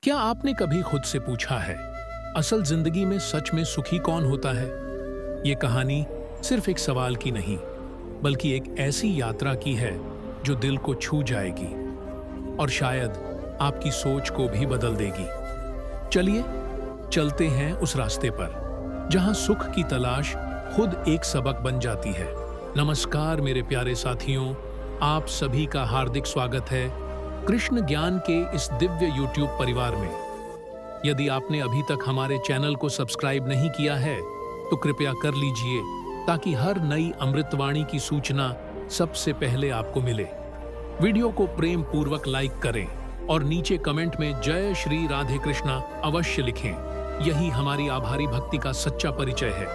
क्या आपने कभी खुद से पूछा है, असल जिंदगी में सच में सुखी कौन होता है? ये कहानी सिर्फ एक सवाल की नहीं, बल्कि एक ऐसी यात्रा की है जो दिल को छू जाएगी और शायद आपकी सोच को भी बदल देगी। चलिए चलते हैं उस रास्ते पर जहां सुख की तलाश खुद एक सबक बन जाती है। नमस्कार मेरे प्यारे साथियों, आप सभी का हार्दिक स्वागत है कृष्ण ज्ञान के इस दिव्य YouTube परिवार में। यदि आपने अभी तक हमारे चैनल को सब्सक्राइब नहीं किया है तो कृपया कर लीजिए, ताकि हर नई अमृतवाणी की सूचना सबसे पहले आपको मिले। वीडियो को प्रेम पूर्वक लाइक करें और नीचे कमेंट में जय श्री राधे कृष्णा अवश्य लिखें। यही हमारी आभारी भक्ति का सच्चा परिचय है।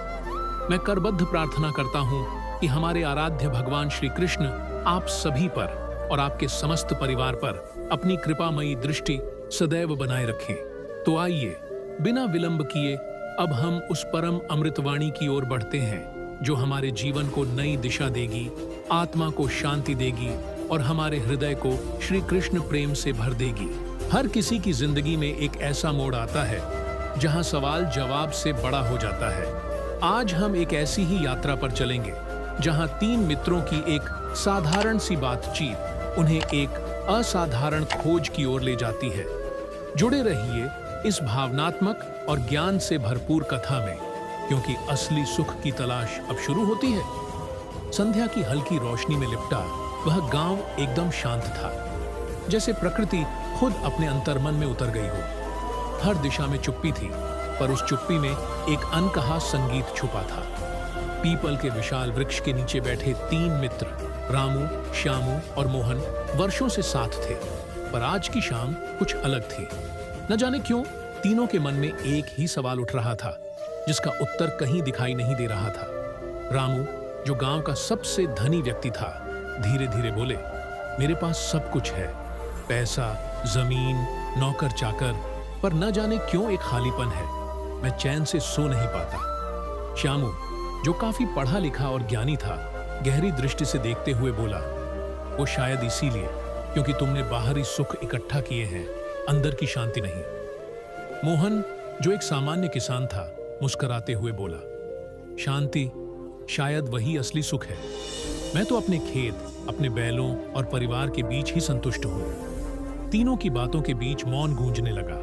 मैं करबद्ध प्रार्थना करता हूँ कि हमारे आराध्य भगवान श्री कृष्ण आप सभी पर और आपके समस्त परिवार पर अपनी कृपामयी दृष्टि सदैव बनाए रखें। तो आइए बिना विलंब किए अब हम उस परम अमृतवाणी की ओर बढ़ते हैं जो हमारे जीवन को नई दिशा देगी, आत्मा को शांति देगी और हमारे हृदय को श्री कृष्ण प्रेम से भर देगी। हर किसी की जिंदगी में एक ऐसा मोड़ आता है जहां सवाल जवाब से बड़ा हो जाता है। आज हम एक ऐसी ही यात्रा पर चलेंगे जहां तीन मित्रों की एक साधारण सी बातचीत उन्हें एक असाधारण खोज की ओर ले जाती है। जुड़े रहिए इस भावनात्मक और ज्ञान से भरपूर कथा में, क्योंकि असली सुख की तलाश अब शुरू होती है। संध्या की हल्की रोशनी में लिपटा वह गांव एकदम शांत था, जैसे प्रकृति खुद अपने अंतर्मन में उतर गई हो। हर दिशा में चुप्पी थी, पर उस चुप्पी में एक अनकहा संगीत छुपा था। पीपल के विशाल वृक्ष के नीचे बैठे तीन मित्र रामू, श्यामू और मोहन वर्षों से साथ थे, पर आज की शाम कुछ अलग थी। न जाने क्यों तीनों के मन में एक ही सवाल उठ रहा था, जिसका उत्तर कहीं दिखाई नहीं दे रहा था। रामू, जो गांव का सबसे धनी व्यक्ति था, धीरे धीरे बोले, मेरे पास सब कुछ है, पैसा, जमीन, नौकर चाकर, पर न जाने क्यों एक खालीपन है। मैं चैन से सो नहीं पाता। श्यामू, जो काफी पढ़ा लिखा और ज्ञानी था, गहरी दृष्टि से देखते हुए बोला, वो शायद इसीलिए क्योंकि तुमने बाहरी सुख इकट्ठा किए हैं, अंदर की शांति नहीं। मोहन, जो एक सामान्य किसान था, मुस्कुराते हुए बोला, शांति शायद वही असली सुख है। मैं तो अपने खेत, अपने बैलों और परिवार के बीच ही संतुष्ट हूं। तीनों की बातों के बीच मौन गूंजने लगा।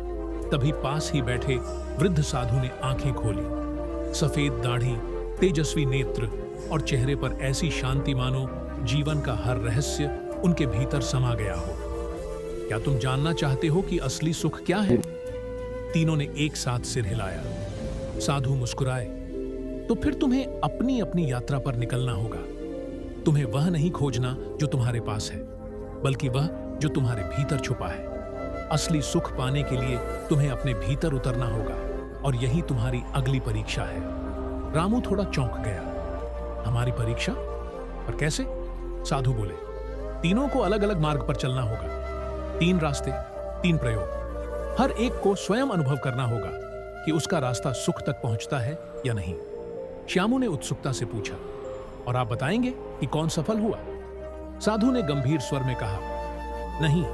तभी पास ही बैठे वृद्ध साधु ने आंखें खोली। सफेद दाढ़ी, तेजस्वी नेत्र और चेहरे पर ऐसी शांति मानो जीवन का हर रहस्य उनके भीतर समा गया हो। क्या तुम जानना चाहते हो कि असली सुख क्या है? तीनों ने एक साथ सिर हिलाया। साधु मुस्कुराए, तो फिर तुम्हें अपनी अपनी यात्रा पर निकलना होगा। तुम्हें वह नहीं खोजना जो तुम्हारे पास है, बल्कि वह जो तुम्हारे भीतर छुपा है। असली सुख पाने के लिए तुम्हें अपने भीतर उतरना होगा, और यही तुम्हारी अगली परीक्षा है। रामू थोड़ा चौंक गया। हमारी परीक्षा? पर कैसे? साधु बोले, तीनों को अलग अलग मार्ग पर चलना होगा। 3 रास्ते, 3 प्रयोग। हर एक को स्वयं अनुभव करना होगा कि उसका रास्ता सुख तक पहुंचता है या नहीं। श्यामू ने उत्सुकता से पूछा, और आप बताएंगे कि कौन सफल हुआ? साधु ने गंभीर स्वर में कहा, नहीं,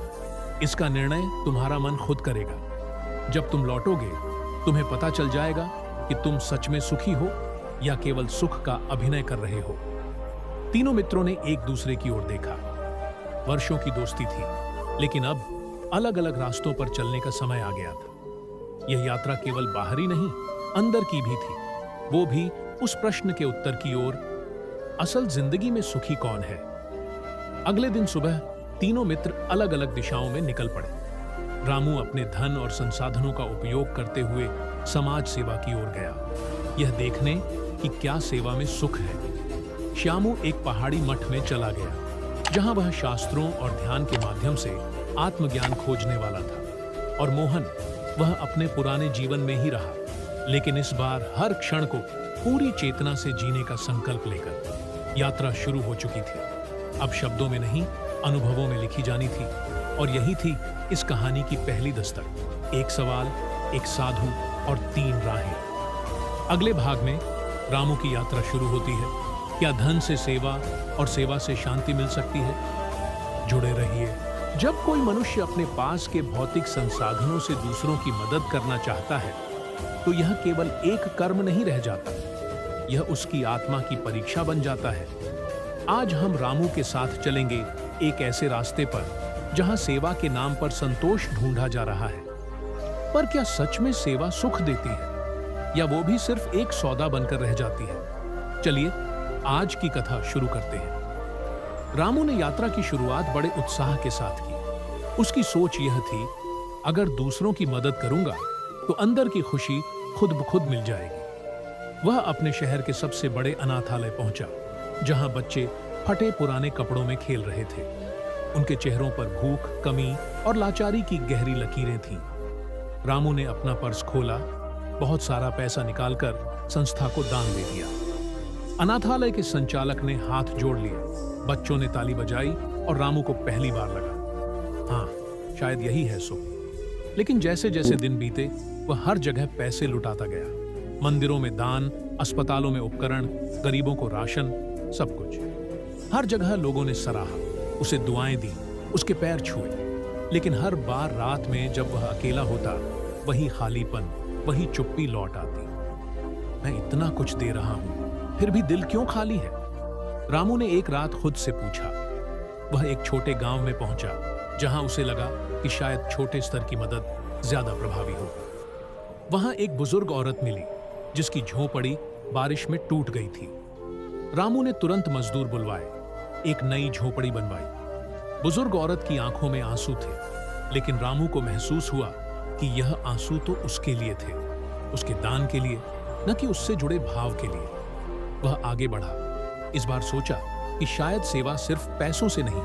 इसका निर्णय तुम्हारा मन खुद करेगा। जब तुम लौटोगे तुम्हें पता चल जाएगा कि तुम सच में सुखी हो या केवल सुख का अभिनय कर रहे हो। तीनों मित्रों ने एक दूसरे की ओर देखा। वर्षों की दोस्ती थी, लेकिन अब अलग अलग रास्तों पर चलने का समय आ गया था। यह यात्रा केवल बाहरी नहीं, अंदर की भी थी। वो भी उस प्रश्न के उत्तर की ओर, असल जिंदगी में सुखी कौन है? अगले दिन सुबह तीनों मित्र अलग अलग दिशाओं में निकल पड़े। रामू अपने धन और संसाधनों का उपयोग करते हुए समाज सेवा की ओर गया, यह देखने कि क्या सेवा में सुख है। श्यामू एक पहाड़ी मठ में चला गया, जहां वह शास्त्रों और ध्यान के माध्यम से आत्मज्ञान खोजने वाला था। और मोहन, वह अपने पुराने जीवन में ही रहा, लेकिन इस बार हर क्षण को पूरी चेतना से जीने का संकल्प लेकर। यात्रा शुरू हो चुकी थी, अब शब्दों में नहीं, अनुभवों में लिखी जानी थी। और यही थी इस कहानी की पहली दस्तक। एक सवाल, एक साधु और 3 राहें। अगले भाग में रामू की यात्रा शुरू होती है। क्या धन से सेवा और सेवा से शांति मिल सकती है? जुड़े रहिए जब कोई मनुष्य अपने पास के भौतिक संसाधनों से दूसरों की मदद करना चाहता है, तो यह केवल एक कर्म नहीं रह जाता, यह उसकी आत्मा की परीक्षा बन जाता है। आज हम रामू के साथ चलेंगे एक ऐसे रास्ते पर जहां सेवा के नाम पर संतोष ढूंढा जा रहा है। पर क्या सच में सेवा सुख देती है, या वो भी सिर्फ एक सौदा बनकर रह जाती है? चलिए आज की कथा शुरू करते हैं। रामू ने यात्रा की शुरुआत बड़े उत्साह के साथ की। उसकी सोच यह थी, अगर दूसरों की मदद करूंगा तो अंदर की खुशी खुद ब खुद मिल जाएगी। वह अपने शहर के सबसे बड़े अनाथालय पहुंचा, जहां बच्चे फटे पुराने कपड़ों में खेल रहे थे। उनके चेहरों पर भूख, कमी और लाचारी की गहरी लकीरें थीं। रामू ने अपना पर्स खोला, बहुत सारा पैसा निकालकर संस्था को दान दे दिया। अनाथालय के संचालक ने हाथ जोड़ लिए, बच्चों ने ताली बजाई और रामू को पहली बार लगा, हाँ, शायद यही है सुख। लेकिन जैसे जैसे दिन बीते, वह हर जगह पैसे लुटाता गया। मंदिरों में दान, अस्पतालों में उपकरण, गरीबों को राशन, सब कुछ। हर जगह लोगों ने सराहा, उसे दुआएं दी, उसके पैर छुए। लेकिन हर बार रात में जब वह अकेला होता, वही खालीपन, वही चुप्पी लौट आती। मैं इतना कुछ दे रहा हूं, फिर भी दिल क्यों खाली है? रामू ने एक रात खुद से पूछा। वह एक छोटे गांव में पहुंचा, जहां उसे लगा कि शायद छोटे स्तर की मदद ज्यादा प्रभावी हो। वहां एक बुजुर्ग औरत मिली, जिसकी झोपड़ी बारिश में टूट गई थी। रामू ने तुरंत मजदूर बुलवाए, एक नई झोपड़ी बनवाई। बुजुर्ग औरत की आंखों में आंसू थे, लेकिन रामू को महसूस हुआ कि यह आंसू तो उसके लिए थे, उसके दान के लिए, न कि उससे जुड़े भाव के लिए। वह आगे बढ़ा, इस बार सोचा कि शायद सेवा सिर्फ पैसों से नहीं,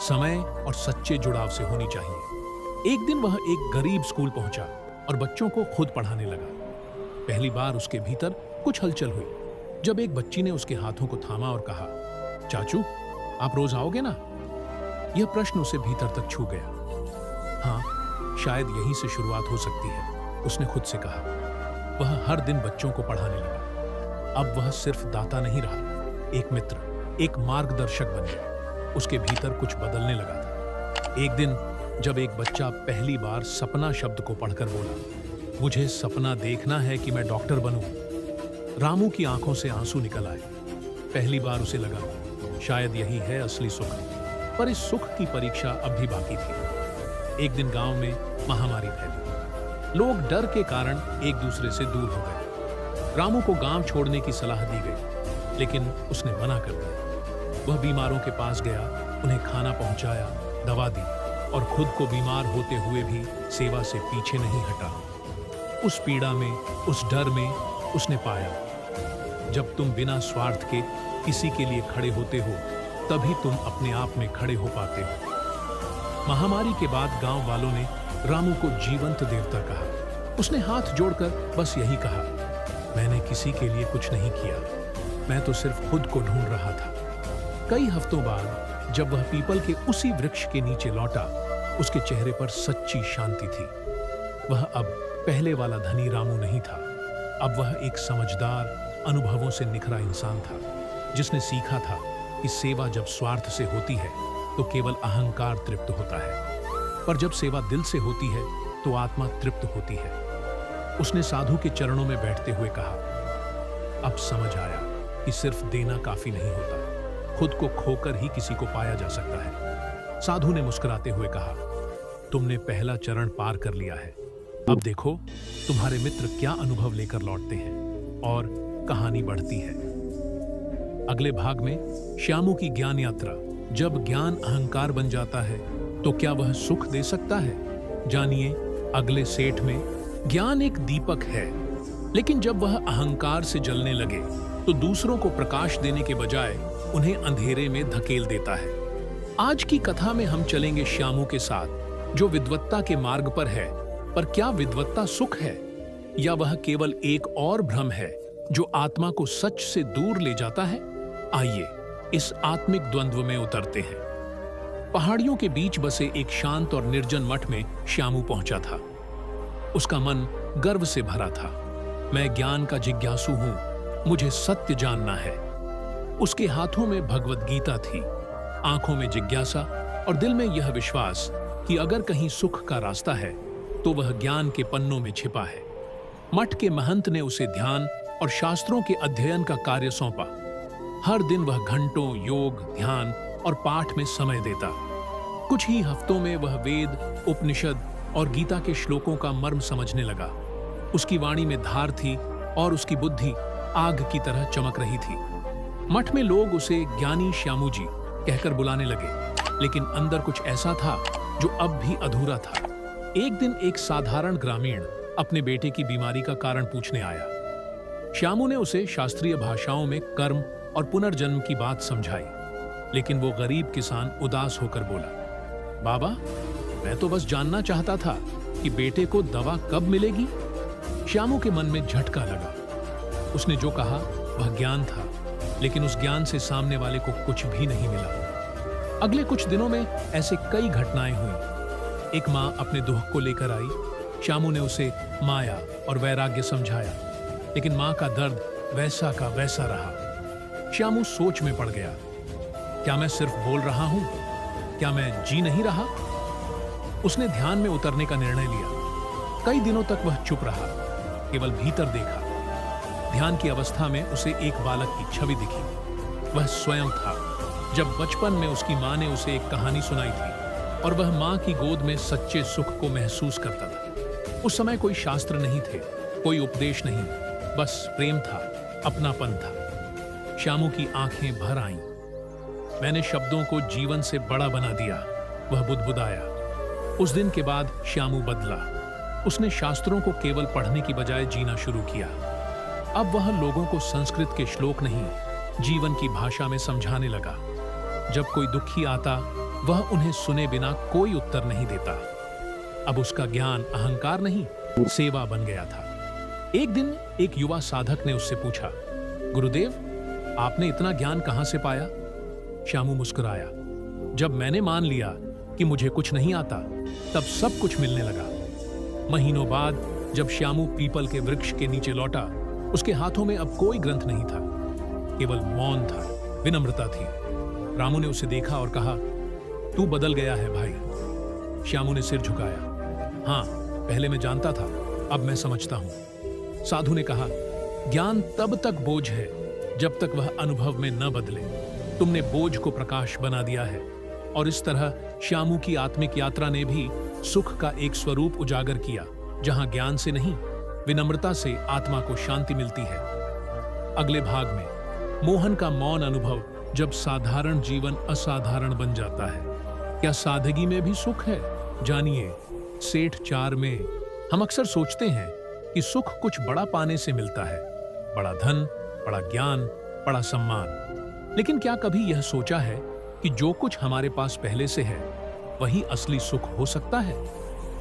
समय और सच्चे जुड़ाव से होनी चाहिए। एक दिन वह एक गरीब स्कूल पहुंचा और बच्चों को खुद पढ़ाने लगा। पहली बार उसके भीतर कुछ हलचल हुई, जब एक बच्ची ने उसके हाथों को थामा और कहा, चाचू, आप रोज आओगे ना? यह प्रश्न उसे भीतर तक छू गया। हाँ, शायद यहीं से शुरुआत हो सकती है, उसने खुद से कहा। वह हर दिन बच्चों को पढ़ाने लगा। अब वह सिर्फ दाता नहीं रहा, एक मित्र, एक मार्गदर्शक बन गया। उसके भीतर कुछ बदलने लगा था। एक दिन जब एक बच्चा पहली बार सपना शब्द को पढ़कर बोला, मुझे सपना देखना है कि मैं डॉक्टर बनूं, रामू की आंखों से आंसू निकल आए। पहली बार उसे लगा, शायद यही है असली सुख। पर इस सुख की परीक्षा अब भी बाकी थी। एक दिन गांव में महामारी फैली। लोग डर के कारण एक दूसरे से दूर हो गए। रामू को गांव छोड़ने की सलाह दी गई, लेकिन उसने मना कर दिया। वह बीमारों के पास गया, उन्हें खाना पहुंचाया, दवा दी और खुद को बीमार होते हुए भी सेवा से पीछे नहीं हटा। उस पीड़ा में, उस डर में उसने पाया, जब तुम बिना स्वार्थ के किसी के लिए खड़े होते हो, तभी तुम अपने आप में खड़े हो पाते हो। महामारी के बाद गांव वालों ने रामू को जीवंत देवता कहा। उसने हाथ जोड़कर बस यही कहा, मैंने किसी के लिए कुछ नहीं किया, मैं तो सिर्फ खुद को ढूंढ रहा था। कई हफ्तों बाद जब वह पीपल के उसी वृक्ष के नीचे लौटा, उसके चेहरे पर सच्ची शांति थी। वह अब पहले वाला धनी रामू नहीं था। अब वह एक समझदार, अनुभवों से निखरा इंसान था, जिसने सीखा था कि सेवा जब स्वार्थ से होती है तो केवल अहंकार तृप्त होता है, पर जब सेवा दिल से होती है तो आत्मा तृप्त होती है। उसने साधु के चरणों में बैठते हुए कहा, अब समझ आया कि सिर्फ देना काफी नहीं होता, खुद को खोकर ही किसी को पाया जा सकता है। साधु ने मुस्कुराते हुए कहा, तुमने पहला चरण पार कर लिया है, अब देखो तुम्हारे मित्र क्या अनुभव लेकर लौटते हैं। और कहानी बढ़ती है। अगले भाग में श्यामू की ज्ञान यात्रा। जब ज्ञान अहंकार बन जाता है तो क्या वह सुख दे सकता है? जानिए अगले सेठ में। ज्ञान एक दीपक है, लेकिन जब वह अहंकार से जलने लगे तो दूसरों को प्रकाश देने के बजाय उन्हें अंधेरे में धकेल देता है। आज की कथा में हम चलेंगे श्यामू के साथ, जो विद्वत्ता के मार्ग पर है। पर क्या विद्वत्ता सुख है, या वह केवल एक और भ्रम है जो आत्मा को सच से दूर ले जाता है? आइए इस आत्मिक द्वंद्व में उतरते हैं। पहाड़ियों के बीच बसे एक शांत और निर्जन मठ में श्यामू पहुंचा था। उसका मन गर्व से भरा था। मैं ज्ञान का जिज्ञासु हूं, मुझे सत्य जानना है। उसके हाथों में भगवद गीता थी, आंखों में जिज्ञासा, और दिल में यह विश्वास कि अगर कहीं सुख का रास्ता है तो वह ज्ञान के पन्नों में छिपा है। मठ के महंत ने उसे ध्यान और शास्त्रों के अध्ययन का कार्य सौंपा। हर दिन वह घंटों योग, ध्यान और पाठ में समय देता। कुछ ही हफ्तों में वह वेद, उपनिषद और गीता के श्लोकों का मर्म समझने लगा। उसकी वाणी में धार थी और उसकी बुद्धि आग की तरह चमक रही थी। मठ में लोग उसे ज्ञानी श्यामू जी कहकर बुलाने लगे, लेकिन अंदर कुछ ऐसा था जो अब भी अधूरा था। एक दिन एक साधारण ग्रामीण अपने बेटे की बीमारी का कारण पूछने आया। श्यामू ने उसे शास्त्रीय भाषाओं में कर्म और पुनर्जन्म की बात समझाई, लेकिन वो गरीब किसान उदास होकर बोला, बाबा, मैं तो बस जानना चाहता था कि बेटे को दवा कब मिलेगी। श्यामू के मन में झटका लगा। उसने जो कहा वह ज्ञान था, लेकिन उस ज्ञान से सामने वाले को कुछ भी नहीं मिला। अगले कुछ दिनों में ऐसे कई घटनाएं हुई। एक माँ अपने दुख को लेकर आई। श्यामू ने उसे माया और वैराग्य समझाया, लेकिन माँ का दर्द वैसा का वैसा रहा। श्यामू सोच में पड़ गया। क्या मैं सिर्फ बोल रहा हूं? क्या मैं जी नहीं रहा? उसने ध्यान में उतरने का निर्णय लिया। कई दिनों तक वह चुप रहा, केवल भीतर देखा। ध्यान की अवस्था में उसे एक बालक की छवि दिखी। वह स्वयं था। जब बचपन में उसकी माँ ने उसे एक कहानी सुनाई थी और वह माँ की गोद में सच्चे सुख को महसूस करता था। उस समय कोई शास्त्र नहीं थे, कोई उपदेश नहीं, बस प्रेम था, अपनापन था। श्यामू की आंखें भर आईं। मैंने शब्दों को जीवन से बड़ा बना दिया, वह बुदबुदाया। उस दिन के बाद श्यामू बदला। उसने शास्त्रों को केवल पढ़ने की बजाय जीना शुरू किया। अब वह लोगों को संस्कृत के श्लोक नहीं, जीवन की भाषा में समझाने लगा। जब कोई दुखी आता, वह उन्हें सुने बिना कोई उत्तर नहीं देता। अब उसका ज्ञान अहंकार नहीं, सेवा बन गया था। एक दिन एक युवा साधक ने उससे पूछा, गुरुदेव, आपने इतना ज्ञान कहां से पाया? श्यामू मुस्कुराया। जब मैंने मान लिया कि मुझे कुछ नहीं आता, तब सब कुछ मिलने लगा। महीनों बाद जब श्यामू पीपल के वृक्ष के नीचे लौटा, उसके हाथों में अब कोई ग्रंथ नहीं था, केवल मौन था, विनम्रता थी। रामू ने उसे देखा और कहा, तू बदल गया है भाई। श्यामू ने सिर झुकाया। हाँ, पहले मैं जानता था, अब मैं समझता हूं। साधु ने कहा, ज्ञान तब तक बोझ है जब तक वह अनुभव में न बदले। तुमने बोझ को प्रकाश बना दिया है। और इस तरह श्यामू की आत्मिक यात्रा ने भी सुख का एक स्वरूप उजागर किया, जहां ज्ञान से नहीं, विनम्रता से आत्मा को शांति मिलती है। अगले भाग में मोहन का मौन अनुभव, जब साधारण जीवन असाधारण बन जाता है। क्या सादगी में भी सुख है? जानिए सेठ 4 में। हम अक्सर सोचते हैं कि सुख कुछ बड़ा पाने से मिलता है, बड़ा धन, बड़ा ज्ञान, बड़ा सम्मान। लेकिन क्या कभी यह सोचा है कि जो कुछ हमारे पास पहले से है वही असली सुख हो सकता है?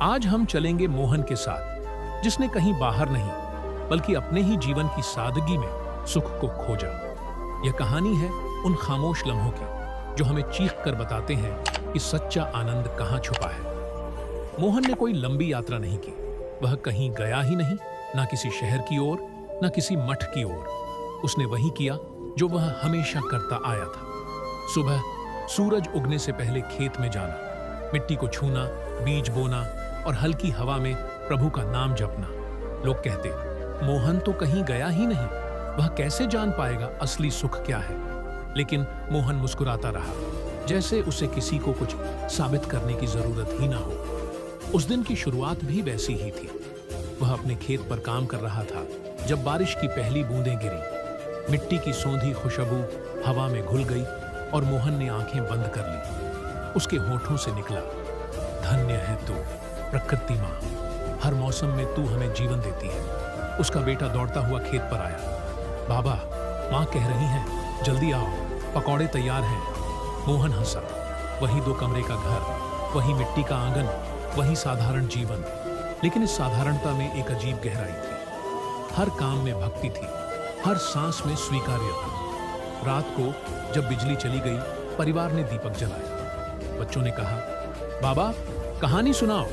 आज हम चलेंगे मोहन के साथ, जिसने कहीं बाहर नहीं बल्कि अपने ही जीवन की सादगी में सुख को खोजा। यह कहानी है उन खामोश लम्हों की जो हमें चीख कर बताते हैं कि सच्चा आनंद कहाँ छुपा है। मोहन ने कोई लंबी यात्रा नहीं की। वह कहीं गया ही नहीं, ना किसी शहर की ओर, ना किसी मठ की ओर। उसने वही किया जो वह हमेशा करता आया था। सुबह सूरज उगने से पहले खेत में जाना, मिट्टी को छूना, बीज बोना और हल्की हवा में प्रभु का नाम जपना। लोग कहते, मोहन तो कहीं गया ही नहीं, वह कैसे जान पाएगा असली सुख क्या है? लेकिन मोहन मुस्कुराता रहा, जैसे उसे किसी को कुछ साबित करने की जरूरत ही ना हो। उस दिन की शुरुआत भी वैसी ही थी। वह अपने खेत पर काम कर रहा था जब बारिश की पहली बूंदें गिरी। मिट्टी की सौंधी खुशबू हवा में घुल गई और मोहन ने आंखें बंद कर ली। उसके होठों से निकला, धन्य है तू प्रकृति माँ, हर मौसम में तू हमें जीवन देती है। उसका बेटा दौड़ता हुआ खेत पर आया। बाबा, माँ कह रही हैं जल्दी आओ, पकौड़े तैयार हैं। मोहन हंसा। वही 2 कमरे का घर, वही मिट्टी का आंगन, वही साधारण जीवन, लेकिन इस साधारणता में एक अजीब गहराई थी। हर काम में भक्ति थी, हर सांस में स्वीकार्यता। रात को जब बिजली चली गई, परिवार ने दीपक जलाया। बच्चों ने कहा, बाबा कहानी सुनाओ।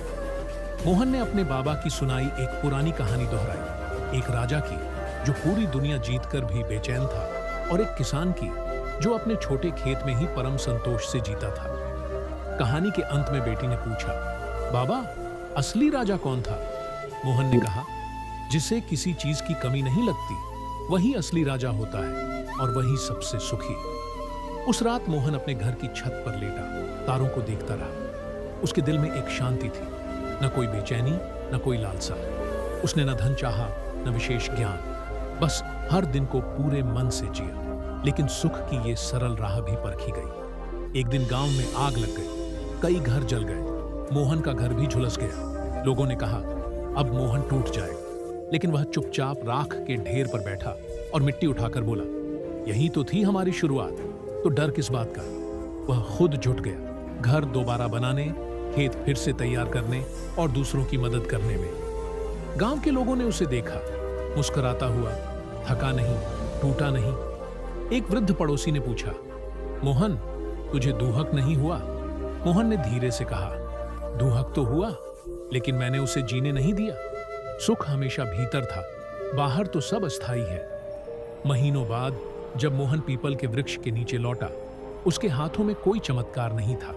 मोहन ने अपने बाबा की सुनाई एक पुरानी कहानी दोहराई। एक राजा की जो पूरी दुनिया जीतकर भी बेचैन था, और एक किसान की जो अपने छोटे खेत में ही परम संतोष से जीता था। कहानी के अंत में बेटी ने पूछा, बाबा, असली राजा कौन था? मोहन ने कहा, जिसे किसी चीज की कमी नहीं लगती, वही असली राजा होता है और वही सबसे सुखी। उस रात मोहन अपने घर की छत पर लेटा तारों को देखता रहा। उसके दिल में एक शांति थी, न कोई बेचैनी, न कोई लालसा। उसने न धन चाहा, न विशेष ज्ञान, बस हर दिन को पूरे मन से जिया। लेकिन सुख की ये सरल राह भी परखी गई। एक दिन गांव में आग लग गई, कई घर जल गए, मोहन का घर भी झुलस गया। लोगों ने कहा, अब मोहन टूट जाएगा, लेकिन वह चुपचाप राख के ढेर पर बैठा और मिट्टी उठाकर बोला, यही तो थी हमारी शुरुआत, तो डर किस बात का। वह खुद जुट गया, घर दोबारा बनाने, खेत फिर से तैयार करने और दूसरों की मदद करने में। गांव के लोगों ने उसे देखा, मुस्कुराता हुआ, थका नहीं, टूटा नहीं। एक वृद्ध पड़ोसी ने पूछा, मोहन, तुझे दूहक नहीं हुआ? मोहन ने धीरे से कहा, दूहक तो हुआ, लेकिन मैंने उसे जीने नहीं दिया। सुख हमेशा भीतर था, बाहर तो सब अस्थाई है। महीनों बाद जब मोहन पीपल के वृक्ष के नीचे लौटा, उसके हाथों में कोई चमत्कार नहीं था,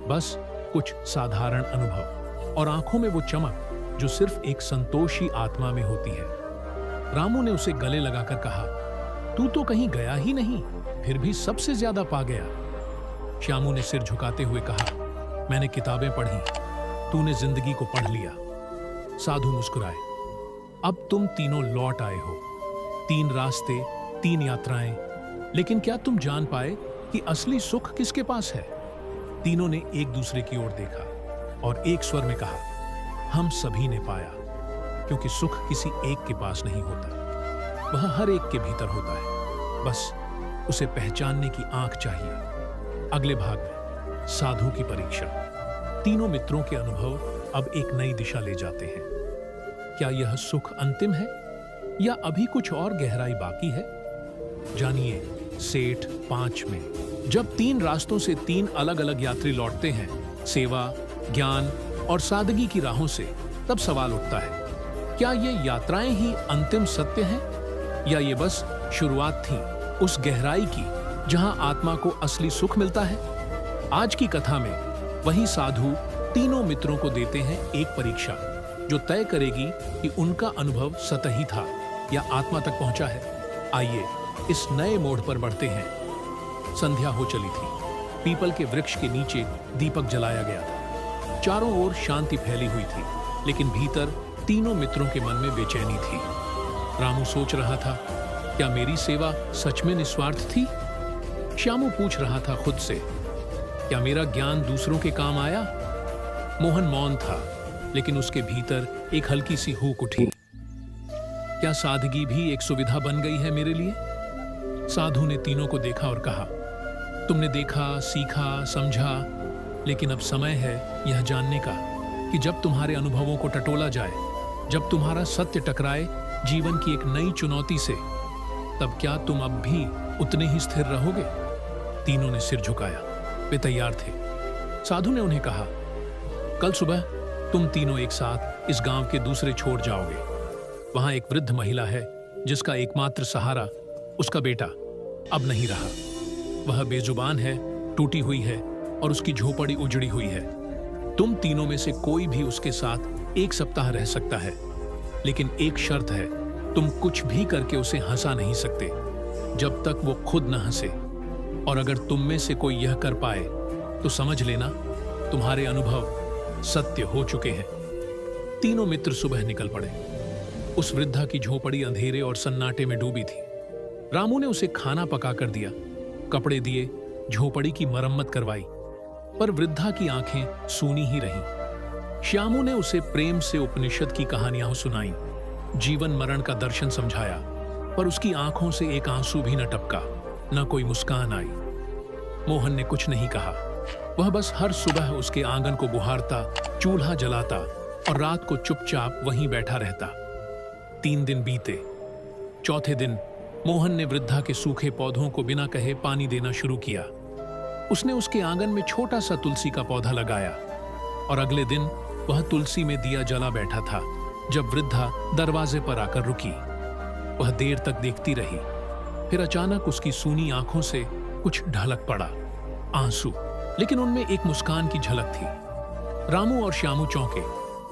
बस कुछ साधारण अनुभव और आंखों में वो चमक जो सिर्फ एक संतोषी आत्मा में होती है। रामू ने उसे गले लगाकर कहा, तू तो कहीं गया ही नहीं, फिर भी सबसे ज्यादा पा गया। श्यामू ने सिर झुकाते हुए कहा, मैंने किताबें पढ़ी, तूने जिंदगी को पढ़ लिया। साधु मुस्कुराए, अब तुम तीनों लौट आए हो, 3 रास्ते, 3 यात्राएं, लेकिन क्या तुम जान पाए कि असली सुख किसके पास है? तीनों ने एक दूसरे की ओर देखा और एक स्वर में कहा, हम सभी ने पाया, क्योंकि सुख किसी एक के पास नहीं होता, वह हर एक के भीतर होता है, बस उसे पहचानने की आंख चाहिए। अगले भाग में साधु की परीक्षा। तीनों मित्रों के अनुभव अब एक नई दिशा ले जाते हैं। क्या यह सुख अंतिम है या अभी कुछ और गहराई बाकी है? जानिए सेठ 5 में। जब 3 रास्तों से 3 अलग अलग यात्री लौटते हैं, सेवा, ज्ञान और सादगी की राहों से, तब सवाल उठता है, क्या ये यात्राएं ही अंतिम सत्य हैं या ये बस शुरुआत थी उस गहराई की जहां आत्मा को असली सुख मिलता है? आज की कथा में वही साधु तीनों मित्रों को देते हैं एक परीक्षा जो तय करेगी कि उनका अनुभव सतही था या आत्मा तक पहुंचा है। आइए इस नए मोड़ पर बढ़ते हैं। संध्या हो चली थी, पीपल के वृक्ष के नीचे दीपक जलाया गया था। चारों ओर शांति फैली हुई थी, लेकिन भीतर तीनों मित्रों के मन में बेचैनी थी। रामू सोच रहा था, क्या मेरी सेवा सच में निस्वार्थ थी? श्यामू पूछ रहा था खुद से, क्या मेरा ज्ञान दूसरों के काम आया? मोहन मौन था, लेकिन उसके भीतर एक हल्की सी हूक उठी। क्या सादगी भी एक सुविधा बन गई है मेरे लिए? साधु ने तीनों को देखा और कहा, तुमने देखा, सीखा, समझा, लेकिन अब समय है यह जानने का कि जब तुम्हारे अनुभवों को टटोला जाए, जब तुम्हारा सत्य टकराए जीवन की एक नई चुनौती से, तब क्या तुम अब भी उतने ही स्थिर रहोगे? तीनों ने सिर झुकाया, वे तैयार थे। साधु ने उन्हें कहा, कल सुबह तुम तीनों एक साथ इस गांव के दूसरे छोर जाओगे। वहां एक वृद्ध महिला है जिसका एकमात्र सहारा उसका बेटा अब नहीं रहा। वह बेजुबान है, टूटी हुई है और उसकी झोपड़ी उजड़ी हुई है। तुम तीनों में से कोई भी उसके साथ 1 सप्ताह रह सकता है, लेकिन एक शर्त है, तुम कुछ भी करके उसे हंसा नहीं सकते जब तक वो खुद न हंसे। और अगर तुम में से कोई यह कर पाए तो समझ लेना तुम्हारे अनुभव सत्य हो चुके हैं। तीनों मित्र सुबह निकल पड़े। उस वृद्धा की झोपड़ी अंधेरे और सन्नाटे में डूबी थी। रामू ने उसे खाना पका कर दिया, कपड़े दिए, झोपड़ी की मरम्मत करवाई, पर वृद्धा की आंखें सूनी ही रहीं। श्यामू ने उसे प्रेम से उपनिषद की कहानियां सुनाई, जीवन मरण का दर्शन समझाया, पर उसकी आंखों से एक आंसू भी न टपका, न कोई मुस्कान आई। मोहन ने कुछ नहीं कहा, वह बस हर सुबह उसके आंगन को बुहारता, चूल्हा जलाता और रात को चुपचाप वहीं बैठा रहता। 3 दिन बीते। चौथे दिन मोहन ने वृद्धा के सूखे पौधों को बिना कहे पानी देना शुरू किया। उसने उसके आंगन में छोटा सा तुलसी का पौधा लगाया और अगले दिन वह तुलसी में दिया जला बैठा था जब वृद्धा दरवाजे पर आकर रुकी। वह देर तक देखती रही, फिर अचानक उसकी सूनी आंखों से कुछ ढलक पड़ा, आंसू। लेकिन उनमें एक मुस्कान की झलक थी। रामू और श्यामू चौंके।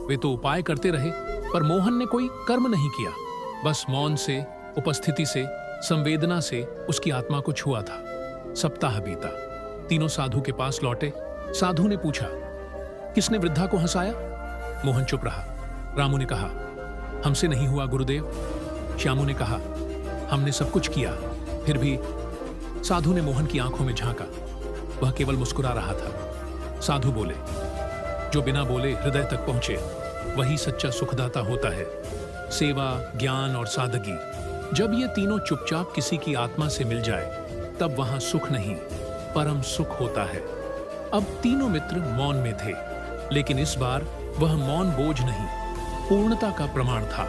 वे तो उपाय करते रहे, पर मोहन ने कोई कर्म नहीं किया। बस मौन से, उपस्थिति से, संवेदना से उसकी आत्मा को छुआ था। सप्ताह बीता। तीनों साधु के पास लौटे। साधु ने पूछा, किसने वृद्धा को हंसाया? मोहन चुप रहा। रामू ने कहा, हमसे नहीं हुआ गुरुदेव। श्यामू ने कहा, हमने सब कुछ किया, फिर भी। साधु ने मोहन की आंखों में झांका। वह केवल मुस्कुरा रहा था। साधु बोले, जो बिना बोले हृदय तक पहुंचे वही सच्चा सुखदाता होता है। सेवा, ज्ञान और सादगी, जब ये तीनों चुपचाप किसी की आत्मा से मिल जाए, तब वहां सुख नहीं, परम सुख होता है। अब तीनों मित्र मौन में थे, लेकिन इस बार वह मौन बोझ नहीं, पूर्णता का प्रमाण था।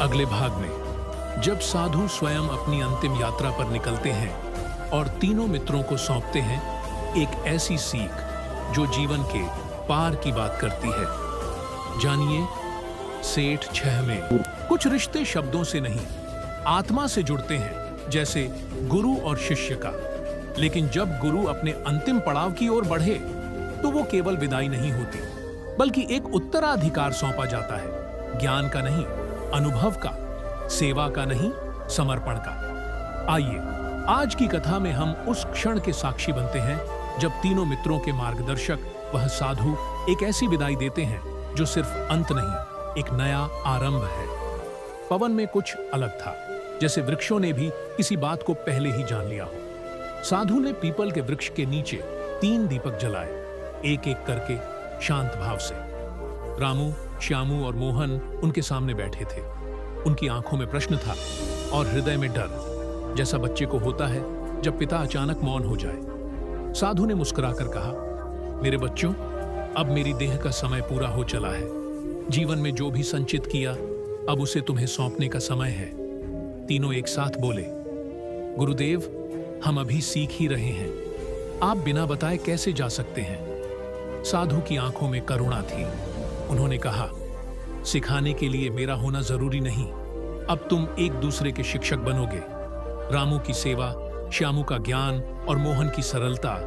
अगले भाग में जब साधु स्वयं अपनी अंतिम यात्रा पर निकलते हैं और तीनों मित्रों को सौंपते हैं एक ऐसी सीख जो जीवन के पार की बात करती है। जानिए सेठ 6 में। कुछ रिश्ते शब्दों से नहीं, आत्मा से जुड़ते हैं, जैसे गुरु और शिष्य का। लेकिन जब गुरु अपने अंतिम पड़ाव की ओर बढ़े तो वो केवल विदाई नहीं होती, बल्कि एक उत्तराधिकार सौंपा जाता है। ज्ञान का नहीं, अनुभव का, सेवा का नहीं, समर्पण का। आइए आज की कथा में हम उस क्षण के साक्षी बनते हैं जब तीनों मित्रों के मार्गदर्शक वह साधु एक ऐसी विदाई देते हैं जो सिर्फ अंत नहीं, एक नया आरंभ है। पवन में कुछ अलग था, जैसे वृक्षों ने भी किसी बात को पहले ही जान लिया हो। साधु ने पीपल के वृक्ष के नीचे 3 दीपक जलाए, एक एक करके, शांत भाव से। रामू, श्यामू और मोहन उनके सामने बैठे थे। उनकी आंखों में प्रश्न था और हृदय में डर, जैसा बच्चे को होता है जब पिता अचानक मौन हो जाए। साधु ने मुस्कुराकर कहा, मेरे बच्चों, अब मेरी देह का समय पूरा हो चला है। जीवन में जो भी संचित किया, अब उसे तुम्हें सौंपने का समय है। तीनों एक साथ बोले, गुरुदेव, हम अभी सीख ही रहे हैं, आप बिना बताए कैसे जा सकते हैं? साधु की आंखों में करुणा थी। उन्होंने कहा, सिखाने के लिए मेरा होना जरूरी नहीं, अब तुम एक दूसरे के शिक्षक बनोगे। रामू की सेवा, श्यामू का ज्ञान और मोहन की सरलता,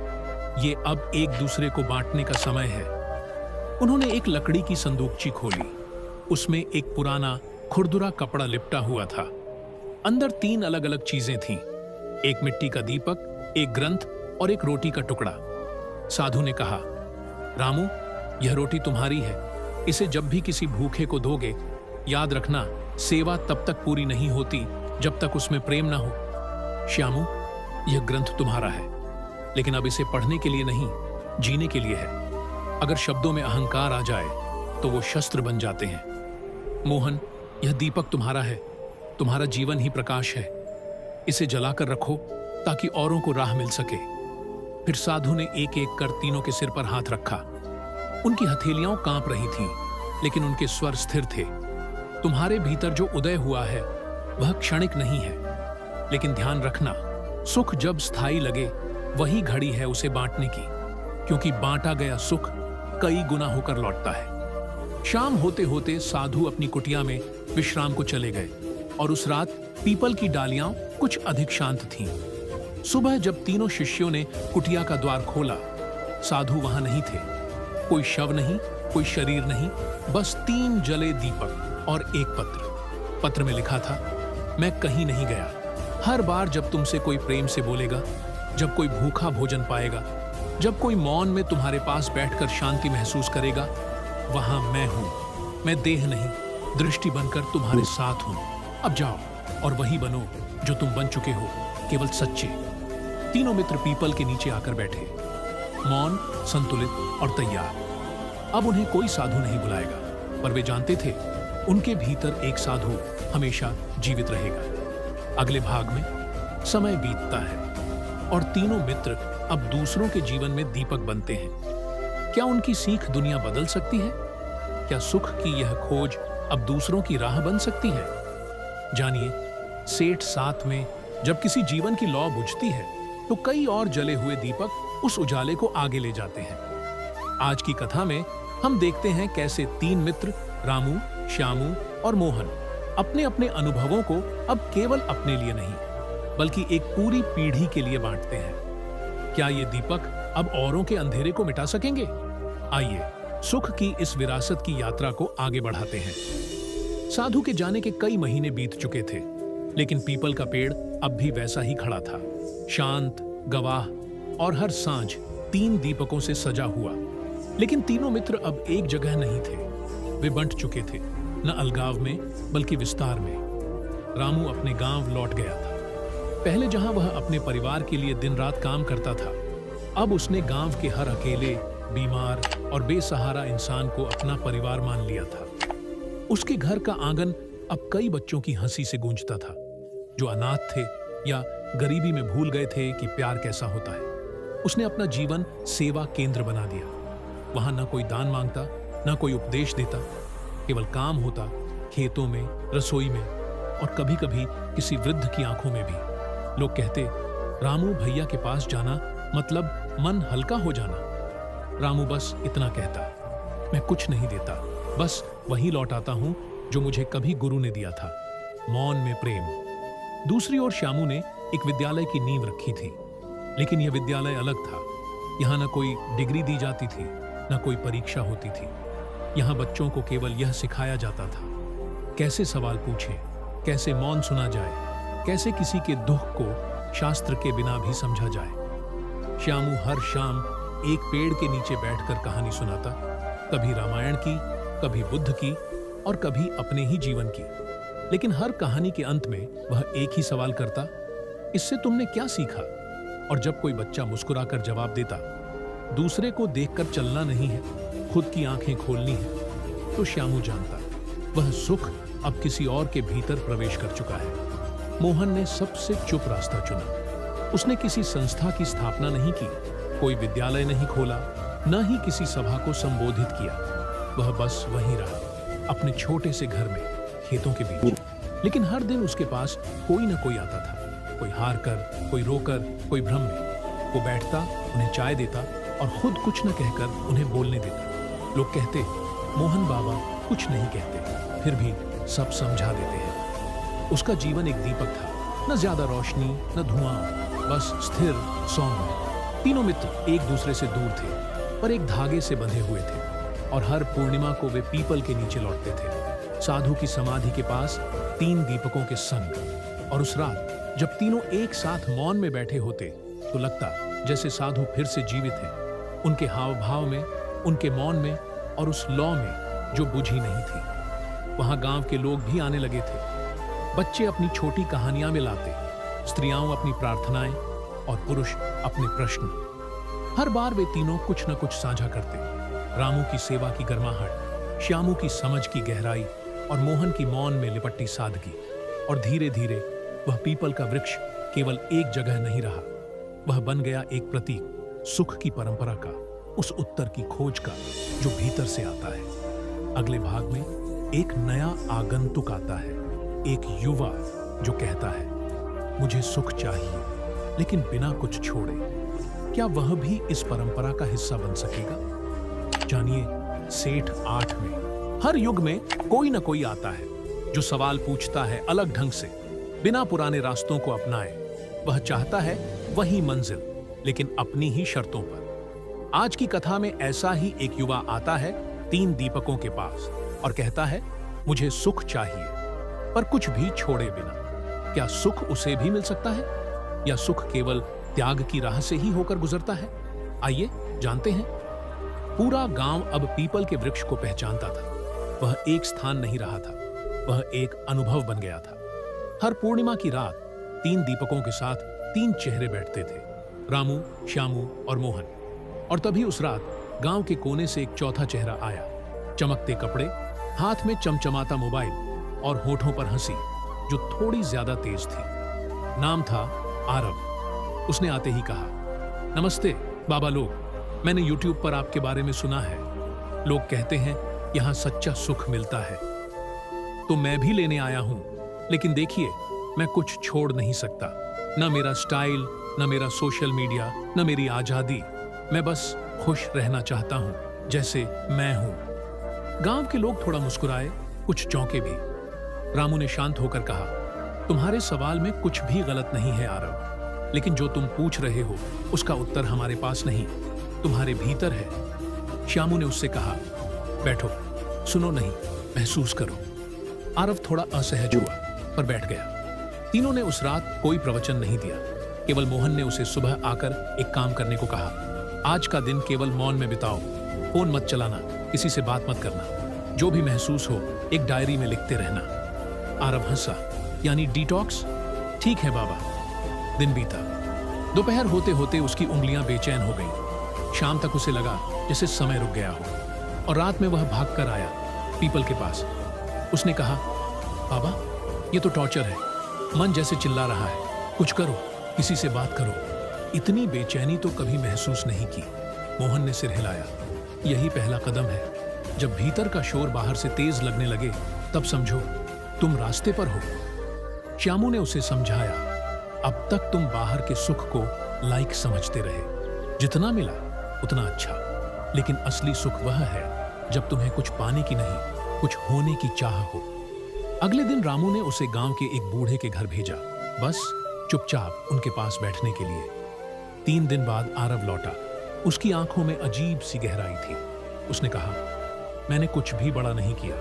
ये अब एक दूसरे को बांटने का समय है। उन्होंने एक लकड़ी की संदूकची खोली। उसमें एक पुराना खुरदुरा कपड़ा लिपटा हुआ था। अंदर 3 अलग अलग चीजें थीं, एक मिट्टी का दीपक, एक ग्रंथ और एक रोटी का टुकड़ा। साधु ने कहा, रामू, यह रोटी तुम्हारी है। इसे जब भी किसी भूखे को दोगे, याद रखना, सेवा तब तक पूरी नहीं होती जब तक उसमें प्रेम ना हो। श्यामू, यह ग्रंथ तुम्हारा है, लेकिन अब इसे पढ़ने के लिए नहीं, जीने के लिए है। अगर शब्दों में अहंकार आ जाए तो वो शस्त्र बन जाते हैं। मोहन, यह दीपक तुम्हारा है, तुम्हारा जीवन ही प्रकाश है। इसे जलाकर रखो ताकि औरों को राह मिल सके। फिर साधु ने एक एक कर तीनों के सिर पर हाथ रखा। उनकी हथेलियां कांप रही थीं, लेकिन उनके स्वर स्थिर थे। तुम्हारे भीतर जो उदय हुआ है वह क्षणिक नहीं है, लेकिन ध्यान रखना, सुख जब स्थायी लगे वही घड़ी है उसे बांटने की, क्योंकि बांटा गया सुख कई गुना होकर लौटता है। शाम होते होते साधु अपनी कुटिया में विश्राम को चले गए और उस रात पीपल की डालियां कुछ अधिक शांत थीं। सुबह जब तीनों शिष्यों ने कुटिया का द्वार खोला, साधु वहां नहीं थे। कोई शव नहीं, कोई शरीर नहीं, बस 3 जले दीपक और एक पत्र। पत्र में लिखा था, मैं कहीं नहीं गया। हर बार जब तुमसे कोई प्रेम से बोलेगा, जब कोई भूखा भोजन पाएगा, जब कोई मौन में तुम्हारे पास बैठकर शांति महसूस करेगा, वहां मैं हूं। मैं देह नहीं, दृष्टि बनकर तुम्हारे साथ हूं। अब जाओ और वही बनो जो तुम बन चुके हो, केवल सच्चे। तीनों मित्र पीपल के नीचे आकर बैठे, मौन, संतुलित और तैयार। अब उन्हें कोई साधु नहीं बुलाएगा, पर वे जानते थे उनके भीतर एक साधु हमेशा जीवित रहेगा। अगले भाग में समय बीतता है और तीनों मित्र अब दूसरों के जीवन में दीपक बनते हैं। क्या उनकी सीख दुनिया बदल सकती है? क्या सुख की यह खोज अब दूसरों की राह बन सकती है? जानिए, सेठ 7 में जब किसी जीवन की लौ बुझती है तो कई और जले हुए दीपक उस उजाले को आगे ले जाते हैं। आज की कथा में हम देखते हैं कैसे 3 मित्र, रामू, श्यामू और मोहन, अपने अपने अनुभवों को अब केवल अपने लिए नहीं, बल्कि एक पूरी पीढ़ी के लिए बांटते हैं। क्या ये दीपक अब औरों के अंधेरे को मिटा सकेंगे? आइए सुख की इस विरासत की यात्रा को आगे बढ़ाते हैं। साधु के जाने के कई महीने बीत चुके थे, लेकिन पीपल का पेड़ अब भी वैसा ही खड़ा था, शांत, गवाह और हर सांझ 3 दीपकों से सजा हुआ। लेकिन तीनों मित्र अब एक जगह नहीं थे। वे बंट चुके थे, न अलगाव में बल्कि विस्तार में। रामू अपने गांव लौट गया था। पहले जहां वह अपने परिवार के लिए दिन रात काम करता था, अब उसने गांव के हर अकेले, बीमार और बेसहारा इंसान को अपना परिवार मान लिया था। उसके घर का आंगन अब कई बच्चों की हंसी से गूंजता था, जो अनाथ थे या गरीबी में भूल गए थे कि प्यार कैसा होता है। उसने अपना जीवन सेवा केंद्र बना दिया। वहां न कोई दान मांगता, न कोई उपदेश देता, केवल काम होता, खेतों में, रसोई में और कभी कभी किसी वृद्ध की आंखों में भी। लोग कहते, रामू भैया के पास जाना मतलब मन हल्का हो जाना। रामू बस इतना कहता, मैं कुछ नहीं देता, बस वही लौट आता हूं जो मुझे कभी गुरु ने दिया था, मौन में प्रेम। दूसरी ओर श्यामू ने एक विद्यालय की नींव रखी थी, लेकिन यह विद्यालय अलग था। यहां न कोई डिग्री दी जाती थी, न कोई परीक्षा होती थी। यहां बच्चों को केवल यह सिखाया जाता था, कैसे सवाल पूछें, कैसे मौन सुना जाए, कैसे किसी के दुख को शास्त्र के बिना भी समझा जाए। श्यामू हर शाम एक पेड़ के नीचे बैठकर कहानी सुनाता, कभी रामायण की, कभी बुद्ध की और कभी अपने ही जीवन की। लेकिन हर कहानी के अंत में वह एक ही सवाल करता, इससे तुमने क्या सीखा? और जब कोई बच्चा मुस्कुराकर जवाब देता, दूसरे को देखकर चलना नहीं है, खुद की आंखें खोलनी है, तो श्यामू जानता वह सुख अब किसी और के भीतर प्रवेश कर चुका है। मोहन ने सबसे चुप रास्ता चुना। उसने किसी संस्था की स्थापना नहीं की, कोई विद्यालय नहीं खोला, न ही किसी सभा को संबोधित किया। वह बस वहीं रहा, अपने छोटे से घर में, खेतों के बीच। लेकिन हर दिन उसके पास कोई न कोई आता था, कोई हार कर, कोई रोकर, कोई भ्रम में। वो बैठता, उन्हें चाय देता और खुद कुछ न कहकर उन्हें बोलने देता। लोग कहते, मोहन बाबा कुछ नहीं कहते, फिर भी सब समझा देते हैं। उसका जीवन एक दीपक था, न ज्यादा रोशनी, न धुआं, बस स्थिर, सौम्य। तीनों मित्र एक दूसरे से दूर थे, पर एक धागे से बंधे हुए थे, और हर पूर्णिमा को वे पीपल के नीचे लौटते थे, साधु की समाधि के पास 3 दीपकों के संग। और उस रात जब तीनों एक साथ मौन में बैठे होते, तो लगता जैसे साधु फिर से जीवित हैं, उनके हाव भाव में, उनके मौन में और उस लौ में जो बुझी नहीं थी। वहां गांव के लोग भी आने लगे थे। बच्चे अपनी छोटी कहानियां में लाते, स्त्रियां अपनी प्रार्थनाएं और पुरुष अपने प्रश्न। हर बार वे तीनों कुछ न कुछ साझा करते। रामू की सेवा की गर्माहट, श्यामू की समझ की गहराई और मोहन की मौन में लिपटी सादगी। और धीरे धीरे वह पीपल का वृक्ष केवल एक जगह नहीं रहा, वह बन गया एक प्रतीक, सुख की परंपरा का, उस उत्तर की खोज का जो भीतर से आता है। अगले भाग में एक नया आगंतुक आता है, एक युवा जो कहता है, मुझे सुख चाहिए लेकिन बिना कुछ छोड़े। क्या वह भी इस परंपरा का हिस्सा बन सकेगा? जानिए सेठ 8 में। हर युग में कोई न कोई आता है जो सवाल पूछता है अलग ढंग से, बिना पुराने रास्तों को अपनाए। वह चाहता है वही मंजिल, लेकिन अपनी ही शर्तों पर। आज की कथा में ऐसा ही एक युवा आता है 3 दीपकों के पास और कहता है, मुझे सुख चाहिए पर कुछ भी छोड़े बिना। क्या सुख उसे भी मिल सकता है, या सुख केवल त्याग की राह से ही होकर गुजरता है? आइए जानते हैं। पूरा गांव अब पीपल के वृक्ष को पहचानता था। वह एक स्थान नहीं रहा था, वह एक अनुभव बन गया था। हर पूर्णिमा की रात 3 दीपकों के साथ 3 चेहरे बैठते थे, रामू, श्यामू और मोहन। और तभी उस रात गांव के कोने से एक चौथा चेहरा आया, चमकते कपड़े, हाथ में चमचमाता मोबाइल और होठों पर हंसी जो थोड़ी ज्यादा तेज थी। नाम था आरव। उसने आते ही कहा, नमस्ते बाबा लोग, मैंने YouTube पर आपके बारे में सुना है। लोग कहते हैं यहाँ सच्चा सुख मिलता है, तो मैं भी लेने आया हूं। लेकिन देखिए, मैं कुछ छोड़ नहीं सकता, न मेरा स्टाइल, न मेरा सोशल मीडिया, न मेरी आजादी। मैं बस खुश रहना चाहता हूं जैसे मैं हूं। गांव के लोग थोड़ा मुस्कुराए, कुछ चौंके भी। रामू ने शांत होकर कहा, तुम्हारे सवाल में कुछ भी गलत नहीं है आरव। लेकिन जो तुम पूछ रहे हो उसका उत्तर हमारे पास नहीं, तुम्हारे भीतर है। श्यामू ने उससे कहा, बैठो, सुनो नहीं, महसूस करो। आरव थोड़ा असहज हुआ पर बैठ गया। तीनों ने उस रात कोई प्रवचन नहीं दिया। केवल मोहन ने उसे सुबह आकर एक काम करने को कहा। आज का दिन केवल मौन में बिताओ, फोन मत चलाना, किसी से बात मत करना, जो भी महसूस हो एक डायरी में लिखते रहना। आरव हंसा, यानी डिटॉक्स? ठीक है बाबा। दिन बीता। दोपहर होते होते उसकी उंगलियां बेचैन हो गईं। शाम तक उसे लगा जैसे समय रुक गया हो, और रात में वह भागकर आया पीपल के पास। उसने कहा, बाबा ये तो टॉर्चर है, मन जैसे चिल्ला रहा है, कुछ करो, किसी से बात करो। इतनी बेचैनी तो कभी महसूस नहीं की। मोहन ने सिर हिलाया। यही पहला कदम है। जब भीतर का शोर बाहर से तेज लगने लगे तब समझो तुम रास्ते पर हो। श्यामू ने उसे समझाया, अब तक तुम बाहर के सुख को लाइक समझते रहे, जितना मिला उतना अच्छा, लेकिन असली सुख वह है जब तुम्हें कुछ पाने की नहीं, कुछ होने की चाह हो। अगले दिन रामू ने उसे गांव के एक बूढ़े के घर भेजा, बस चुपचाप उनके पास बैठने के लिए। 3 दिन बाद आरव लौटा। उसकी आंखों में अजीब सी गहराई थी। उसने कहा, मैंने कुछ भी बड़ा नहीं किया,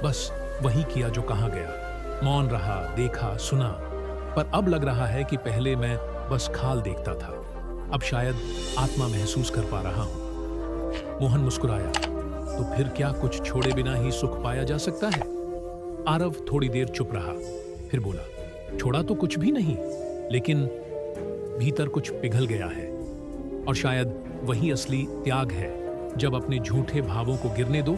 बस वही किया जो कहा गया। मौन रहा, देखा, सुना, पर अब लग रहा है कि पहले मैं बस खाल देखता था, अब शायद आत्मा महसूस कर पा रहा हूं। मोहन मुस्कुराया, तो फिर क्या कुछ छोड़े बिना ही सुख पाया जा सकता है? आरव थोड़ी देर चुप रहा, फिर बोला, छोड़ा तो कुछ भी नहीं, लेकिन भीतर कुछ पिघल गया है, और शायद वही असली त्याग है, जब अपने झूठे भावों को गिरने दो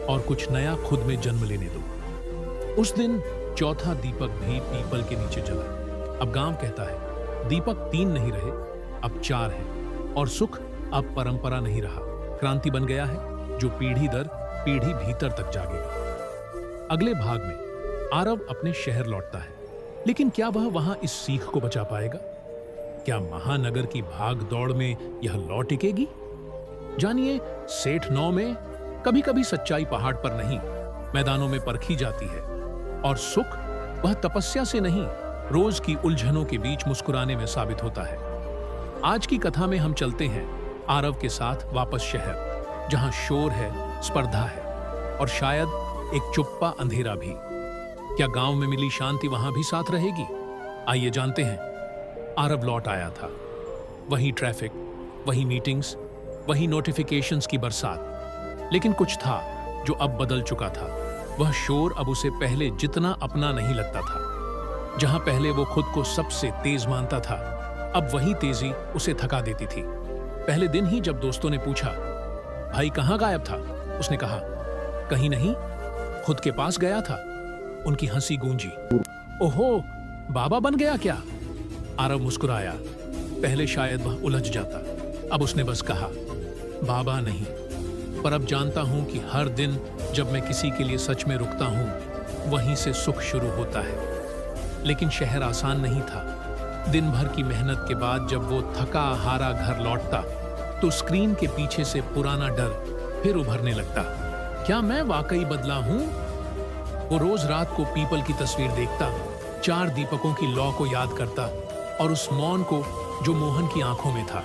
और कुछ नया खुद में जन्म लेने दो। उस दिन चौथा दीपक भी पीपल के नीचे जला। अब गांव कहता है, दीपक 3 नहीं रहे, अब 4 है, और सुख अब परंपरा नहीं रहा, क्रांति बन गया है, जो पीढ़ी दर पीढ़ी भीतर तक जागेगा। अगले भाग में आरव अपने शहर लौटता है, लेकिन क्या वह वहां इस सीख को बचा पाएगा? क्या महानगर की भाग दौड़ में यह लौ टिकेगी? जानिए, सेठ 9 में कभी कभी सच्चाई पहाड़ पर नहीं, मैदानों में परखी जाती है, और सुख वह तपस्या से नहीं, रोज की उलझनों के बीच मुस्कुराने में साबित होता है। आज की कथा में हम चलते हैं आरव के साथ वापस शहर, जहां शोर है, स्पर्धा है, और शायद एक चुप्पा अंधेरा भी। क्या गांव में मिली शांति वहां भी साथ रहेगी? आइए जानते हैं। आरव लौट आया था। वही ट्रैफिक, वही मीटिंग्स, वही नोटिफिकेशंस की बरसात, लेकिन कुछ था जो अब बदल चुका था। वह शोर अब उसे पहले जितना अपना नहीं लगता था। जहां पहले वो खुद को सबसे तेज मानता था, अब वही तेजी उसे थका देती थी। पहले दिन ही जब दोस्तों ने पूछा, भाई कहाँ गायब था? उसने कहा, कहीं नहीं, खुद के पास गया था। उनकी हंसी गूंजी। ओहो, बाबा बन गया क्या? आरव मुस्कुराया। पहले शायद वह उलझ जाता, अब उसने बस कहा, बाबा नहीं, पर अब जानता हूं कि हर दिन जब मैं किसी के लिए सच में रुकता हूं, वहीं से सुख शुरू होता है। लेकिन शहर आसान नहीं था। दिन भर की मेहनत के बाद जब वो थका हारा घर लौटता, तो स्क्रीन के पीछे से पुराना डर फिर उभरने लगता। क्या मैं वाकई बदला हूं? वो रोज रात को पीपल की तस्वीर देखता, 4 दीपकों की लौ को याद करता, और उस मौन को जो मोहन की आंखों में था।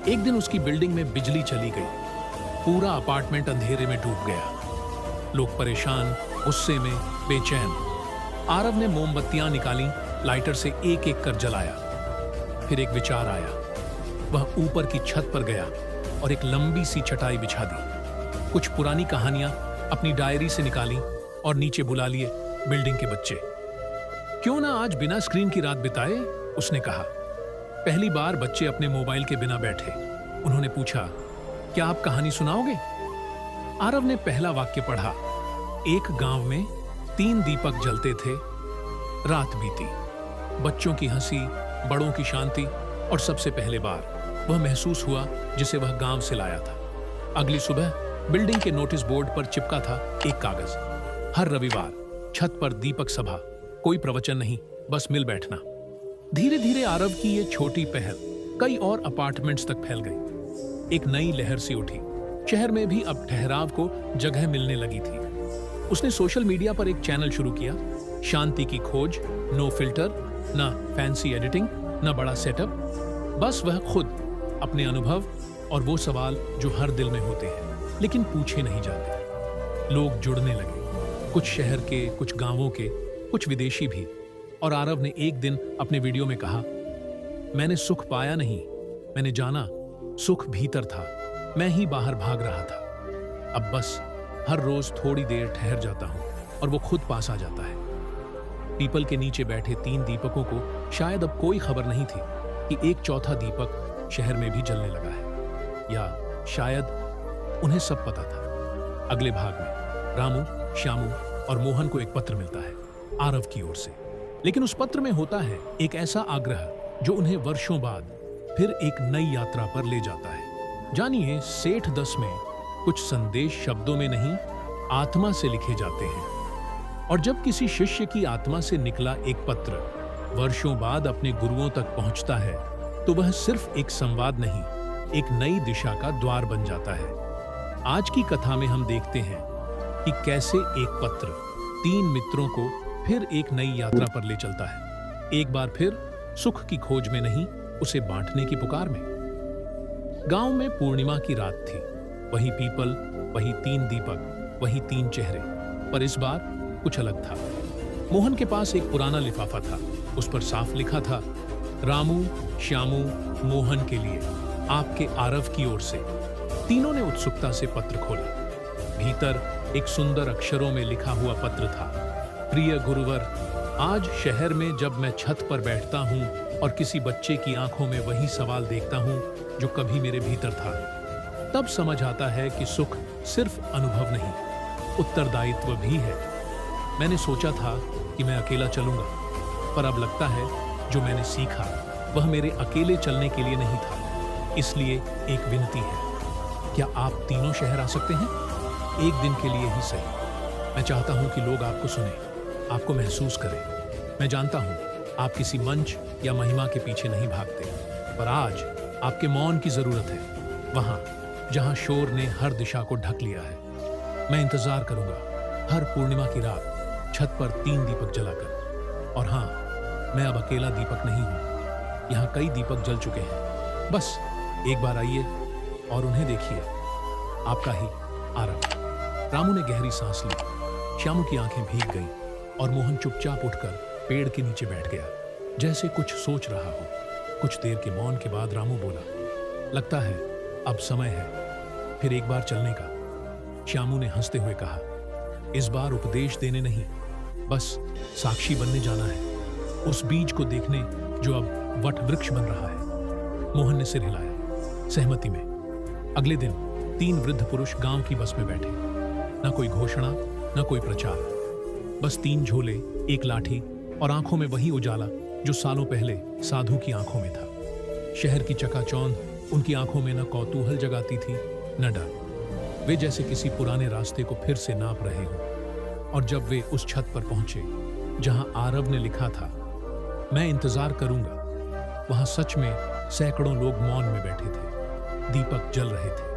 एक दिन उसकी बिल्डिंग में बिजली चली गई। पूरा अपार्टमेंट अंधेरे में डूब गया। लोग परेशान, गुस्से में, बेचैन। आरव ने मोमबत्तियां निकाली, लाइटर से एक एक कर जलाया। फिर एक विचार आया। वह ऊपर की छत पर गया और एक लंबी सी चटाई बिछा दी। कुछ पुरानी कहानियां अपनी डायरी से निकाली और नीचे बुला लिए बिल्डिंग के बच्चे। क्यों ना आज बिना स्क्रीन की रात बिताए, उसने कहा। पहली बार बच्चे अपने मोबाइल के बिना बैठे। उन्होंने पूछा, क्या आप कहानी सुनाओगे? आरव ने पहला वाक्य पढ़ा। एक गांव में 3 दीपक जलते थे। रात बीती। बच्चों की हंसी, बड़ों की शांति, और सबसे पहले बार वह महसूस हुआ जिसे वह गांव से लाया था। अगली सुबह बिल्डिंग के नोटिस बोर्ड पर चिपका था एक कागज। हर रविवार छत पर दीपक सभा। कोई प्रवचन नहीं, बस मिल बैठना। धीरे धीरे आरव की ये छोटी पहल कई और अपार्टमेंट्स तक फैल गई। एक नई लहर सी उठी। शहर में भी अब ठहराव को जगह मिलने लगी थी। उसने सोशल मीडिया पर एक चैनल शुरू किया, शांति की खोज। नो फिल्टर, ना फैंसी एडिटिंग, न बड़ा सेटअप, बस वह खुद, अपने अनुभव और वो सवाल जो हर दिल में होते हैं लेकिन पूछे नहीं जाते। लोग जुड़ने लगे, कुछ शहर के, कुछ गांवों के, कुछ विदेशी भी। और आरव ने एक दिन अपने वीडियो में कहा, मैंने सुख पाया नहीं, मैंने जाना सुख भीतर था, मैं ही बाहर भाग रहा था। अब बस हर रोज थोड़ी देर ठहर जाता हूं और वो खुद पास आ जाता है। पीपल के नीचे बैठे 3 दीपकों को शायद अब कोई खबर नहीं थी कि एक चौथा दीपक शहर में भी जलने लगा है, या शायद उन्हें सब पता था। अगले भाग में रामू, श्यामू और मोहन को एक पत्र मिलता है आरव की ओर से, लेकिन उस पत्र में होता है एक ऐसा आग्रह जो उन्हें वर्षों बाद फिर एक नई यात्रा पर ले जाता है। जानिए, सेठ 10 में कुछ संदेश शब्दों में नहीं, आत्मा से लिखे जाते हैं। और जब किसी शिष्य की आत्मा से निकला एक पत्र वर्षों बाद अपने गुरुओं तक पहुंचता है, तो वह सिर्फ एक संवाद नहीं, एक नई दिशा का द्वार बन जाता है। आज की कथा में हम देखते हैं कि कैसे एक पत्र 3 मित्रों को फिर एक नई यात्रा पर ले चलता है। एक बार फिर सुख की खोज में नहीं, उसे बांटने की पुकार में। गांव में पूर्णिमा की रात थी। वही पीपल, वही 3 दीपक, वही 3 चेहरे, पर इस बार कुछ अलग था। मोहन के पास एक पुराना लिफाफा था, उस पर साफ लिखा था, रामू, श्यामू, मोहन के लिए आपके आरव की ओर से। तीनों ने उत्सुकता से पत्र खोला। भीतर एक सुंदर अक्षरों में लिखा हुआ पत्र था, प्रिय गुरुवर, आज शहर में जब मैं छत पर बैठता हूँ और किसी बच्चे की आंखों में वही सवाल देखता हूँ जो कभी मेरे भीतर था, तब समझ आता है कि सुख सिर्फ अनुभव नहीं, उत्तरदायित्व भी है। मैंने सोचा था कि मैं अकेला चलूंगा, पर अब लगता है जो मैंने सीखा वह मेरे अकेले चलने के लिए नहीं था। इसलिए एक विनती है, क्या आप तीनों शहर आ सकते हैं? एक दिन के लिए ही सही। मैं चाहता हूं कि लोग आपको सुने, आपको महसूस करें। मैं जानता हूं आप किसी मंच या महिमा के पीछे नहीं भागते, पर आज आपके मौन की जरूरत है, वहां जहां शोर ने हर दिशा को ढक लिया है। मैं इंतजार करूंगा हर पूर्णिमा की रात छत पर 3 दीपक जलाकर। और हां, मैं अब अकेला दीपक नहीं हूं, यहां कई दीपक जल चुके हैं। बस एक बार आइए और उन्हें देखिए, आपका ही आरव। रामू ने गहरी सांस ली, श्यामू की आंखें भीग गईं और मोहन चुपचाप उठकर पेड़ के नीचे बैठ गया, जैसे कुछ सोच रहा हो। कुछ देर के मौन के बाद रामू बोला, लगता है अब समय है फिर एक बार चलने का। श्यामू ने हंसते हुए कहा, इस बार उपदेश देने नहीं, बस साक्षी बनने जाना है, उस बीज को देखने जो अब वट वृक्ष बन रहा है। मोहन ने सिर हिलाया, सहमति में। अगले दिन 3 वृद्ध पुरुष गांव की बस में बैठे। न कोई घोषणा, न कोई प्रचार, बस 3 झोले, एक लाठी और आंखों में वही उजाला जो सालों पहले साधु की आंखों में था। शहर की चकाचौंध उनकी आंखों में न कौतूहल जगाती थी, न डर। वे जैसे किसी पुराने रास्ते को फिर से नाप रहे हों। और जब वे उस छत पर पहुंचे जहां आरव ने लिखा था, मैं इंतजार करूंगा, वहां सच में सैकड़ों लोग मौन में बैठे थे, दीपक जल रहे थे।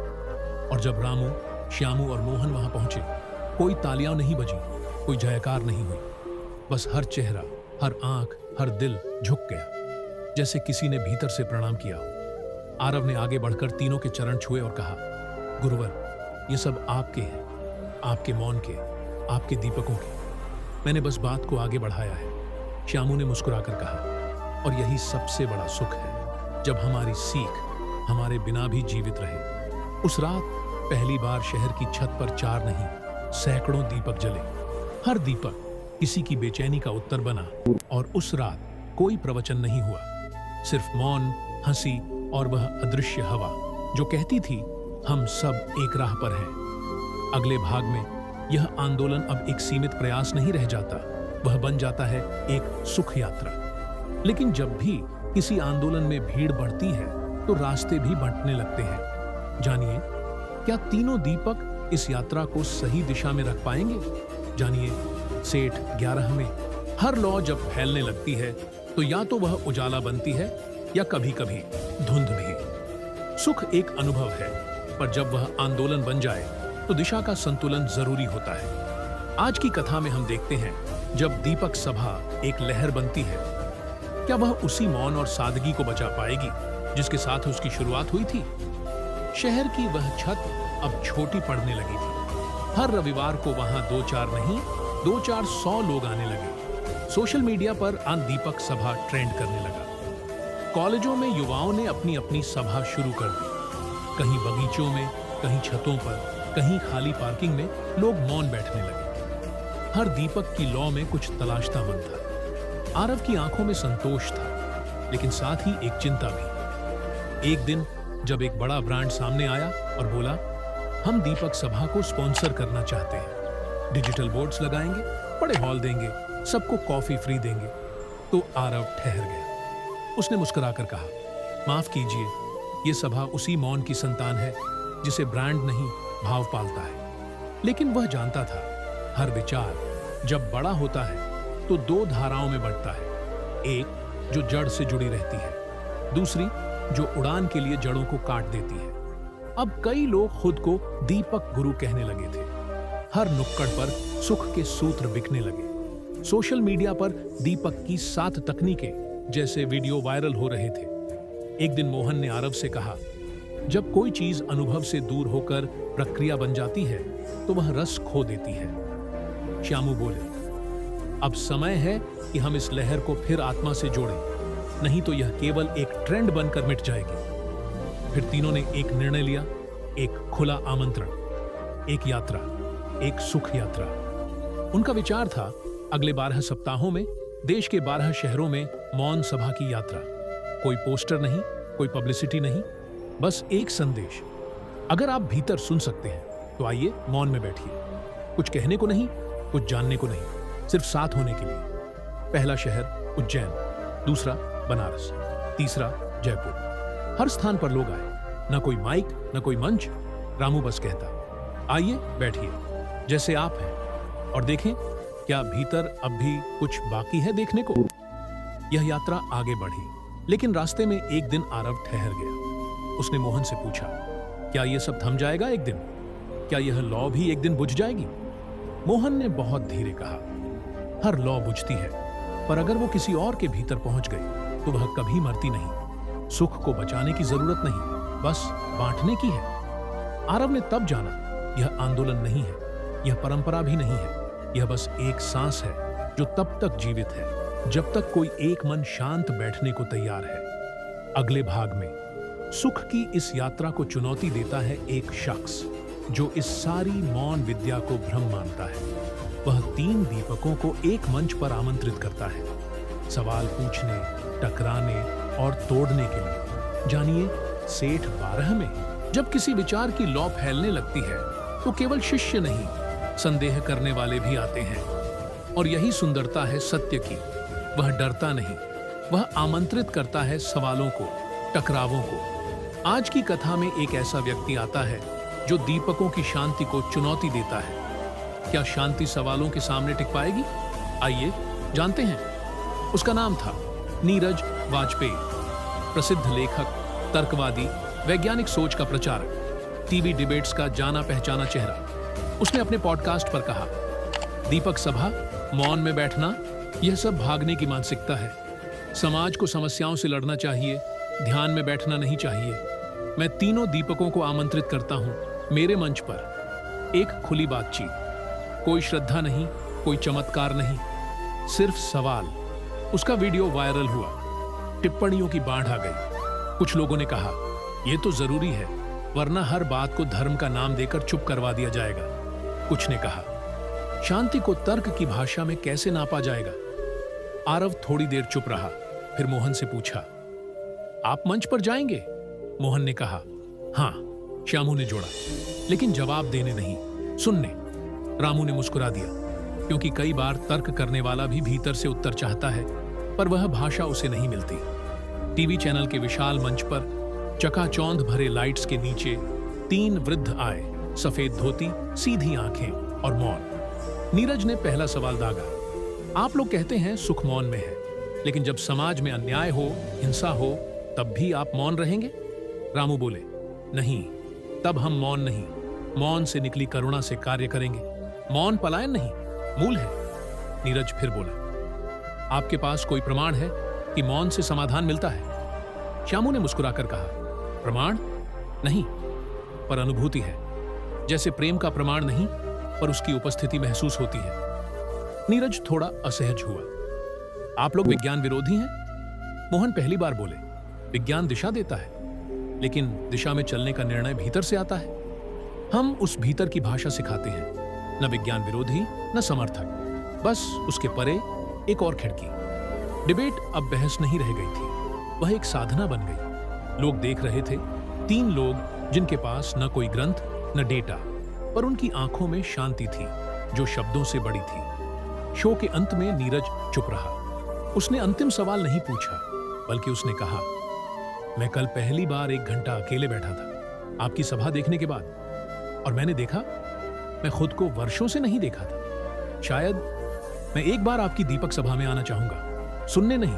और जब रामू, श्यामू और मोहन वहां पहुंचे, कोई तालियां नहीं बजी, कोई जयकार नहीं हुई, बस हर चेहरा, हर आंख, हर दिल झुक गया, जैसे किसी ने भीतर से प्रणाम किया हो। आरव ने आगे बढ़कर तीनों के चरण छुए और कहा, गुरुवर, ये सब आपके हैं, आपके मौन के, आपके दीपकों के। मैंने बस बात को आगे बढ़ाया है। श्यामू ने मुस्कुराकर कहा, और यही सबसे बड़ा सुख है, जब हमारी सीख हमारे बिना भी जीवित रहे। उस रात पहली बार शहर की छत पर 4 नहीं, सैकड़ों दीपक जले। हर दीपक किसी की बेचैनी का उत्तर बना। और उस रात कोई प्रवचन नहीं हुआ, सिर्फ मौन, हंसी और वह अदृश्य हवा जो कहती थी, हम सब एक राह पर हैं। अगले भाग में यह आंदोलन अब एक सीमित प्रयास नहीं रह जाता, वह बन जाता है एक सुख यात्रा। लेकिन जब भी किसी आंदोलन में भीड़ बढ़ती है तो रास्ते भी बंटने लगते हैं। जानिए, क्या तीनों दीपक इस यात्रा को सही दिशा में रख पाएंगे? जानिए, सेठ 11 में हर लौ जब फैलने लगती है तो या तो वह उजाला बनती है या कभी कभी धुंध भी। सुख एक अनुभव है, पर जब वह आंदोलन बन जाए तो दिशा का संतुलन जरूरी होता है। आज की कथा में हम देखते हैं, जब दीपक सभा एक लहर बनती है, क्या वह उसी मौन और सादगी को बचा पाएगी जिसके साथ उसकी शुरुआत हुई थी? शहर की वह छत अब छोटी पड़ने लगी थी। हर रविवार को वहां 2-4 नहीं, 2-400 लोग आने लगे। सोशल मीडिया पर दीपक सभा ट्रेंड करने लगा। कॉलेजों में युवाओं ने अपनी अपनी सभा शुरू कर दी। कहीं बगीचों में, कहीं छतों पर, कहीं खाली पार्किंग में लोग मौन बैठने लगे। हर दीपक की लौ में कुछ तलाशता मन था। आरव की आंखों में संतोष था, लेकिन साथ ही एक चिंता भी। एक दिन जब एक बड़ा ब्रांड सामने आया और बोला, हम दीपक सभा को स्पॉन्सर करना चाहते हैं, डिजिटल बोर्ड्स लगाएंगे, बड़े हॉल देंगे, सबको कॉफी फ्री देंगे, तो आरव ठहर गया। उसने मुस्कुराकर कहा, माफ कीजिए, ये सभा उसी मौन की संतान है जिसे ब्रांड नहीं भाव पालता है। लेकिन वह जानता था, हर विचार जब बड़ा होता है तो 2 धाराओं में बढ़ता है। एक जो जड़ से जुड़ी रहती है, दूसरी जो उड़ान के लिए जड़ों को काट देती है। अब कई लोग खुद को दीपक गुरु कहने लगे थे। हर नुक्कड़ पर सुख के सूत्र बिकने लगे। सोशल मीडिया पर दीपक की 7 तकनीकें जैसे वीडियो वायरल हो रहे थे। एक दिन मोहन ने आरव से कहा, जब कोई चीज अनुभव से दूर होकर प्रक्रिया बन जाती है तो वह रस खो देती है। श्यामू बोले, अब समय है कि हम इस लहर को फिर आत्मा से जोड़ें, नहीं तो यह केवल एक ट्रेंड बनकर मिट जाएगी। फिर तीनों ने एक निर्णय लिया, एक खुला आमंत्रण, एक यात्रा, एक सुख यात्रा। उनका विचार था, अगले 12 सप्ताहों में देश के 12 शहरों में मौन सभा की यात्रा। कोई पोस्टर नहीं, कोई पब्लिसिटी नहीं, बस एक संदेश। अगर आप भीतर सुन सकते हैं तो आइए मौन में बैठिए। कुछ कहने को नहीं, कुछ जानने को नहीं, सिर्फ साथ होने के लिए। पहला शहर उज्जैन, दूसरा बनारस, तीसरा जयपुर। हर स्थान पर लोग आए, न कोई माइक, न कोई मंच। रामू बस कहता, आइए बैठिए जैसे आप हैं और देखें क्या भीतर अब भी कुछ बाकी है देखने को। यह यात्रा आगे बढ़ी, लेकिन रास्ते में एक दिन आरव ठहर गया। उसने मोहन से पूछा, क्या यह सब थम जाएगा एक दिन? क्या यह लौ भी एक दिन बुझ जाएगी? मोहन ने बहुत धीरे कहा, हर लौ बुझती है, पर अगर वो किसी और के भीतर पहुंच गई तो वह कभी मरती नहीं। सुख को बचाने की जरूरत नहीं, बस बांटने की है। आरव ने तब जाना, यह आंदोलन नहीं है, यह परंपरा भी नहीं है, यह बस एक सांस है जो तब तक जीवित है जब तक कोई एक मन शांत बैठने को तैयार है। अगले भाग में सुख की इस यात्रा को चुनौती देता है एक शख्स जो इस सारी मौन विद्या को भ्रम मानता है। वह 3 दीपकों को एक मंच पर आमंत्रित करता है, सवाल पूछने, टकराने और तोड़ने के लिए। जानिए, सेठ 12 में जब किसी विचार की लौ फैलने लगती है तो केवल शिष्य नहीं, संदेह करने वाले भी आते हैं। और यही सुंदरता है सत्य की। वह डरता नहीं, वह आमंत्रित करता है सवालों को, टकरावों को। आज की कथा में एक ऐसा व्यक्ति आता है जो दीपकों की शांति को चुनौती देता है। क्या शांति सवालों के सामने टिक पाएगी? आइए जानते हैं। उसका नाम था नीरज वाजपेयी, प्रसिद्ध लेखक, तर्कवादी, वैज्ञानिक सोच का प्रचारक, टीवी डिबेट्स का जाना पहचाना चेहरा। उसने अपने पॉडकास्ट पर कहा, दीपक सभा, मौन में बैठना, यह सब भागने की मानसिकता है। समाज को समस्याओं से लड़ना चाहिए, ध्यान में बैठना नहीं चाहिए। मैं तीनों दीपकों को आमंत्रित करता हूं मेरे मंच पर। एक खुली बातचीत, कोई श्रद्धा नहीं, कोई चमत्कार नहीं, सिर्फ सवाल। उसका वीडियो वायरल हुआ, टिप्पणियों की बाढ़ आ गई। कुछ लोगों ने कहा, यह तो जरूरी है, वरना हर बात को धर्म का नाम देकर चुप करवा दिया जाएगा। कुछ ने कहा, शांति को तर्क की भाषा में कैसे नापा जाएगा? आरव थोड़ी देर चुप रहा, फिर मोहन से पूछा, आप मंच पर जाएंगे? मोहन ने कहा, हां। श्यामू ने जोड़ा, लेकिन जवाब देने नहीं, सुनने। रामू ने मुस्कुरा दिया, क्योंकि कई बार तर्क करने वाला भी भीतर से उत्तर चाहता है, पर वह भाषा उसे नहीं मिलती। टीवी चैनल के विशाल मंच पर चकाचौंध भरे लाइट्स के नीचे 3 वृद्ध आए, सफेद धोती, सीधी आंखें और मौन। नीरज ने पहला सवाल दागा, आप लोग कहते हैं सुख मौन में है, लेकिन जब समाज में अन्याय हो, हिंसा हो, तब भी आप मौन रहेंगे? रामू बोले, नहीं, तब हम मौन नहीं, मौन से निकली करुणा से कार्य करेंगे। मौन पलायन नहीं, मूल है। नीरज फिर बोला, आपके पास कोई प्रमाण है? कि मौन से समाधान मिलता है। श्यामू ने मुस्कुराकर कहा, प्रमाण नहीं, पर अनुभूति है। जैसे प्रेम का प्रमाण नहीं, पर उसकी उपस्थिति महसूस होती है। नीरज थोड़ा असहज हुआ। आप लोग विज्ञान विरोधी हैं? मोहन पहली बार बोले। विज्ञान दिशा देता है, लेकिन दिशा में चलने का निर्णय भीतर से आता है। हम उस भीतर की भाषा सिखाते हैं, न विज्ञान विरोधी न समर्थक, बस उसके परे एक और खिड़की। डिबेट अब बहस नहीं रह गई थी, वह एक साधना बन गई। लोग देख रहे थे, 3 लोग जिनके पास न कोई ग्रंथ न डेटा, पर उनकी आंखों में शांति थी जो शब्दों से बड़ी थी। शो के अंत में नीरज चुप रहा। उसने अंतिम सवाल नहीं पूछा, बल्कि उसने कहा, मैं कल पहली बार 1 घंटा अकेले बैठा था आपकी सभा देखने के बाद, और मैंने देखा, मैं खुद को वर्षों से नहीं देखा था। शायद मैं एक बार आपकी दीपक सभा में आना चाहूंगा, सुनने नहीं,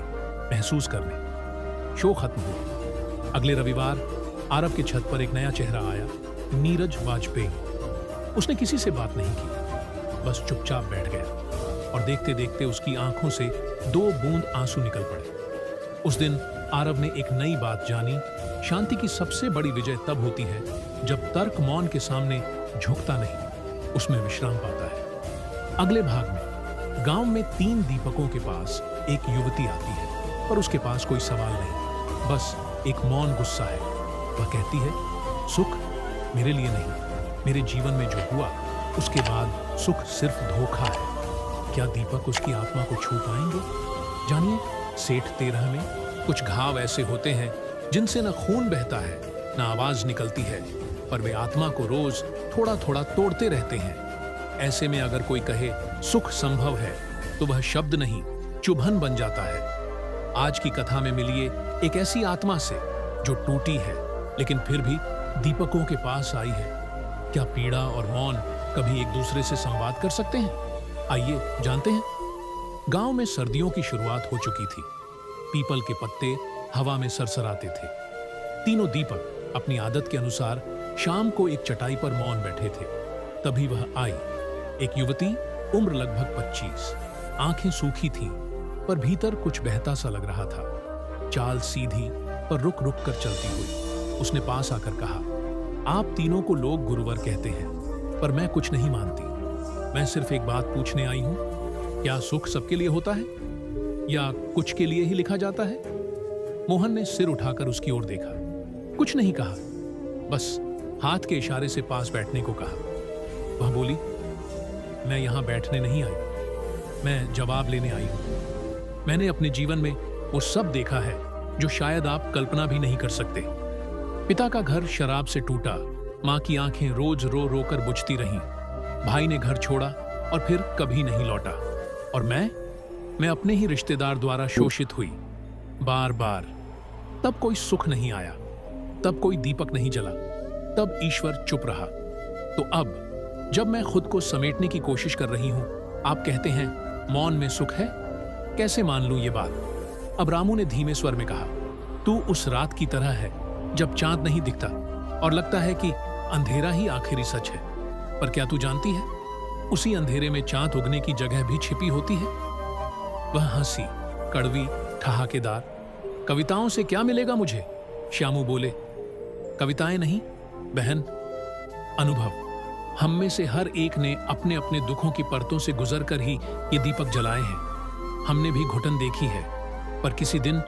महसूस करने। शो खत्म हुआ। अगले रविवार आरव की छत पर एक नया चेहरा आया, नीरज वाजपेयी। उसने किसी से बात नहीं की, बस चुपचाप बैठ गया, और देखते देखते उसकी आंखों से 2 बूंद आंसू निकल पड़े। उस दिन आरव ने एक नई बात जानी, शांति की सबसे बड़ी विजय तब होती है जब तर्क मौन के सामने झुकता नहीं, उसमें विश्राम पाता है। अगले भाग में गांव में 3 दीपकों के पास एक युवती आती है, पर उसके पास कोई सवाल नहीं, बस एक मौन गुस्सा है। वह कहती है, सुख मेरे लिए नहीं, मेरे जीवन में जो हुआ उसके बाद सुख सिर्फ धोखा है। क्या दीपक उसकी आत्मा को छू पाएंगे? जानिए, सेठ 13 में कुछ घाव ऐसे होते हैं जिनसे न खून बहता है न आवाज निकलती है, पर वे आत्मा को रोज थोड़ा थोड़ा तोड़ते रहते हैं। ऐसे में अगर कोई कहे सुख संभव है, तो वह शब्द नहीं, चुभन बन जाता है। आज की कथा में मिलिए एक ऐसी आत्मा से जो टूटी है, लेकिन फिर भी दीपकों के पास आई है। क्या पीड़ा और मौन कभी एक दूसरे से संवाद कर सकते हैं? आइए जानते हैं। गांव में सर्दियों की शुरुआत हो चुकी थी। पीपल के पत्ते हवा में सरसराते थे। तीनों दीपक अपनी आदत के अनुसार शाम को एक चटाई पर मौन बैठे थे। तभी वह आई, एक युवती, उम्र लगभग 25। आंखें सूखी थीं, पर भीतर कुछ बहता सा लग रहा था। चाल सीधी पर रुक रुक कर चलती हुई। उसने पास आकर कहा, आप तीनों को लोग गुरुवर कहते हैं, पर मैं कुछ नहीं मानती। मैं सिर्फ एक बात पूछने आई हूं, क्या सुख सबके लिए होता है या कुछ के लिए ही लिखा जाता है? मोहन ने सिर उठाकर उसकी ओर देखा, कुछ नहीं कहा, बस हाथ के इशारे से पास बैठने को कहा। वह बोली, मैं यहां बैठने नहीं आई, मैं जवाब लेने आई हूं। मैंने अपने जीवन में वो सब देखा है जो शायद आप कल्पना भी नहीं कर सकते। पिता का घर शराब से टूटा, मां की आंखें रोज रो रो कर बुझती रहीं, भाई ने घर छोड़ा और फिर कभी नहीं लौटा, और मैं अपने ही रिश्तेदार द्वारा शोषित हुई, बार बार। तब कोई सुख नहीं आया, तब कोई दीपक नहीं जला, तब ईश्वर चुप रहा। तो अब जब मैं खुद को समेटने की कोशिश कर रही हूं, आप कहते हैं मौन में सुख है? कैसे मान लूं ये बात? अब रामू ने धीमे स्वर में कहा, तू उस रात की तरह है जब चांद नहीं दिखता और लगता है कि अंधेरा ही आखिरी सच है। पर क्या तू जानती है, उसी अंधेरे में चांद उगने की जगह भी छिपी होती है। वह हंसी, कड़वी, ठहाकेदार। कविताओं से क्या मिलेगा मुझे? श्यामू बोले, कविताएं नहीं बहन, अनुभव। हम में से हर एक ने अपने अपने दुखों की परतों से गुजर कर ही ये दीपक जलाए हैं। हमने भी घुटन देखी है, पर किसी दिन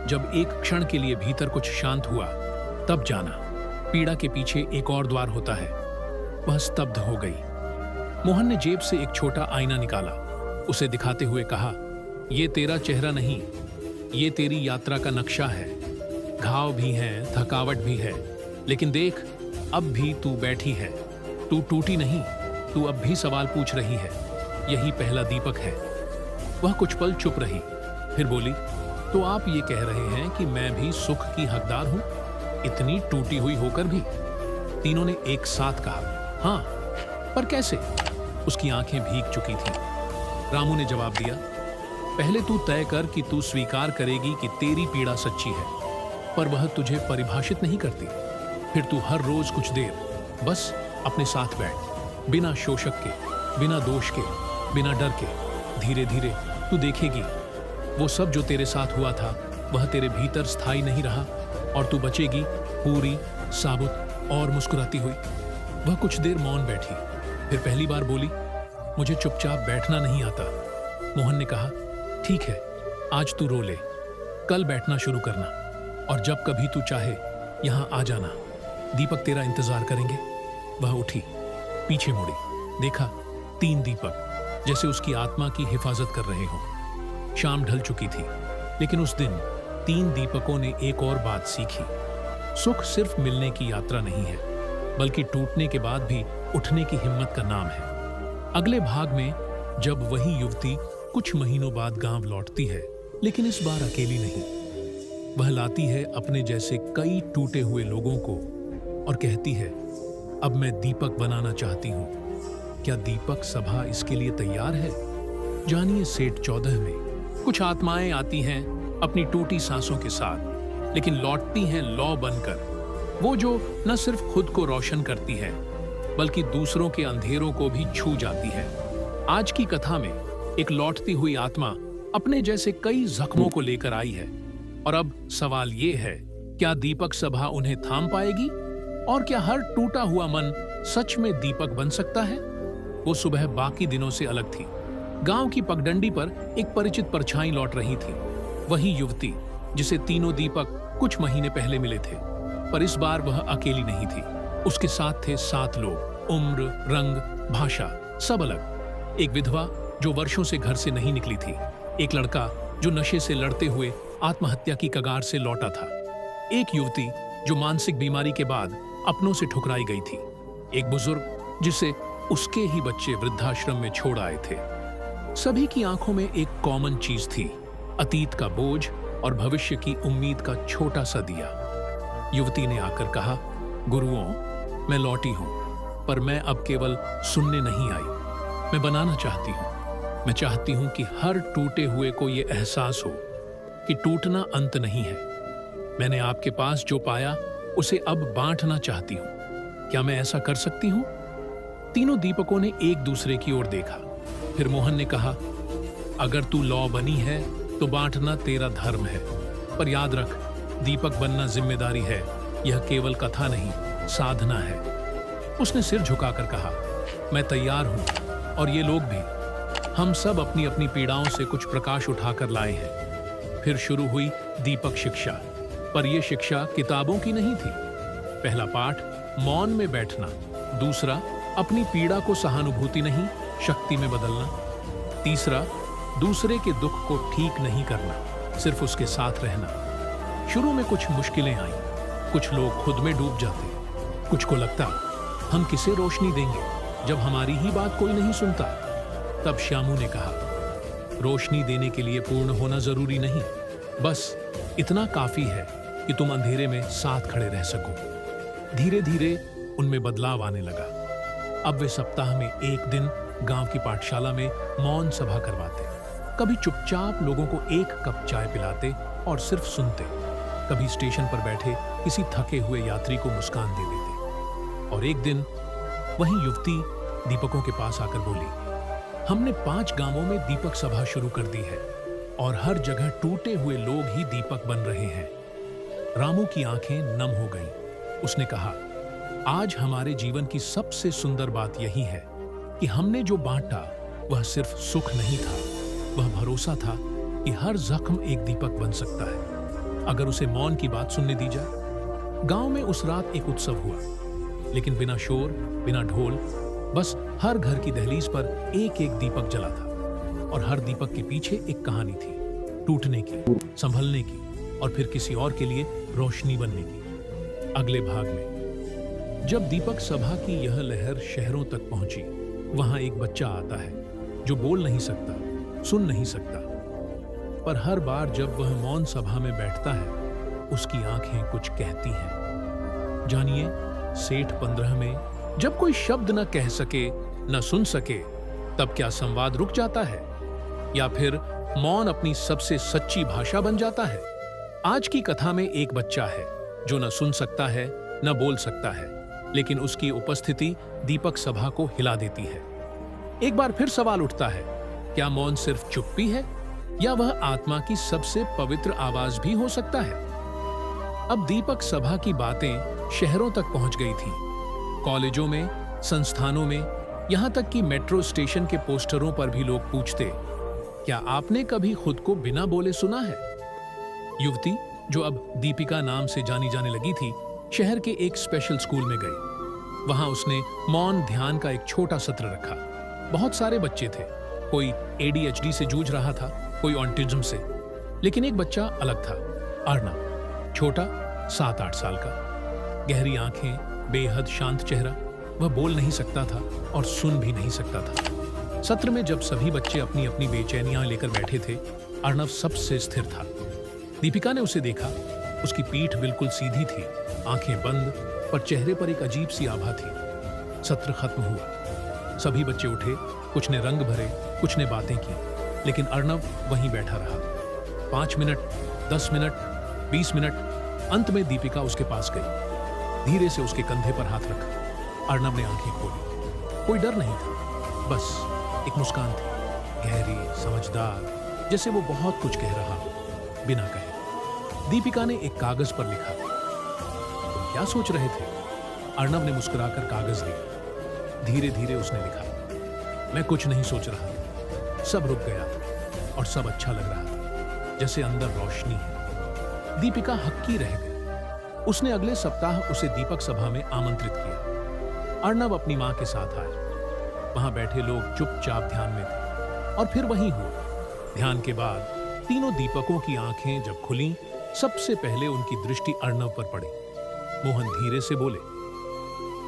जब एक क्षण के लिए भीतर कुछ शांत हुआ, तब जाना पीड़ा के पीछे एक और द्वार होता है। वह स्तब्ध हो गई। मोहन ने जेब से एक छोटा आईना निकाला, उसे दिखाते हुए कहा, ये तेरा चेहरा नहीं, ये तेरी यात्रा का नक्शा है। घाव भी हैं, थकावट भी है, लेकिन देख, अब भी तू बैठी है। तू टूटी नहीं, तू अब भी सवाल पूछ रही है। यही पहला दीपक है। वह कुछ पल चुप रही, फिर बोली, तो आप ये कह रहे हैं कि मैं भी सुख की हकदार हूं, इतनी टूटी हुई होकर भी? तीनों ने एक साथ कहा, हाँ, पर कैसे? उसकी आंखें भीग चुकी थीं। रामू ने जवाब दिया, पहले तू तय कर कि तू स्वीकार करेगी कि तेरी पीड़ा सच्ची है, पर वह तुझे परिभाषित नहीं करती। फिर तू हर रोज कुछ देर बस अपने साथ बैठ, बिना शोषक के, बिना दोष के, बिना डर के। धीरे धीरे तू देखेगी वो सब जो तेरे साथ हुआ था वह तेरे भीतर स्थायी नहीं रहा और तू बचेगी पूरी, साबुत और मुस्कुराती हुई। वह कुछ देर मौन बैठी, फिर पहली बार बोली, मुझे चुपचाप बैठना नहीं आता। मोहन ने कहा, ठीक है, आज तू रो ले, कल बैठना शुरू करना और जब कभी तू चाहे यहाँ आ जाना। दीपक तेरा इंतजार करेंगे। वह उठी, पीछे मुड़ी, देखा 3 दीपक जैसे उसकी आत्मा की हिफाजत कर रहे हों। शाम ढल चुकी थी, लेकिन उस दिन 3 दीपकों ने एक और बात सीखी। सुख सिर्फ मिलने की यात्रा नहीं है, बल्कि टूटने के बाद भी उठने की हिम्मत का नाम है। अगले भाग में जब वही युवती कुछ महीनों बाद गांव लौटती है, लेकिन इस बार अकेली नहीं। वह लाती है अपने जैसे कई टूटे हुए लोगों को और कहती है, अब मैं दीपक बनाना चाहती हूँ। क्या दीपक सभा इसके लिए तैयार है? जानिए सेठ 14 में। कुछ आत्माएं आती हैं अपनी टूटी सांसों के साथ, लेकिन लौटती हैं लौ बनकर। वो जो न सिर्फ खुद को रोशन करती है, बल्कि दूसरों के अंधेरों को भी छू जाती है। आज की कथा में एक लौटती हुई आत्मा अपने जैसे कई जख्मों को लेकर आई है, और अब सवाल ये है, क्या दीपक सभा उन्हें थाम पाएगी? और क्या हर टूटा हुआ मन सच में दीपक बन सकता है? वो सुबह बाकी दिनों से अलग थी। गांव की पगडंडी पर एक परिचित परछाई लौट रही थी, वही युवती जिसे तीनों दीपक कुछ महीने पहले मिले थे। पर इस बार वह अकेली नहीं थी, उसके साथ थे 7 लोग, उम्र, रंग, भाषा सब अलग। एक विधवा जो वर्षों से घर से नहीं निकली थी, एक लड़का जो नशे से लड़ते हुए आत्महत्या की कगार से लौटा था, एक युवती जो मानसिक बीमारी के बाद अपनों से ठुकराई गई थी, एक बुजुर्ग जिसे उसके ही बच्चे वृद्धाश्रम में छोड़ आए थे। सभी की आंखों में एक कॉमन चीज थी, अतीत का बोझ और भविष्य की उम्मीद का छोटा सा दिया। युवती ने आकर कहा, गुरुओं, मैं लौटी हूं, पर मैं अब केवल सुनने नहीं आई, मैं बनाना चाहती हूं। मैं चाहती हूं कि हर टूटे हुए को यह एहसास हो कि टूटना अंत नहीं है। मैंने आपके पास जो पाया उसे अब बांटना चाहती हूं। क्या मैं ऐसा कर सकती हूं? तीनों दीपकों ने एक दूसरे की ओर देखा। फिर मोहन ने कहा, अगर तू लौ बनी है तो बांटना तेरा धर्म है, पर याद रख, दीपक बनना जिम्मेदारी है, यह केवल कथा नहीं, साधना है। उसने सिर झुकाकर कहा, मैं तैयार हूं, और ये लोग भी। हम सब अपनी अपनी पीड़ाओं से कुछ प्रकाश उठाकर लाए हैं। फिर शुरू हुई दीपक शिक्षा, पर यह शिक्षा किताबों की नहीं थी। पहला पाठ, मौन में बैठना। दूसरा, अपनी पीड़ा को सहानुभूति नहीं, शक्ति में बदलना। तीसरा, दूसरे के दुख को ठीक नहीं करना, सिर्फ उसके साथ रहना। शुरू में कुछ मुश्किलें आईं, कुछ लोग खुद में डूब जाते, कुछ को लगता, हम किसे रोशनी देंगे जब हमारी ही बात कोई नहीं सुनता। तब श्यामू ने कहा, रोशनी देने के लिए पूर्ण होना जरूरी नहीं, बस इतना काफी है कि तुम अंधेरे में साथ खड़े रह सको। धीरे धीरे उनमें बदलाव आने लगा। अब वे सप्ताह में एक दिन गांव की पाठशाला में मौन सभा करवाते। कभी चुपचाप लोगों को एक कप चाय पिलाते और सिर्फ सुनते। कभी स्टेशन पर बैठे किसी थके हुए यात्री को मुस्कान दे देते। और एक दिन वही युवती दीपकों के पास आकर बोली, हमने 5 गांवों में दीपक सभा शुरू कर दी है और हर जगह टूटे हुए लोग ही दीपक बन रहे हैं। रामू की आंखें नम हो गईं। उसने कहा, आज हमारे जीवन की सबसे सुंदर बात यही है कि हमने जो बांटा वह सिर्फ सुख नहीं था, वह भरोसा था कि हर जख्म एक दीपक बन सकता है अगर उसे मौन की बात सुनने दी जाए। गांव में उस रात एक उत्सव हुआ, लेकिन बिना शोर, बिना ढोल, बस हर घर की दहलीज पर एक एक दीपक जला था और हर दीपक के पीछे एक कहानी थी, टूटने की, संभलने की और फिर किसी और के लिए रोशनी बनने की। अगले भाग में जब दीपक सभा की यह लहर शहरों तक पहुंची, वहां एक बच्चा आता है जो बोल नहीं सकता, सुन नहीं सकता, पर हर बार जब वह मौन सभा में बैठता है, उसकी आंखें कुछ कहती हैं। जानिए सेठ 15 में जब कोई शब्द न कह सके, न सुन सके, तब क्या संवाद रुक जाता है या फिर मौन अपनी सबसे सच्ची भाषा बन जाता है? आज की कथा में एक बच्चा है जो न सुन सकता है, न बोल सकता है, लेकिन उसकी उपस्थिति दीपक सभा को हिला देती है। एक बार फिर सवाल उठता है, क्या मौन सिर्फ चुप्पी है या वह आत्मा की सबसे पवित्र आवाज भी हो सकता है। अब दीपक सभा की बातें शहरों तक पहुंच गई थी। कॉलेजों में, संस्थानों में, यहां तक कि मेट्रो स्टेशन के पोस्टरों पर भी लोग पूछते, क्या आपने कभी खुद को बिना बोले सुना है? युवती, जो अब दीपिका नाम से जानी जाने लगी थी, शहर के एक स्पेशल स्कूल में गई। वहां उसने मौन ध्यान का एक छोटा सत्र रखा। बहुत सारे बच्चे थे। कोई ADHD से जूझ रहा था, कोई ऑटिज्म से, लेकिन एक बच्चा अलग था, अर्णव। छोटा, 7-8 साल का, गहरी आंखें, बेहद शांत चेहरा। वह बोल नहीं सकता था और सुन भी नहीं सकता था। सत्र में जब सभी बच्चे अपनी अपनी बेचैनियां लेकर बैठे थे, अर्णव सबसे स्थिर था। दीपिका ने उसे देखा। उसकी पीठ बिल्कुल सीधी थी, आंखें बंद, पर चेहरे पर एक अजीब सी आभा थी। सत्र खत्म हुआ। सभी बच्चे उठे, कुछ ने रंग भरे, कुछ ने बातें की, लेकिन अर्णव वहीं बैठा रहा। 5 मिनट, 10 मिनट, 20 मिनट, अंत में दीपिका उसके पास गई। धीरे से उसके कंधे पर हाथ रखा। अर्णव ने आंखें खोली। कोई डर नहीं था, बस एक मुस्कान थी, गहरी, समझदार, जैसे वो बहुत कुछ कह रहा हो बिना कहे। दीपिका ने एक कागज पर लिखा, तुम क्या सोच रहे थे? अर्णव ने मुस्कुराकर कागज दिया। धीरे धीरे उसने लिखा, मैं कुछ नहीं सोच रहा। सब रुक गया था और सब अच्छा लग रहा था, जैसे अंदर रोशनी है। दीपिका हक्की रह गई। उसने अगले सप्ताह उसे दीपक सभा में आमंत्रित किया। अर्णव अपनी मां के साथ आया। वहां बैठे लोग चुपचाप ध्यान में थे और फिर वहीं हुआ। ध्यान के बाद तीनों दीपकों की आंखें जब खुलीं, सबसे पहले उनकी दृष्टि अर्णव पर पड़ी। मोहन धीरे से बोले,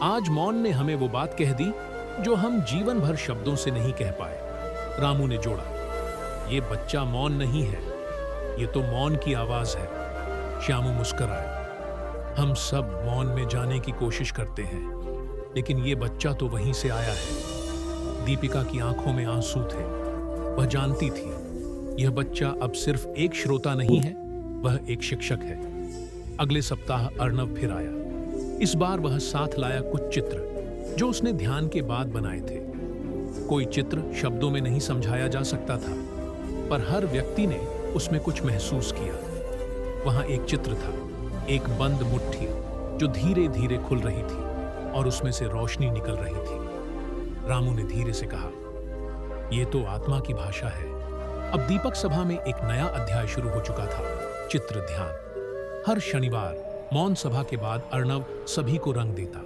आज मौन ने हमें वो बात कह दी जो हम जीवन भर शब्दों से नहीं कह पाए। रामू ने जोड़ा, ये बच्चा मौन नहीं है, ये तो मौन की आवाज है। श्यामू मुस्कुराए, हम सब मौन में जाने की कोशिश करते हैं, लेकिन ये बच्चा तो वहीं से आया है। दीपिका की आंखों में आंसू थे। वह जानती थी, यह बच्चा अब सिर्फ एक श्रोता नहीं है, वह एक शिक्षक है। अगले सप्ताह अर्णव फिर आया। इस बार वह साथ लाया कुछ चित्र जो उसने ध्यान के बाद बनाए थे। कोई चित्र शब्दों में नहीं समझाया जा सकता था, पर हर व्यक्ति ने उसमें कुछ महसूस किया। वहां एक चित्र था, एक बंद मुट्ठी जो धीरे धीरे खुल रही थी और उसमें से रोशनी निकल रही थी। रामू ने धीरे से कहा, यह तो आत्मा की भाषा है। अब दीपक सभा में एक नया अध्याय शुरू हो चुका था, चित्र ध्यान। हर शनिवार मौन सभा के बाद अर्णव सभी को रंग देता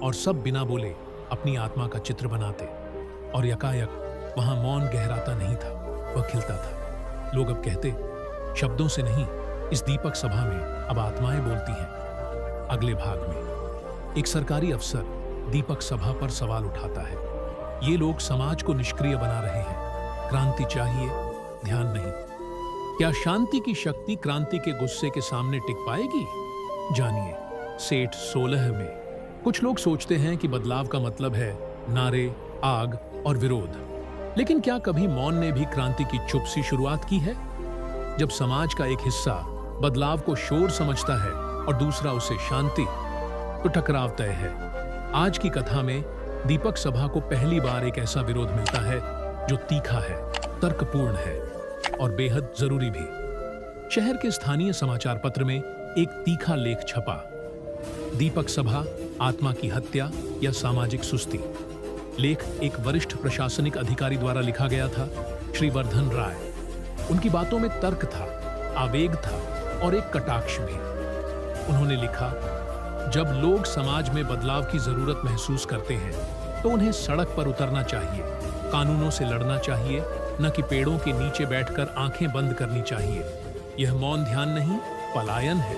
और सब बिना बोले अपनी आत्मा का चित्र बनाते, और यकायक वहां मौन गहराता नहीं था, वह खिलता था। लोग अब कहते, शब्दों से नहीं, इस दीपक सभा में अब आत्माएं बोलती हैं। अगले भाग में एक सरकारी अफसर दीपक सभा पर सवाल उठाता है, ये लोग समाज को निष्क्रिय बना रहे हैं, क्रांति चाहिए, ध्यान नहीं। क्या शांति की शक्ति क्रांति के गुस्से के सामने टिक पाएगी? जानिए सेठ 16 में। कुछ लोग सोचते हैं कि बदलाव का मतलब है नारे, आग और विरोध, लेकिन क्या कभी मौन ने भी क्रांति की चुप सी शुरुआत की है? जब समाज का एक हिस्सा बदलाव को शोर समझता है और दूसरा उसे शांति, तो टकराव तय है। आज की कथा में दीपक सभा को पहली बार एक ऐसा विरोध मिलता है जो तीखा है, तर्कपूर्ण है और बेहद जरूरी भी। शहर के स्थानीय समाचार पत्र में एक तीखा लेख छपा, दीपक सभा, आत्मा की हत्या या सामाजिक सुस्ती। लेख एक वरिष्ठ प्रशासनिक अधिकारी द्वारा लिखा गया था, श्री वर्धन राय। उनकी बातों में तर्क था, आवेग था और एक कटाक्ष भी। उन्होंने लिखा, जब लोग समाज में बदलाव की जरूरत महसूस करते हैं तो उन्हें सड़क पर उतरना चाहिए, कानूनों से लड़ना चाहिए, न कि पेड़ों के नीचे बैठकर आंखें बंद करनी चाहिए। यह मौन ध्यान नहीं, पलायन है।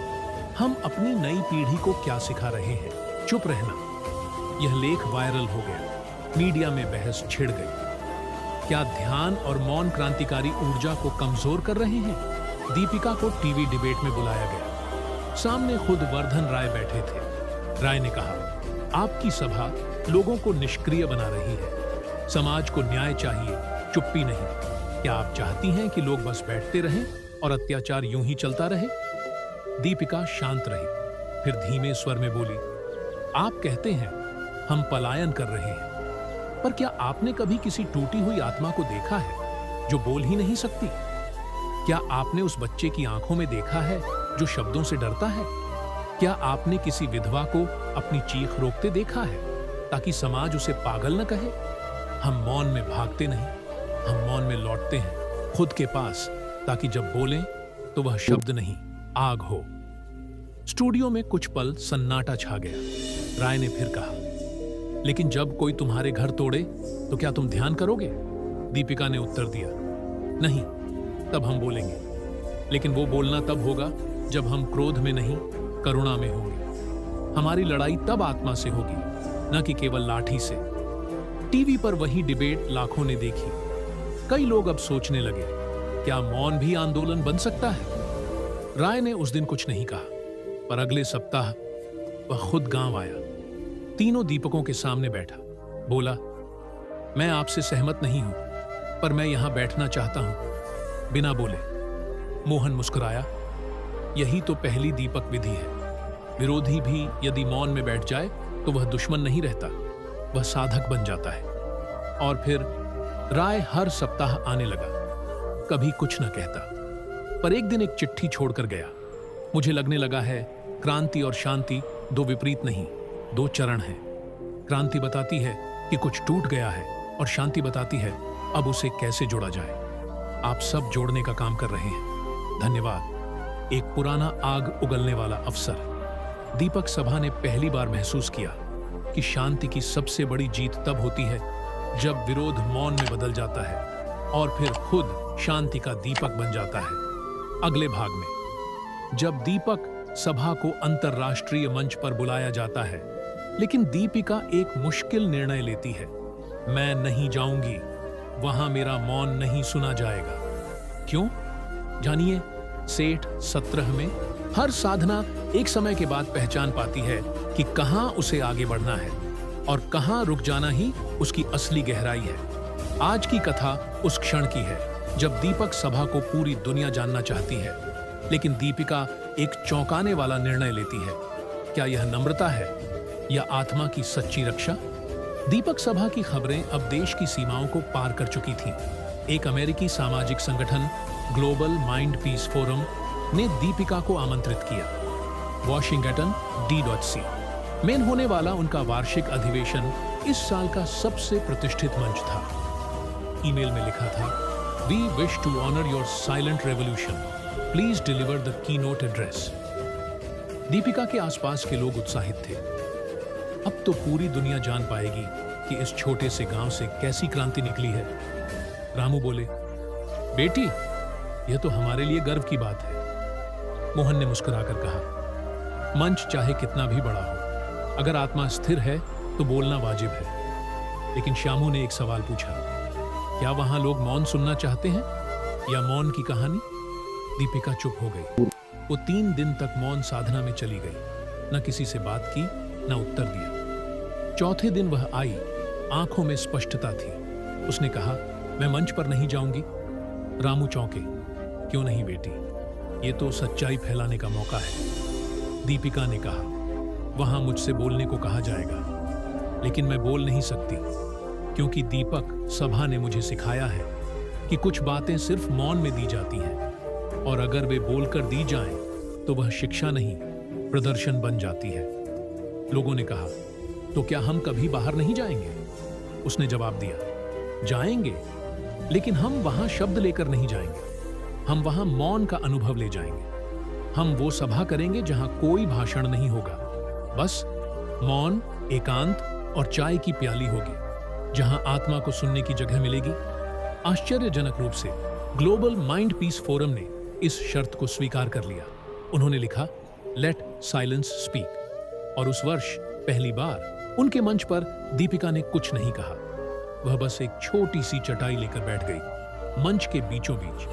हम अपनी नई पीढ़ी को क्या सिखा रहे हैं? चुप रहना। यह लेख वायरल हो गया, मीडिया में बहस छिड़ गई। क्या ध्यान और मौन क्रांतिकारी ऊर्जा को कमजोर कर रहे हैं? दीपिका को टीवी डिबेट में बुलाया गया। सामने खुद वर्धन राय बैठे थे। राय ने कहा, आपकी सभा लोगों को निष्क्रिय बना रही है। समाज को न्याय चाहिए, चुप्पी नहीं। क्या आप चाहती हैं कि लोग बस बैठते रहें और अत्याचार यूं ही चलता रहे? दीपिका शांत रही, फिर धीमे स्वर में बोली, आप कहते हैं हम पलायन कर रहे हैं, पर क्या आपने कभी किसी टूटी हुई आत्मा को देखा है जो बोल ही नहीं सकती? क्या आपने उस बच्चे की आंखों में देखा है जो शब्दों से डरता है? क्या आपने किसी विधवा को अपनी चीख रोकते देखा है ताकि समाज उसे पागल न कहे? हम मौन में भागते नहीं, हम मौन में लौटते हैं खुद के पास, ताकि जब बोलें तो वह शब्द नहीं, आग हो। स्टूडियो में कुछ पल सन्नाटा छा गया। राय ने फिर कहा, लेकिन जब कोई तुम्हारे घर तोड़े तो क्या तुम ध्यान करोगे? दीपिका ने उत्तर दिया, नहीं, तब हम बोलेंगे। लेकिन वो बोलना तब होगा जब हम क्रोध में नहीं, करुणा में होंगे। हमारी लड़ाई तब आत्मा से होगी, न कि केवल लाठी से। टीवी पर वही डिबेट लाखों ने देखी। कई लोग अब सोचने लगे, क्या मौन भी आंदोलन बन सकता है? राय ने उस दिन कुछ नहीं कहा, पर अगले सप्ताह वह खुद गांव आया। तीनों दीपकों के सामने बैठा, बोला, मैं आपसे सहमत नहीं हूं, पर मैं यहां बैठना चाहता हूं, बिना बोले। मोहन मुस्कुराया, यही तो पहली दीपक विधि है। विरोधी भी यदि मौन में बैठ जाए तो वह दुश्मन नहीं रहता, वह साधक बन जाता है। और फिर राय हर सप्ताह आने लगा, कभी कुछ न कहता, पर एक दिन एक चिट्ठी छोड़कर गया। मुझे लगने लगा है क्रांति और शांति दो विपरीत नहीं, दो चरण हैं। क्रांति बताती है कि कुछ टूट गया है और शांति बताती है अब उसे कैसे जोड़ा जाए। आप सब जोड़ने का काम कर रहे हैं, धन्यवाद। एक पुराना आग उगलने वाला अवसर। दीपक सभा ने पहली बार महसूस किया कि शांति की सबसे बड़ी जीत तब होती है जब विरोध मौन में बदल जाता है और फिर खुद शांति का दीपक बन जाता है। अगले भाग में जब दीपक सभा को अंतर्राष्ट्रीय मंच पर बुलाया जाता है, लेकिन दीपिका एक मुश्किल निर्णय लेती है, मैं नहीं जाऊंगी, वहां मेरा मौन नहीं सुना जाएगा। क्यों? जानिए, सेठ 17 में हर साधना एक समय के बाद पहचान पाती है कि कहां उसे आगे बढ़ना है और कहां रुक जाना ही उसकी असली गहराई है। आज की कथा उस क्षण की है जब दीपक सभा को पूरी दुनिया जानना चाहती है, लेकिन दीपिका एक चौंकाने वाला निर्णय लेती है। क्या यह नम्रता है या आत्मा की सच्ची रक्षा? दीपक सभा की खबरें अब देश की सीमाओं को पार कर चुकी थीं। एक अमेरिकी सामाजिक संगठन ग्लोबल माइंड पीस फोरम ने दीपिका को आमंत्रित किया। वॉशिंगटन D.C में होने वाला उनका वार्षिक अधिवेशन इस साल का सबसे प्रतिष्ठित मंच था। ईमेल में लिखा था, We wish to honor your silent revolution. Please deliver the keynote address. Deepika के आसपास के लोग उत्साहित थे। अब तो पूरी दुनिया जान पाएगी कि इस छोटे से गांव से कैसी क्रांति निकली है। रामू बोले, बेटी, यह तो हमारे लिए गर्व की बात है। मोहन ने मुस्कुराकर कहा, मंच चाहे कितना भी बड़ा हो, अगर आत्मा स्थिर है तो बोलना वाजिब है। लेकिन श्यामू ने एक सवाल पूछा, क्या वहां लोग मौन सुनना चाहते हैं या मौन की कहानी? दीपिका चुप हो गई। वो 3 दिन तक मौन साधना में चली गई, न किसी से बात की, न उत्तर दिया। चौथे दिन वह आई, आंखों में स्पष्टता थी। उसने कहा, मैं मंच पर नहीं जाऊंगी। रामू चौंके, क्यों नहीं बेटी, ये तो सच्चाई फैलाने का मौका है। दीपिका ने कहा, वहां मुझसे बोलने को कहा जाएगा, लेकिन मैं बोल नहीं सकती, क्योंकि दीपक सभा ने मुझे सिखाया है कि कुछ बातें सिर्फ मौन में दी जाती हैं, और अगर वे बोलकर दी जाएं, तो वह शिक्षा नहीं, प्रदर्शन बन जाती है। लोगों ने कहा, तो क्या हम कभी बाहर नहीं जाएंगे? उसने जवाब दिया, जाएंगे, लेकिन हम वहां शब्द लेकर नहीं जाएंगे, हम वहां मौन का अनुभव ले जाएंगे। हम वो सभा करेंगे जहां कोई भाषण नहीं होगा, बस मौन, एकांत और चाय की प्याली होगी, जहां आत्मा को सुनने की जगह मिलेगी। आश्चर्यजनक रूप से ग्लोबल माइंड पीस फोरम ने इस शर्त को स्वीकार कर लिया। उन्होंने लिखा, लेट साइलेंस स्पीक। और उस वर्ष पहली बार उनके मंच पर दीपिका ने कुछ नहीं कहा। वह बस एक छोटी सी चटाई लेकर बैठ गई। मंच के बीचों बीच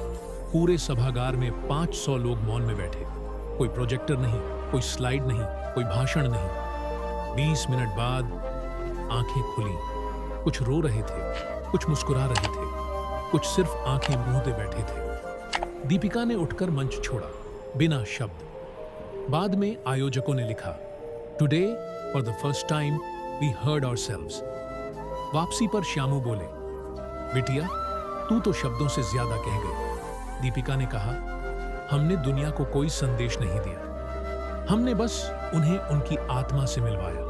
पूरे सभागार में 500 लोग मौन में बैठे। कोई प्रोजेक्टर नहीं, कोई स्लाइड नहीं, कोई भाषण नहीं। 20 मिनट बाद आंखें खुली। कुछ रो रहे थे, कुछ मुस्कुरा रहे थे, कुछ सिर्फ आंखें मूंदे बैठे थे। दीपिका ने उठकर मंच छोड़ा, बिना शब्द। बाद में आयोजकों ने लिखा, today for the first time we heard ourselves. वापसी पर श्यामू बोले, बिटिया, तू तो शब्दों से ज्यादा कह गई। दीपिका ने कहा, हमने दुनिया को कोई संदेश नहीं दिया, हमने बस उन्हें उनकी आत्मा से मिलवाया।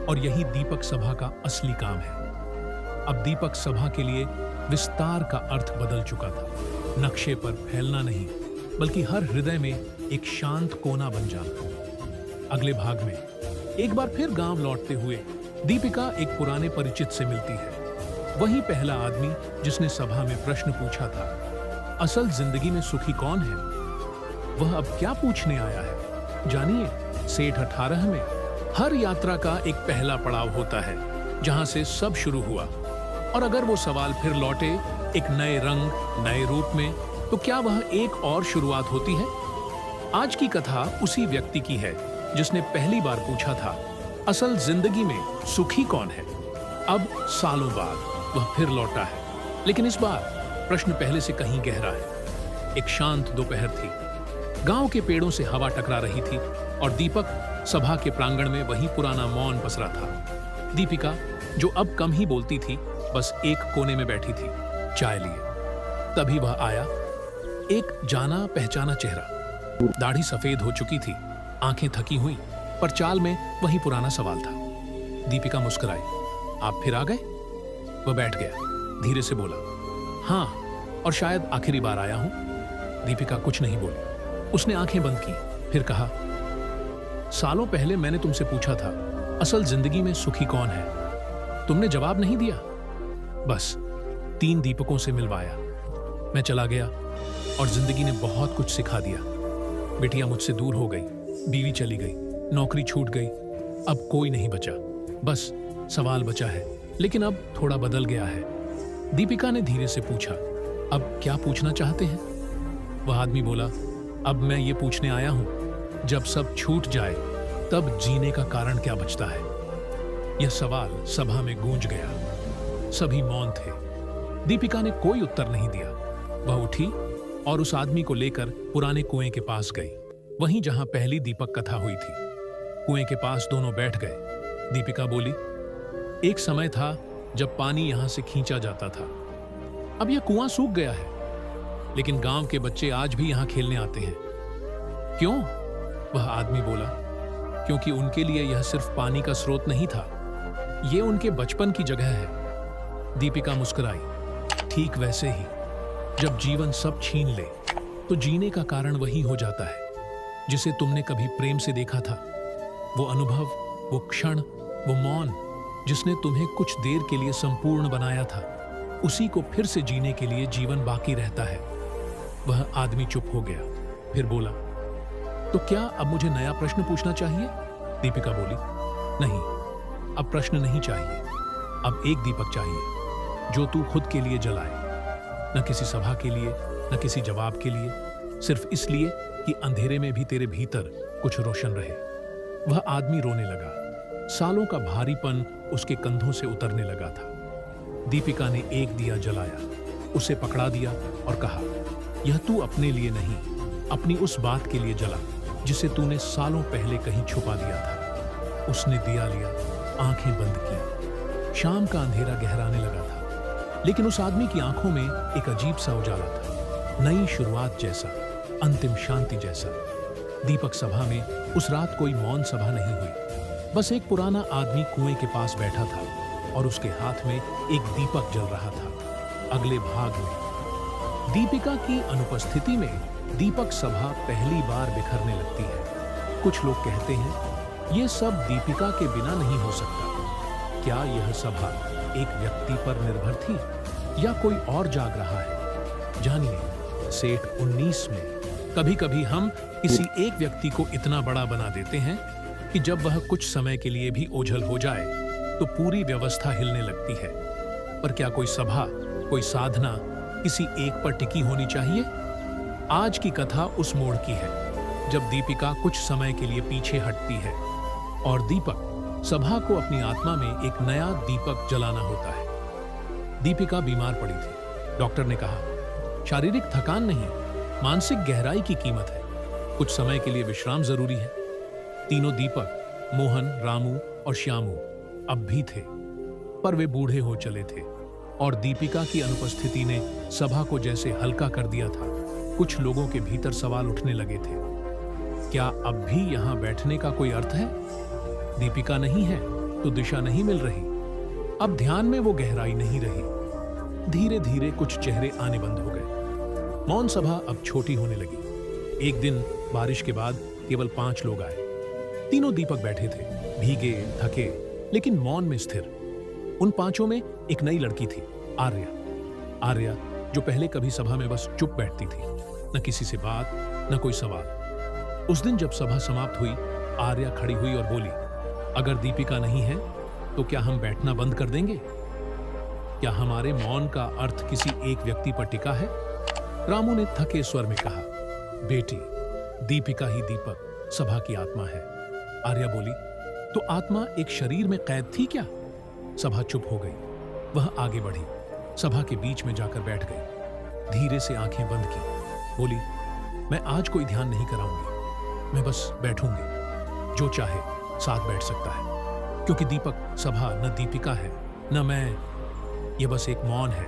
और यही दीपक सभा का असली काम है। अब दीपक सभा के लिए विस्तार का अर्थ बदल चुका था। नक्शे पर फैलना नहीं, बल्कि हर हृदय में एक शांत कोना बन जाना। अगले भाग में एक बार फिर गांव लौटते हुए दीपिका एक पुराने परिचित से मिलती है। वही पहला आदमी जिसने सभा में प्रश्न पूछा था, असल जिंदगी में सुखी कौन है? वह अब क्या पूछने आया है? जानिए, सेठ 18 में हर यात्रा का एक पहला पड़ाव होता है, जहां से सब शुरू हुआ। और अगर वो सवाल फिर लौटे एक नए रंग, नए रूप में, तो क्या वह एक और शुरुआत होती है? आज की कथा उसी व्यक्ति की है जिसने पहली बार पूछा था, असल जिंदगी में सुखी कौन है? अब सालों बाद वह फिर लौटा है, लेकिन इस बार प्रश्न पहले से कहीं गहरा है। एक शांत दोपहर थी। गांव के पेड़ों से हवा टकरा रही थी और दीपक सभा के प्रांगण में वही पुराना मौन पसरा था। दीपिका, जो अब कम ही बोलती थी, बस एक कोने में बैठी थी, चाय लिए। तभी वह आया, एक जाना पहचाना चेहरा। दाढ़ी सफेद हो चुकी थी, आंखें थकी हुई, पर चाल में वही पुराना सवाल था। दीपिका मुस्कुराई, आप फिर आ गए? वह बैठ गया, धीरे से बोला, हाँ, और शायद आखिरी बार आया हूं। दीपिका कुछ नहीं बोली। उसने आंखें बंद की, फिर कहा, सालों पहले मैंने तुमसे पूछा था, असल जिंदगी में सुखी कौन है? तुमने जवाब नहीं दिया। बस 3 दीपकों से मिलवाया। मैं चला गया और जिंदगी ने बहुत कुछ सिखा दिया। बेटियां मुझसे दूर हो गई, बीवी चली गई, नौकरी छूट गई, अब कोई नहीं बचा, बस सवाल बचा है, लेकिन अब थोड़ा बदल गया है। दीपिका ने धीरे से पूछा, अब क्या पूछना चाहते हैं? वह आदमी बोला, अब मैं ये पूछने आया हूं, जब सब छूट जाए तब जीने का कारण क्या बचता है? यह सवाल सभा में गूंज गया। सभी मौन थे। दीपिका ने कोई उत्तर नहीं दिया। वह उठी और उस आदमी को लेकर पुराने कुएं के पास गई, वहीं जहां पहली दीपक कथा हुई थी। कुएं के पास दोनों बैठ गए। दीपिका बोली, एक समय था जब पानी यहां से खींचा जाता था। अब यह कुआं सूख गया है, लेकिन गांव के बच्चे आज भी यहां खेलने आते हैं। क्यों? वह आदमी बोला, क्योंकि उनके लिए यह सिर्फ पानी का स्रोत नहीं था, यह उनके बचपन की जगह है। दीपिका मुस्कुराई, ठीक वैसे ही जब जीवन सब छीन ले तो जीने का कारण वही हो जाता है जिसे तुमने कभी प्रेम से देखा था। वो अनुभव, वो क्षण, वो मौन जिसने तुम्हें कुछ देर के लिए संपूर्ण बनाया था, उसी को फिर से जीने के लिए जीवन बाकी रहता है। वह आदमी चुप हो गया, फिर बोला, तो क्या अब मुझे नया प्रश्न पूछना चाहिए? दीपिका बोली, नहीं, अब प्रश्न नहीं चाहिए। अब एक दीपक चाहिए जो तू खुद के लिए जलाए, न किसी सभा के लिए, न किसी जवाब के लिए, सिर्फ इसलिए कि अंधेरे में भी तेरे भीतर कुछ रोशन रहे। वह आदमी रोने लगा। सालों का भारीपन उसके कंधों से उतरने लगा था। दीपिका ने एक दिया जलाया, उसे पकड़ा दिया और कहा, यह तू अपने लिए नहीं, अपनी उस बात के लिए जला जिसे तूने सालों पहले कहीं छुपा दिया था। उसने दिया लिया, आंखें बंद की। शाम का अंधेरा गहराने लगा था, लेकिन उस आदमी की आंखों में एक अजीब सा उजाला था, नई शुरुआत जैसा, अंतिम शांति जैसा। दीपक सभा में उस रात कोई मौन सभा नहीं हुई। बस एक पुराना आदमी कुएं के पास बैठा था और उसके हाथ में एक दीपक जल रहा था। अगले भाग में दीपिका की अनुपस्थिति में दीपक सभा पहली बार बिखरने लगती है। कुछ लोग कहते हैं ये सब दीपिका के बिना नहीं हो सकता। क्या यह सभा एक व्यक्ति पर निर्भर थी या कोई और जाग रहा है? जानिए, सेठ 19 में कभी कभी हम किसी एक व्यक्ति को इतना बड़ा बना देते हैं कि जब वह कुछ समय के लिए भी ओझल हो जाए तो पूरी व्यवस्था हिलने लगती है। पर क्या कोई सभा, कोई साधना किसी एक पर टिकी होनी चाहिए? आज की कथा उस मोड़ की है जब दीपिका कुछ समय के लिए पीछे हटती है और दीपक सभा को अपनी आत्मा में एक नया दीपक जलाना होता है। दीपिका बीमार पड़ी थी। डॉक्टर ने कहा, शारीरिक थकान नहीं, मानसिक गहराई की कीमत है। कुछ समय के लिए विश्राम जरूरी है। तीनों दीपक, मोहन, रामू और श्यामू, अब भी थे, पर वे बूढ़े हो चले थे और दीपिका की अनुपस्थिति ने सभा को जैसे हल्का कर दिया था। कुछ लोगों के भीतर सवाल उठने लगे थे। क्या अब भी यहां बैठने का कोई अर्थ है? दीपिका नहीं है तो दिशा नहीं मिल रही। अब ध्यान में वो गहराई नहीं रही। धीरे धीरे कुछ चेहरे आने बंद हो गए। मौन सभा अब छोटी होने लगी। एक दिन बारिश के बाद केवल 5 लोग आए। तीनों दीपक बैठे थे, भीगे, थके, लेकिन मौन में स्थिर। उन 5 में एक नई लड़की थी, आर्या। आर्या जो पहले कभी सभा में बस चुप बैठती थी, न किसी से बात, न कोई सवाल। उस दिन जब सभा समाप्त हुई, आर्या खड़ी हुई और बोली, अगर दीपिका नहीं है तो क्या हम बैठना बंद कर देंगे? क्या हमारे मौन का अर्थ किसी एक व्यक्ति पर टिका है? रामू ने थके स्वर में कहा, बेटी, दीपिका ही दीपक सभा की आत्मा है। आर्या बोली, तो आत्मा एक शरीर में कैद थी क्या? सभा चुप हो गई। वह आगे बढ़ी, सभा के बीच में जाकर बैठ गई। धीरे से आंखें बंद की, बोली, मैं आज कोई ध्यान नहीं कराऊंगी, मैं बस बैठूंगी। जो चाहे साथ बैठ सकता है, क्योंकि दीपक सभा न दीपिका है न मैं। यह बस एक मौन है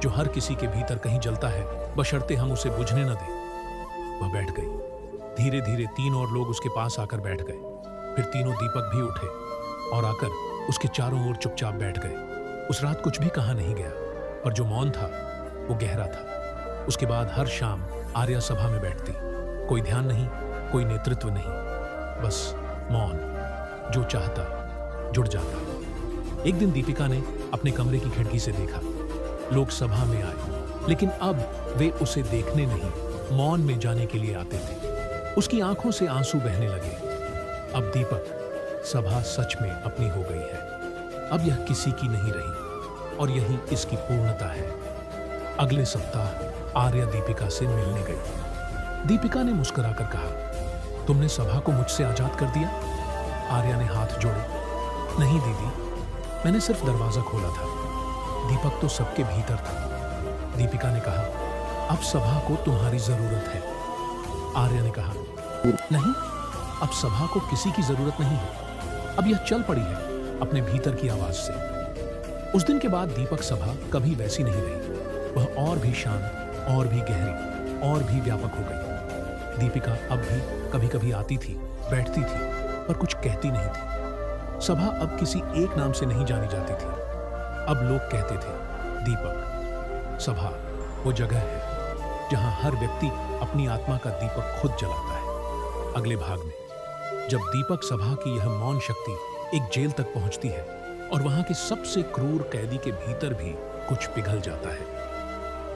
जो हर किसी के भीतर कहीं जलता है, बशर्ते हम उसे बुझने न दें। वह बैठ गई। धीरे धीरे 3 और लोग उसके पास आकर बैठ गए। फिर तीनों दीपक भी उठे और आकर उसके चारों ओर चुपचाप बैठ गए। उस रात कुछ भी कहा नहीं गया, पर जो मौन था वो गहरा था। उसके बाद हर शाम आर्या सभा में बैठती। कोई ध्यान नहीं, कोई नेतृत्व नहीं, बस मौन। जो चाहता जुड़ जाता। एक दिन दीपिका ने अपने कमरे की खिड़की से देखा। लोग सभा में आए, लेकिन अब वे उसे देखने नहीं, मौन में जाने के लिए आते थे। उसकी आंखों से आंसू बहने लगे। अब दीपक सभा सच में अपनी हो गई है। अब यह किसी की नहीं रही और यही इसकी पूर्णता है। अगले सप्ताह आर्या दीपिका से मिलने गई। दीपिका ने मुस्कुराकर कहा, तुमने सभा को मुझसे आजाद कर दिया? आर्या ने हाथ जोड़े, नहीं दीदी, मैंने सिर्फ दरवाजा खोला था। दीपक तो सबके भीतर था। दीपिका ने कहा, अब सभा को तुम्हारी जरूरत है। आर्या ने कहा, नहीं, अब सभा को किसी की जरूरत नहीं है। अब यह चल पड़ी है अपने भीतर की आवाज से। उस दिन के बाद दीपक सभा कभी वैसी नहीं रही। वह और भी शांत, और भी गहरी, और भी व्यापक हो गई। दीपिका अब भी कभी कभी आती थी, बैठती थी, पर कुछ कहती नहीं थी। सभा अब किसी एक नाम से नहीं जानी जाती थी। अब लोग कहते थे, दीपक। सभा वो जगह है जहां हर व्यक्ति अपनी आत्मा का दीपक खुद जलाता है। अगले भाग में जब दीपक सभा की यह मौन शक्ति एक जेल तक पहुंचती है और वहां के सबसे क्रूर कैदी के भीतर भी कुछ पिघल जाता है।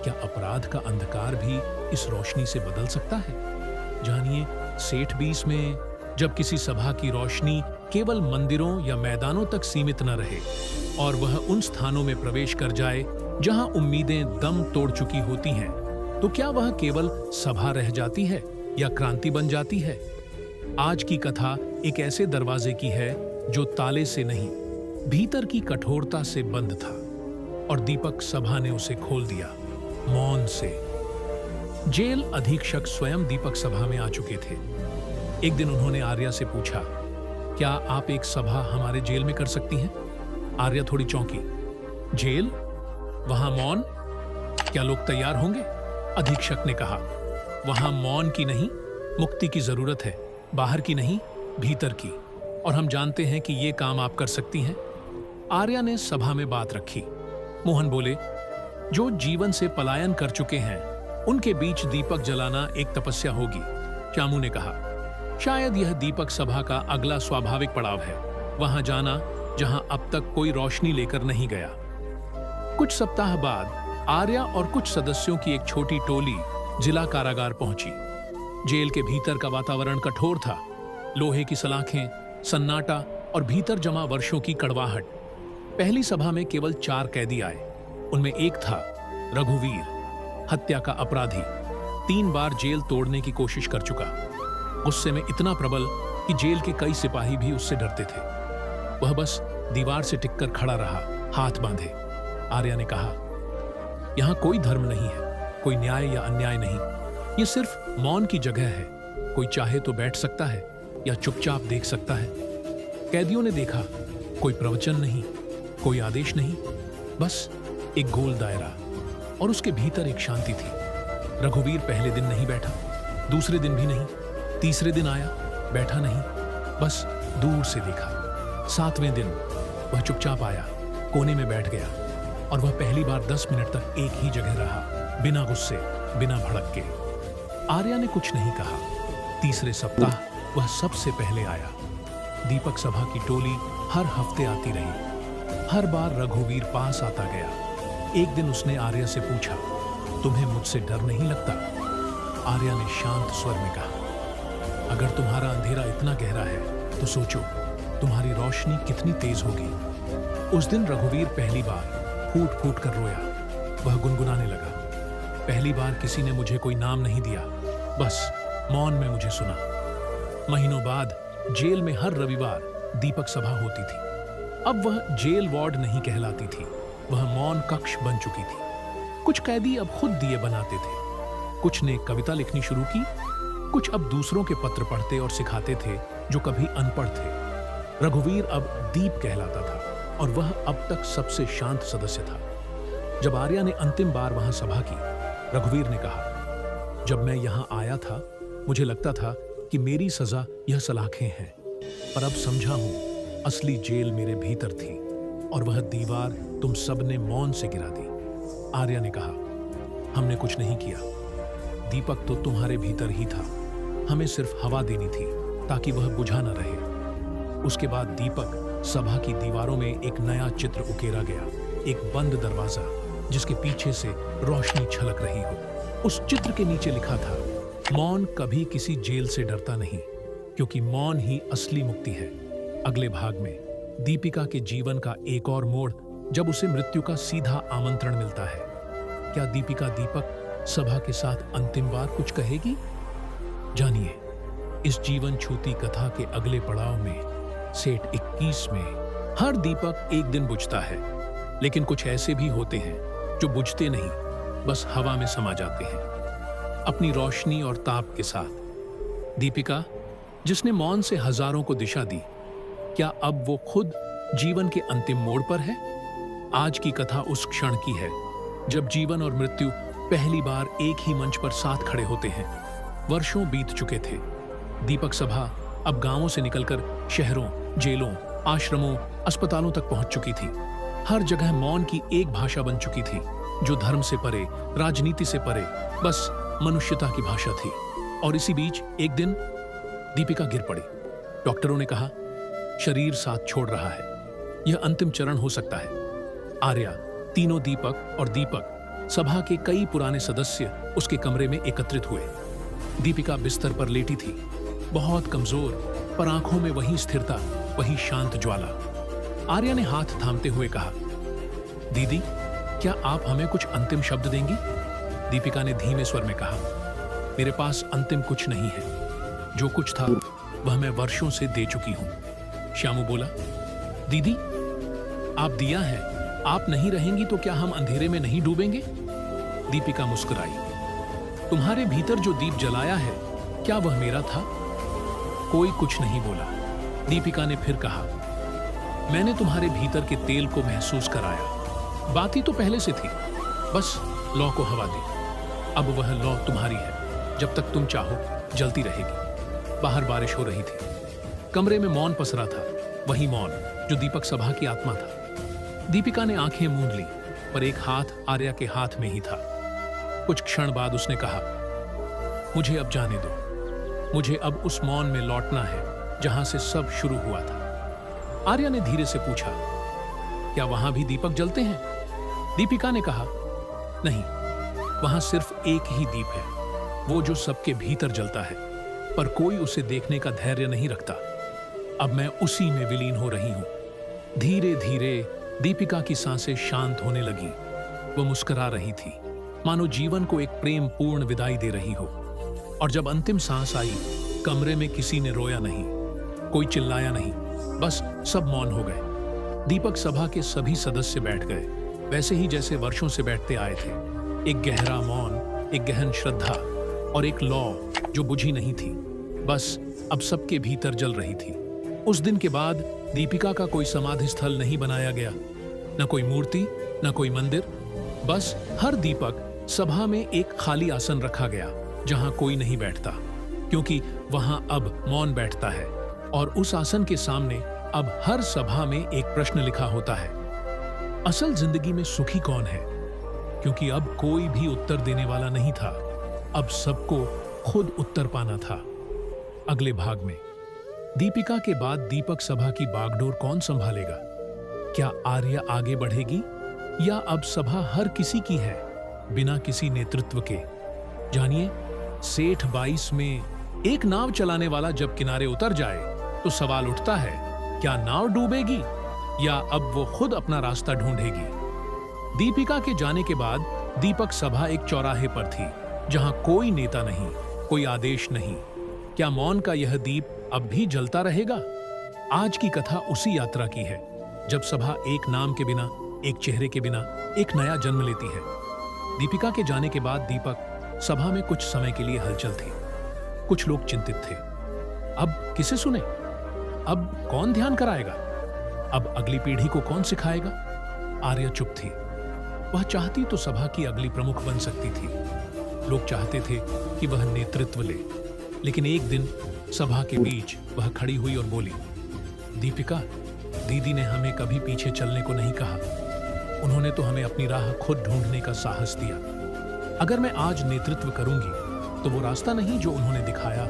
क्या अपराध का अंधकार भी इस रोशनी से बदल सकता है? जानिए सेठ 20 में, जब किसी सभा की रोशनी केवल मंदिरों या मैदानों तक सीमित न रहे और वह उन स्थानों में प्रवेश कर जाए जहां उम्मीदें दम तोड़ चुकी होती हैं, तो क्या वह केवल सभा रह जाती है या क्रांति बन जाती है? आज की कथा एक ऐसे दरवाजे की है जो ताले से नहीं, भीतर की कठोरता से बंद था, और दीपक सभा ने उसे खोल दिया, मौन से। जेल अधीक्षक स्वयं दीपक सभा में आ चुके थे। एक दिन उन्होंने आर्या से पूछा, क्या आप एक सभा हमारे जेल में कर सकती हैं? आर्या थोड़ी चौंकी। जेल? वहां मौन? क्या लोग तैयार होंगे? अधीक्षक ने कहा, वहां मौन की नहीं, मुक्ति की जरूरत है, बाहर की नहीं, भीतर की। और हम जानते हैं कि ये काम आप कर सकती हैं। आर्या ने सभा में बात रखी। मोहन बोले, जो जीवन से पलायन कर चुके हैं उनके बीच दीपक जलाना एक तपस्या होगी। श्यामू ने कहा, शायद यह दीपक सभा का अगला स्वाभाविक पड़ाव है, वहां जाना जहां अब तक कोई रोशनी लेकर नहीं गया। कुछ सप्ताह बाद आर्या और कुछ सदस्यों की एक छोटी टोली जिला कारागार पहुंची। जेल के भीतर का वातावरण कठोर था। लोहे की सलाखें, सन्नाटा और भीतर जमा वर्षों की कड़वाहट। पहली सभा में केवल 4 कैदी आए। उनमें एक था रघुवीर, हत्या का अपराधी, 3 बार जेल तोड़ने की कोशिश कर चुका। गुस्से में इतना प्रबल कि जेल के कई सिपाही भी उससे डरते थे। वह बस दीवार से टिककर खड़ा रहा, हाथ बांधे। आर्या ने कहा, यहां कोई धर्म नहीं है, कोई न्याय या अन्याय नहीं, ये सिर्फ मौन की जगह है। कोई चाहे तो बैठ सकता है या चुपचाप देख सकता है। कैदियों ने देखा, कोई प्रवचन नहीं, कोई आदेश नहीं, बस एक गोल दायरा, और उसके भीतर एक शांति थी। रघुवीर पहले दिन नहीं बैठा, दूसरे दिन भी नहीं, तीसरे दिन आया, बैठा नहीं, बस दूर से देखा। 7वें दिन वह चुपचाप आया, कोने में बैठ गया और वह पहली बार 10 मिनट तक एक ही जगह रहा, बिना गुस्से, बिना भड़क के। आर्या ने कुछ नहीं कहा। तीसरे सप्ताह वह सबसे पहले आया। दीपक सभा की टोली हर हफ्ते आती रही। हर बार रघुवीर पास आता गया। एक दिन उसने आर्या से पूछा, तुम्हें मुझसे डर नहीं लगता? आर्या ने शांत स्वर में कहा, अगर तुम्हारा अंधेरा इतना गहरा है तो सोचो तुम्हारी रोशनी कितनी तेज होगी। उस दिन रघुवीर पहली बार फूट फूट कर रोया। वह गुनगुनाने लगा, पहली बार किसी ने मुझे कोई नाम नहीं दिया, बस मौन में मुझे सुना। महीनों बाद जेल में हर रविवार दीपक सभा होती थी। अब वह जेल वार्ड नहीं कहलाती थी, वह मौन कक्ष बन चुकी थी। कुछ कैदी अब खुद दिए बनाते थे, कुछ ने कविता लिखनी शुरू की, कुछ अब दूसरों के पत्र पढ़ते और सिखाते थे जो कभी अनपढ़ थे। रघुवीर अब दीप कहलाता था और वह अब तक सबसे शांत सदस्य था। जब आर्या ने अंतिम बार वहां सभा की, रघुवीर ने कहा, जब मैं यहां आया था मुझे लगता था कि मेरी सजा यह सलाखें हैं, पर अब समझा हूं असली जेल मेरे भीतर थी और वह दीवार तुम सबने मौन से गिरा दी। आर्या ने कहा, हमने कुछ नहीं किया, दीपक तो तुम्हारे भीतर ही था, हमें सिर्फ हवा देनी थी ताकि वह बुझा न रहे। उसके बाद दीपक सभा की दीवारों में एक नया चित्र उकेरा गया, एक बंद दरवाजा जिसके पीछे से रोशनी छलक रही हो। उस चित्र के नीचे लिखा था, मौन कभी किसी जेल से डरता नहीं, क्योंकि मौन ही असली मुक्ति है। अगले भाग में दीपिका के जीवन का एक और मोड़, जब उसे मृत्यु का सीधा आमंत्रण मिलता है। क्या दीपिका दीपक सभा के साथ अंतिम बार कुछ कहेगी? जानिए इस जीवन छूती कथा के अगले पड़ाव में, सेट 21 में। हर दीपक एक दिन बुझता है, लेकिन कुछ ऐसे भी होते हैं जो बुझते नहीं, बस हवा में समा जाते हैं अपनी रोशनी और ताप के साथ। दीपिका, जिसने मौन से हजारों को दिशा दी, क्या अब वो खुद जीवन के अंतिम मोड़ पर है? आज की कथा उस क्षण की है जब जीवन और मृत्यु पहली बार एक ही मंच पर साथ खड़े होते हैं। वर्षों बीत चुके थे। दीपक सभा अब गांवों से निकलकर शहरों, जेलों, आश्रमों, अस्पतालों तक पहुंच चुकी थी। हर जगह मौन की एक भाषा बन चुकी थी, जो धर्म से परे, राजनीति से परे, बस मनुष्यता की भाषा थी। और इसी बीच एक दिन दीपिका गिर पड़ी। डॉक्टरों ने कहा, शरीर साथ छोड़ रहा है, यह अंतिम चरण हो सकता है। आर्या, तीनों दीपक और दीपक सभा के कई पुराने सदस्य उसके कमरे में एकत्रित हुए। दीपिका बिस्तर पर लेटी थी, बहुत कमजोर, पर आंखों में वही स्थिरता, वही शांत ज्वाला। आर्या ने हाथ थामते हुए कहा, दीदी, क्या आप हमें कुछ अंतिम शब्द देंगी? दीपिका ने धीमे स्वर में कहा, मेरे पास अंतिम कुछ नहीं है, जो कुछ था वह मैं वर्षों से दे चुकी हूं। श्यामू बोला, दीदी, आप दिया है, आप नहीं रहेंगी तो क्या हम अंधेरे में नहीं डूबेंगे? दीपिका मुस्कुराई, तुम्हारे भीतर जो दीप जलाया है, क्या वह मेरा था? कोई कुछ नहीं बोला। दीपिका ने फिर कहा, मैंने तुम्हारे भीतर के तेल को महसूस कराया। बात ही तो पहले से थी, बस लौ को हवा दी। अब वह लौ तुम्हारी है, जब तक तुम चाहो जलती रहेगी। बाहर बारिश हो रही थी, कमरे में मौन पसरा था, वही मौन जो दीपक सभा की आत्मा था। दीपिका ने आंखें मूंद ली, पर एक हाथ आर्या के हाथ में ही था। कुछ क्षण बाद उसने कहा, मुझे अब जाने दो, मुझे अब उस मौन में लौटना है जहां से सब शुरू हुआ था। आर्या ने धीरे से पूछा, क्या वहां भी दीपक जलते हैं? दीपिका ने कहा, नहीं, वहां सिर्फ एक ही दीप है, वो जो सबके भीतर जलता है, पर कोई उसे देखने का धैर्य नहीं रखता। अब मैं उसी में विलीन हो रही हूं। धीरे धीरे दीपिका की सांसें शांत होने लगी। वो मुस्कुरा रही थी, मानो जीवन को एक प्रेम पूर्ण विदाई दे रही हो। और जब अंतिम सांस आई, कमरे में किसी ने रोया नहीं, कोई चिल्लाया नहीं, बस सब मौन हो गए। दीपक सभा के सभी सदस्य बैठ गए, वैसे ही जैसे वर्षों से बैठते आए थे। एक गहरा मौन, एक गहन श्रद्धा और एक लौ जो बुझी नहीं थी, बस अब सबके भीतर जल रही थी। उस दिन के बाद दीपिका का कोई समाधि स्थल नहीं बनाया गया, न कोई मूर्ति, न कोई मंदिर। बस हर दीपक सभा में एक खाली आसन रखा गया जहां कोई नहीं बैठता, क्योंकि वहां अब मौन बैठता है और उस आसन के सामने अब हर सभा में एक प्रश्न लिखा होता है, असल जिंदगी में सुखी कौन है? क्योंकि अब कोई भी उत्तर देने वाला नहीं था, अब सबको खुद उत्तर पाना था। अगले भाग में दीपिका के बाद दीपक सभा की बागडोर कौन संभालेगा? क्या आर्या आगे बढ़ेगी या अब सभा हर किसी की है बिना किसी नेतृत्व के? जानिए सेठ 22 में एक नाव चलाने वाला जब किनारे उतर जाए तो सवाल उठता है, क्या नाव डूबेगी या अब वो खुद अपना रास्ता ढूंढेगी? दीपिका के जाने के बाद दीपक सभा एक चौराहे पर थी जहां कोई नेता नहीं, कोई आदेश नहीं। क्या मौन का यह दीप अब भी जलता रहेगा? आज की कथा उसी यात्रा की है जब सभा एक नाम के बिना, एक चेहरे के बिना एक नया जन्म लेती है। दीपिका के जाने के बाद दीपक सभा में कुछ समय के लिए हलचल थी। कुछ लोग चिंतित थे, अब किसे सुने? अब कौन ध्यान कराएगा? अब अगली पीढ़ी को कौन सिखाएगा? आर्या चुप थी। वह चाहती तो सभा की अगली प्रमुख बन सकती थी। लोग चाहते थे कि वह नेतृत्व ले, लेकिन एक दिन सभा के बीच वह खड़ी हुई और बोली, दीपिका, दीदी ने हमें कभी पीछे चलने को नहीं कहा। उन्होंने तो हमें अपनी राह खुद ढूंढने का साहस दिया। अगर मैं आज नेतृत्व करूंगी तो वो रास्ता नहीं जो उन्होंने दिखाया,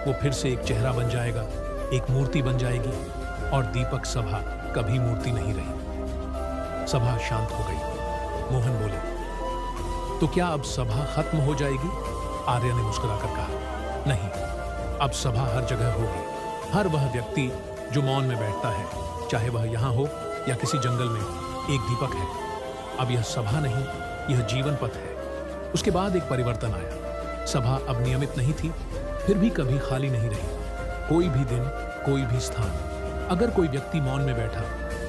वो फिर से एक चेहरा बन जाएगा, एक मूर्ति बन जाएगी और दीपक सभा कभी मूर्ति नहीं रही। सभा शांत हो गई। मोहन बोले, तो क्या अब सभा खत्म हो जाएगी? आर्या ने मुस्कुराकर कहा, नहीं, अब सभा हर जगह होगी। हर वह व्यक्ति जो मौन में बैठता है, चाहे वह यहाँ हो या किसी जंगल में, एक दीपक है। अब यह सभा नहीं, यह जीवन पथ है। उसके बाद एक परिवर्तन आया। सभा अब नियमित नहीं थी, फिर भी कभी खाली नहीं रही। कोई भी दिन, कोई भी स्थान, अगर कोई व्यक्ति मौन में बैठा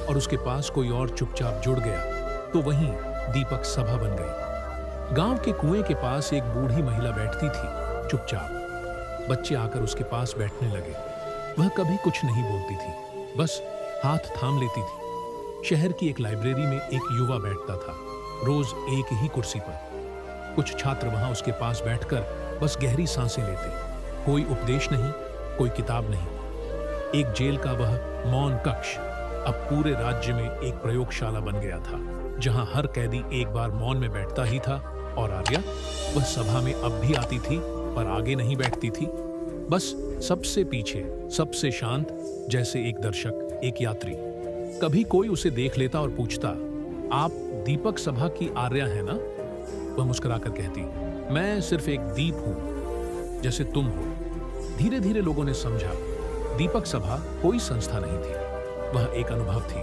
और उसके पास कोई और चुपचाप जुड़ गया तो वहीं दीपक सभा बन गई। गांव के कुएं के पास एक बूढ़ी महिला बैठती थी, चुपचाप। बच्चे आकर उसके पास बैठने लगे। वह कभी कुछ नहीं बोलती थी, बस हाथ थाम लेती थी। शहर की एक लाइब्रेरी में एक युवा बैठता था, रोज एक ही कुर्सी पर। कुछ छात्र वहां उसके पास बैठकर बस गहरी सांसें लेते। कोई उपदेश नहीं, कोई किताब नहीं। एक जेल का वह मौन कक्ष अब पूरे राज्य में एक प्रयोगशाला बन गया था, जहां हर कैदी एक बार मौन में बैठता ही था। और आर्या, वह सभा में अब भी आती थी पर आगे नहीं बैठती थी, बस सबसे पीछे, सबसे शांत, जैसे एक दर्शक, एक यात्री। कभी कोई उसे देख लेता और पूछता, आप दीपक सभा की आर्या है ना? वह मुस्कुराकर कहती, मैं सिर्फ एक दीप हूं, जैसे तुम हो। धीरे धीरे लोगों ने समझा, दीपक सभा कोई संस्था नहीं थी, वह एक अनुभव थी,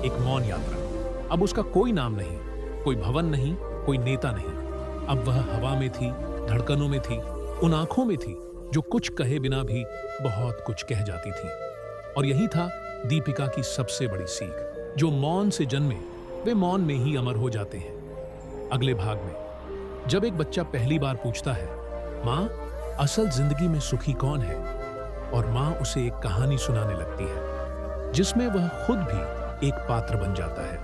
एक मौन यात्रा। अब उसका कोई नाम नहीं, कोई भवन नहीं, कोई नेता नहीं। अब वह हवा में थी, धड़कनों में थी, उन आंखों में थी जो कुछ कहे बिना भी बहुत कुछ कह जाती थी। और यही था दीपिका की सबसे बड़ी सीख, जो मौन से जन्मे वे मौन में ही अमर हो जाते हैं। अगले भाग में जब एक बच्चा पहली बार पूछता है, माँ, असल जिंदगी में सुखी कौन है? और माँ उसे एक कहानी सुनाने लगती है, जिसमें वह खुद भी एक पात्र बन जाता है।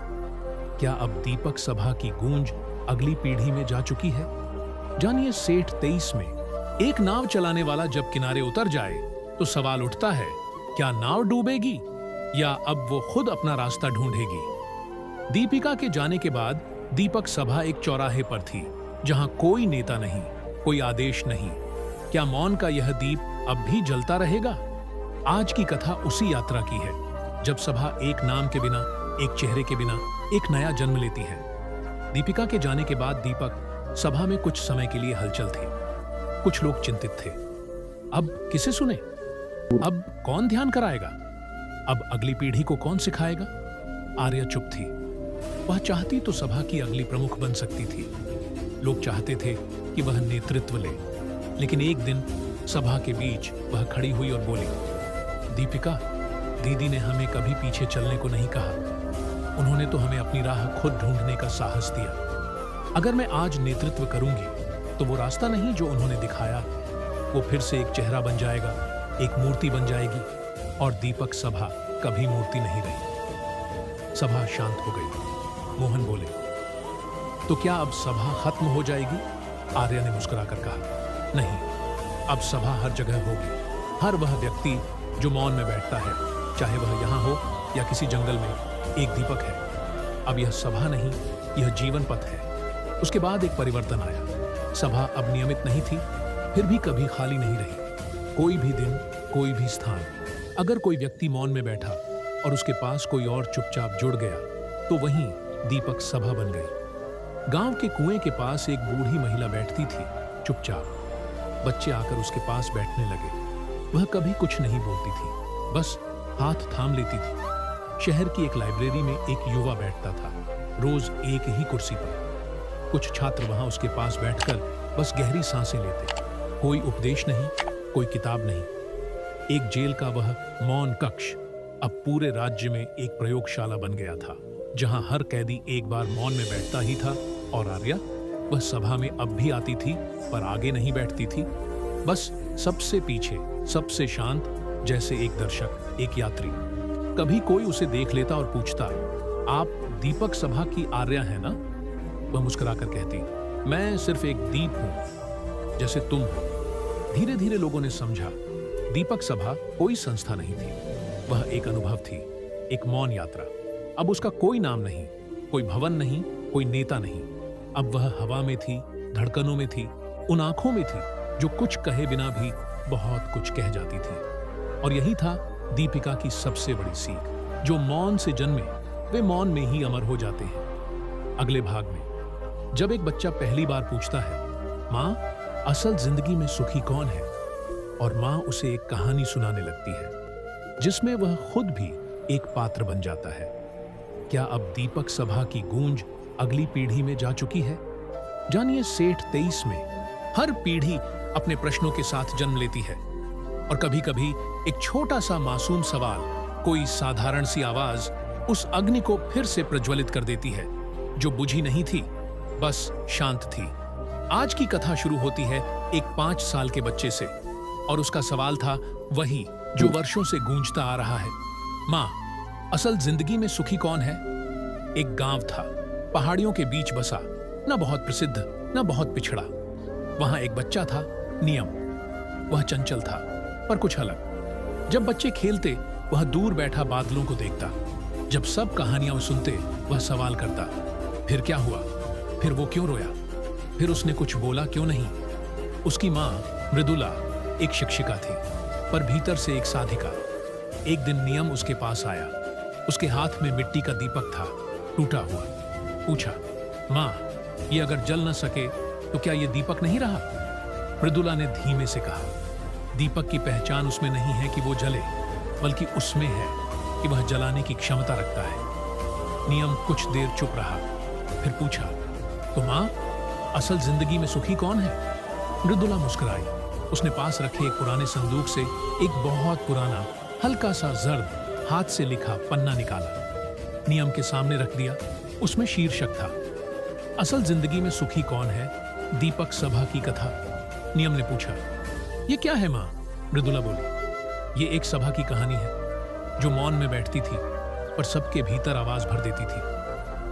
क्या अब दीपक सभा की गूंज अगली पीढ़ी में जा चुकी है? जानिए सेठ 23 में एक नाव चलाने वाला जब किनारे उतर जाए तो सवाल उठता है, क्या नाव डूबेगी या अब वो खुद अपना रास्ता ढूंढेगी? दीपिका के जाने के बाद दीपक सभा एक चौराहे पर थी, जहां कोई नेता नहीं, कोई आदेश नहीं। क्या मौन का यह दीप अब भी जलता रहेगा? आज की कथा उसी यात्रा की है जब सभा एक नाम के बिना, एक चेहरे के बिना एक नया जन्म लेती है। दीपिका के जाने के बाद दीपक सभा में कुछ समय के लिए हलचल थी। कुछ लोग चिंतित थे, अब किसे सुने? अब कौन ध्यान कराएगा? अब अगली पीढ़ी को कौन सिखाएगा? आर्या चुप थी। वह चाहती तो सभा की अगली प्रमुख बन सकती थी। लोग चाहते थे कि वह नेतृत्व ले, लेकिन एक दिन सभा के बीच वह खड़ी हुई और बोली, दीपिका, दीदी ने हमें कभी पीछे चलने को नहीं कहा। उन्होंने तो हमें अपनी राह खुद ढूंढने का साहस दिया। अगर मैं आज नेतृत्व करूंगी तो वो रास्ता नहीं जो उन्होंने दिखाया, वो फिर से एक चेहरा बन जाएगा, एक मूर्ति बन जाएगी और दीपक सभा कभी मूर्ति नहीं रही। सभा शांत हो गई। मोहन बोले, तो क्या अब सभा खत्म हो जाएगी? आर्या ने मुस्कुराकर कहा, नहीं, अब सभा हर जगह होगी। हर वह व्यक्ति जो मौन में बैठता है, चाहे वह यहाँ हो या किसी जंगल में, एक दीपक है। अब यह सभा नहीं, यह जीवन पथ है। उसके बाद एक परिवर्तन आया। सभा अब नियमित नहीं थी, फिर भी कभी खाली नहीं रही। कोई भी दिन, कोई भी स्थान, अगर कोई व्यक्ति मौन में बैठा और उसके पास कोई और चुपचाप जुड़ गया, तो वहीं दीपक सभा बन गई। गांव के कुएं के पास एक बूढ़ी महिला बैठती थी, चुपचाप। बच्चे आकर उसके पास बैठने लगे। वह कभी कुछ नहीं बोलती थी, बस हाथ थाम लेती थी। शहर की एक लाइब्रेरी में एक युवा बैठता था, रोज एक ही कुर्सी पर। कुछ छात्र वहां उसके पास बैठकर बस गहरी सांसें लेते। कोई उपदेश नहीं, कोई किताब नहीं। एक जेल का वह मौन कक्ष अब पूरे राज्य में एक प्रयोगशाला बन गया था, जहां हर कैदी एक बार मौन में बैठता ही था। और आर्या, वह सभा में अब भी आती थी, पर आगे नहीं बैठती थी, बस सबसे पीछे, सबसे शांत, जैसे एक दर्शक, एक यात्री। कभी कोई उसे देख लेता और पूछता, आप दीपक सभा की आर्या है ना? वह मुस्कुराकर कहती, मैं सिर्फ एक दीप हूं, जैसे तुम हो। धीरे धीरे लोगों ने समझा, दीपक सभा कोई संस्था नहीं थी, वह एक अनुभव थी, एक मौन यात्रा। अब उसका कोई नाम नहीं, कोई भवन नहीं, कोई नेता नहीं। अब वह हवा में थी, धड़कनों में थी, उन आंखों में थी जो कुछ कहे बिना भी बहुत कुछ कह जाती थी। और यही था दीपिका की सबसे बड़ी सीख। जो मौन से जन्मे, वे मौन में ही अमर हो जाते हैं। अगले भाग में जब एक बच्चा पहली बार पूछता है, माँ, असल जिंदगी में सुखी कौन है? और माँ उसे एक कहानी सुनाने लगती है, जिसमें वह खुद भी एक पात्र बन जाता है। क्या अब दीपक सभा की गूंज अगली पीढ़ी में जा चुकी है? जानिए सेठ 23 में। हर पीढ़ी अपने प्रश्नों के साथ जन्म लेती है, और कभी कभी एक छोटा सा मासूम सवाल, कोई साधारण सी आवाज उस अग्नि को फिर से प्रज्वलित कर देती है, जो बुझी नहीं थी, बस शांत थी। आज की कथा शुरू होती है एक 5 साल के बच्चे से, और उसका सवाल था वही जो वर्षों से गूंजता आ रहा है, माँ, असल जिंदगी में सुखी कौन है? एक गांव था, पहाड़ियों के बीच बसा, न बहुत प्रसिद्ध न बहुत पिछड़ा। वहां एक बच्चा था, नियम। वह चंचल था, पर कुछ अलग। जब बच्चे खेलते, वह दूर बैठा बादलों को देखता। जब सब कहानियां सुनते, वह सवाल करता, फिर क्या हुआ? फिर वो क्यों रोया? फिर उसने कुछ बोला क्यों नहीं? उसकी माँ मृदुला एक शिक्षिका थी, पर भीतर से एक साधिका। एक दिन नियम उसके पास आया। उसके हाथ में मिट्टी का दीपक था, टूटा हुआ। पूछा, माँ, ये अगर जल न सके तो क्या ये दीपक नहीं रहा? मृदुला ने धीमे से कहा, दीपक की पहचान उसमें नहीं है कि वो जले, बल्कि उसमें है कि वह जलाने की क्षमता रखता है। नियम कुछ देर चुप रहा, फिर पूछा, तो माँ, असल जिंदगी में सुखी कौन है? मृदुला मुस्कुराई। उसने पास रखे एक पुराने संदूक से एक बहुत पुराना, हल्का सा जर्द हाथ से लिखा पन्ना निकाला, नियम के सामने रख दिया। उसमें शीर्षक था, असल जिंदगी में सुखी कौन है, दीपक सभा की कथा। नियम ने पूछा, ये क्या है माँ? मृदुला बोली, ये एक सभा की कहानी है जो मौन में बैठती थी, पर सबके भीतर आवाज भर देती थी।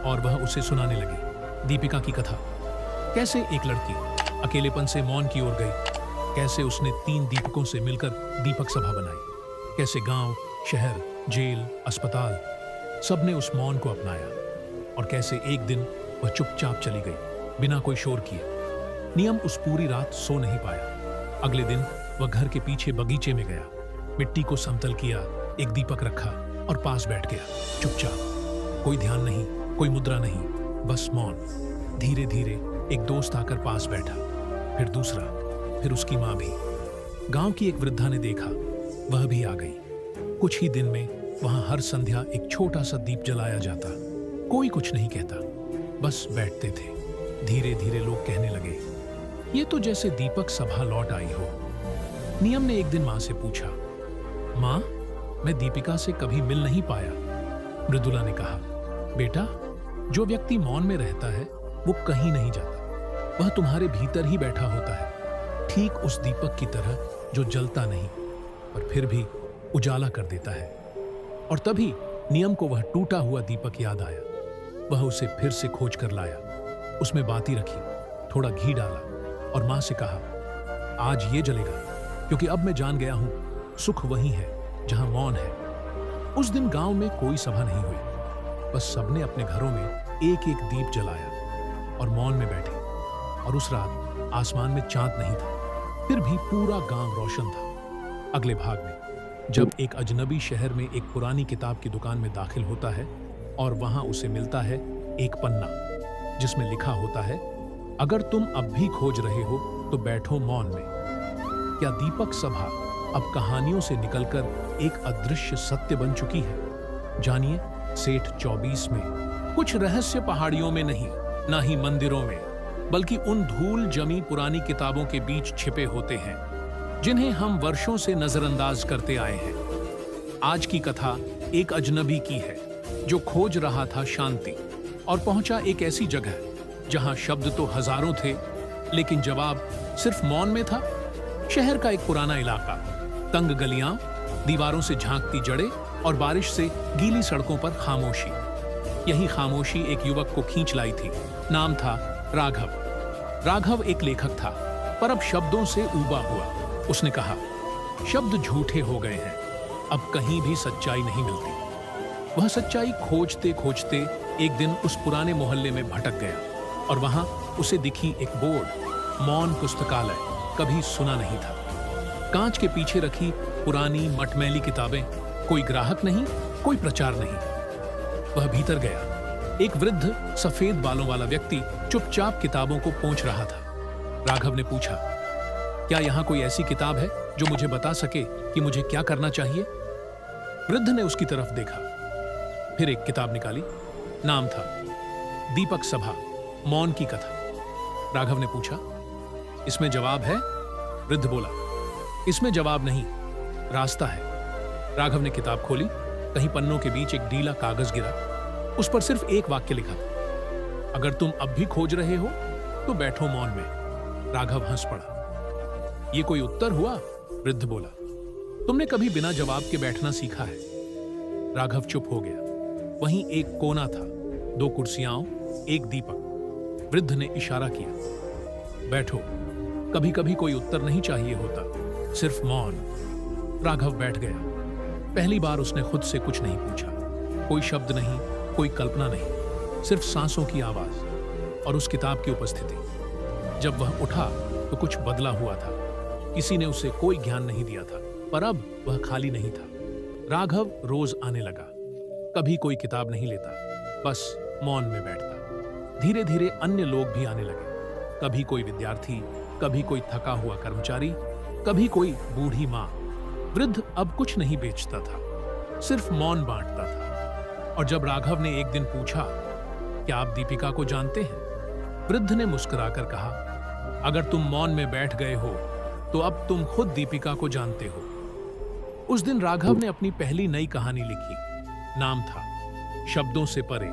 और वह उसे सुनाने लगी, दीपिका की कथा। कैसे एक लड़की अकेलेपन से मौन की ओर गई, कैसे उसने 3 दीपकों से मिलकर दीपक सभा बनाई, कैसे गांव, शहर, जेल, अस्पताल, सबने उस मौन को अपनाया, और कैसे एक दिन वह चुपचाप चली गई, बिना कोई शोर किए। नियम उस पूरी रात सो नहीं पाया। अगले दिन वह घर के पीछे बगीचे में गया, मिट्टी को समतल किया, एक दीपक रखा और पास बैठ गया, चुपचाप। कोई ध्यान नहीं, कोई मुद्रा नहीं, बस मौन। धीरे धीरे एक दोस्त आकर पास बैठा, फिर दूसरा, फिर उसकी माँ भी। गांव की एक वृद्धा ने देखा, वह भी आ गई। कुछ ही दिन में वहां हर संध्या एक छोटा सा दीप जलाया जाता। कोई कुछ नहीं कहता, बस बैठते थे। धीरे धीरे लोग कहने लगे, ये तो जैसे दीपक सभा लौट आई हो। नियम ने एक दिन माँ से पूछा, माँ, मैं दीपिका से कभी मिल नहीं पाया। मृदुला ने कहा, बेटा, जो व्यक्ति मौन में रहता है वो कहीं नहीं जाता, वह तुम्हारे भीतर ही बैठा होता है, ठीक उस दीपक की तरह जो जलता नहीं पर फिर भी उजाला कर देता है। और तभी नियम को वह टूटा हुआ दीपक याद आया। वह उसे फिर से खोज कर लाया। उसमें बाती रखी, थोड़ा घी डाला और मां से कहा, आज ये जलेगा, क्योंकि अब मैं जान गया हूं सुख वही है जहां मौन है। उस दिन गांव में कोई सभा नहीं हुई, बस सबने अपने घरों में एक एक दीप जलाया और मौन में बैठे। और उस रात आसमान में चांद नहीं था, फिर भी पूरा गांव रोशन था। अगले भाग में जब एक अजनबी शहर में एक पुरानी किताब की दुकान में दाखिल होता है और वहां उसे मिलता है एक पन्ना जिसमें लिखा होता है, अगर तुम अब भी खोज रहे हो तो बैठो मौन में। क्या दीपक सभा अब कहानियों से निकलकर एक अदृश्य सत्य बन चुकी है? जानिए सेठ 24 में। कुछ रहस्य पहाड़ियों में नहीं, ना ही मंदिरों में, बल्कि उन धूल जमी पुरानी किताबों के बीच छिपे होते हैं जिन्हें हम वर्षों से नजरअंदाज करते आए हैं। आज की कथा एक अजनबी की है जो खोज रहा था शांति और पहुंचा एक ऐसी जगह जहां शब्द तो हजारों थे, लेकिन जवाब सिर्फ मौन में था। शहर का एक पुराना इलाका, तंग गलियां, दीवारों से झांकती जड़ें और बारिश से गीली सड़कों पर खामोशी। यही खामोशी एक युवक को खींच लाई थी। नाम था राघव। राघव एक लेखक था, पर अब शब्दों से ऊबा हुआ। उसने कहा, शब्द झूठे हो गए हैं, अब कहीं भी सच्चाई नहीं मिलती। वह सच्चाई खोजते खोजते एक दिन उस पुराने मोहल्ले में भटक गया और वहां उसे दिखी एक बोर्ड, मौन पुस्तकालय। कभी सुना नहीं था। कांच के पीछे रखी पुरानी मटमैली किताबें, कोई ग्राहक नहीं, कोई प्रचार नहीं। वह भीतर गया। एक वृद्ध सफेद बालों वाला व्यक्ति चुपचाप किताबों को पोंछ रहा था। राघव ने पूछा, क्या यहां कोई ऐसी किताब है जो मुझे बता सके कि मुझे क्या करना चाहिए? वृद्ध ने उसकी तरफ देखा, फिर एक किताब निकाली। नाम था दीपक सभा, मौन की कथा। राघव ने पूछा, इसमें जवाब है? वृद्ध बोला, इसमें जवाब नहीं, रास्ता है। राघव ने किताब खोली। कहीं पन्नों के बीच एक ढीला कागज गिरा। उस पर सिर्फ एक वाक्य लिखा था, अगर तुम अब भी खोज रहे हो तो बैठो मौन में। राघव हंस पड़ा। ये कोई उत्तर हुआ? वृद्ध बोला, तुमने कभी बिना जवाब के बैठना सीखा है? राघव चुप हो गया। वहीं एक कोना था, 2 कुर्सियां, एक दीपक। वृद्ध ने इशारा किया, बैठो। कभी कभी कोई उत्तर नहीं चाहिए होता, सिर्फ मौन। राघव बैठ गया। पहली बार उसने खुद से कुछ नहीं पूछा, कोई शब्द नहीं, कोई कल्पना नहीं, सिर्फ सांसों की आवाज और उस किताब की उपस्थिति। जब वह उठा तो कुछ बदला हुआ था। किसी ने उसे कोई ज्ञान नहीं दिया था, पर अब वह खाली नहीं था। राघव रोज आने लगा। कभी कोई किताब नहीं लेता, बस मौन में बैठता। धीरे धीरे अन्य लोग भी आने लगे। कभी कोई विद्यार्थी, कभी कोई थका हुआ कर्मचारी, कभी कोई बूढ़ी माँ। वृद्ध अब कुछ नहीं बेचता था, सिर्फ मौन बांटता था। और जब राघव ने एक दिन पूछा, क्या आप दीपिका को जानते हैं? वृद्ध ने मुस्कुराकर कहा, अगर तुम मौन में बैठ गए हो तो अब तुम खुद दीपिका को जानते हो। उस दिन राघव ने अपनी पहली नई कहानी लिखी। नाम था शब्दों से परे,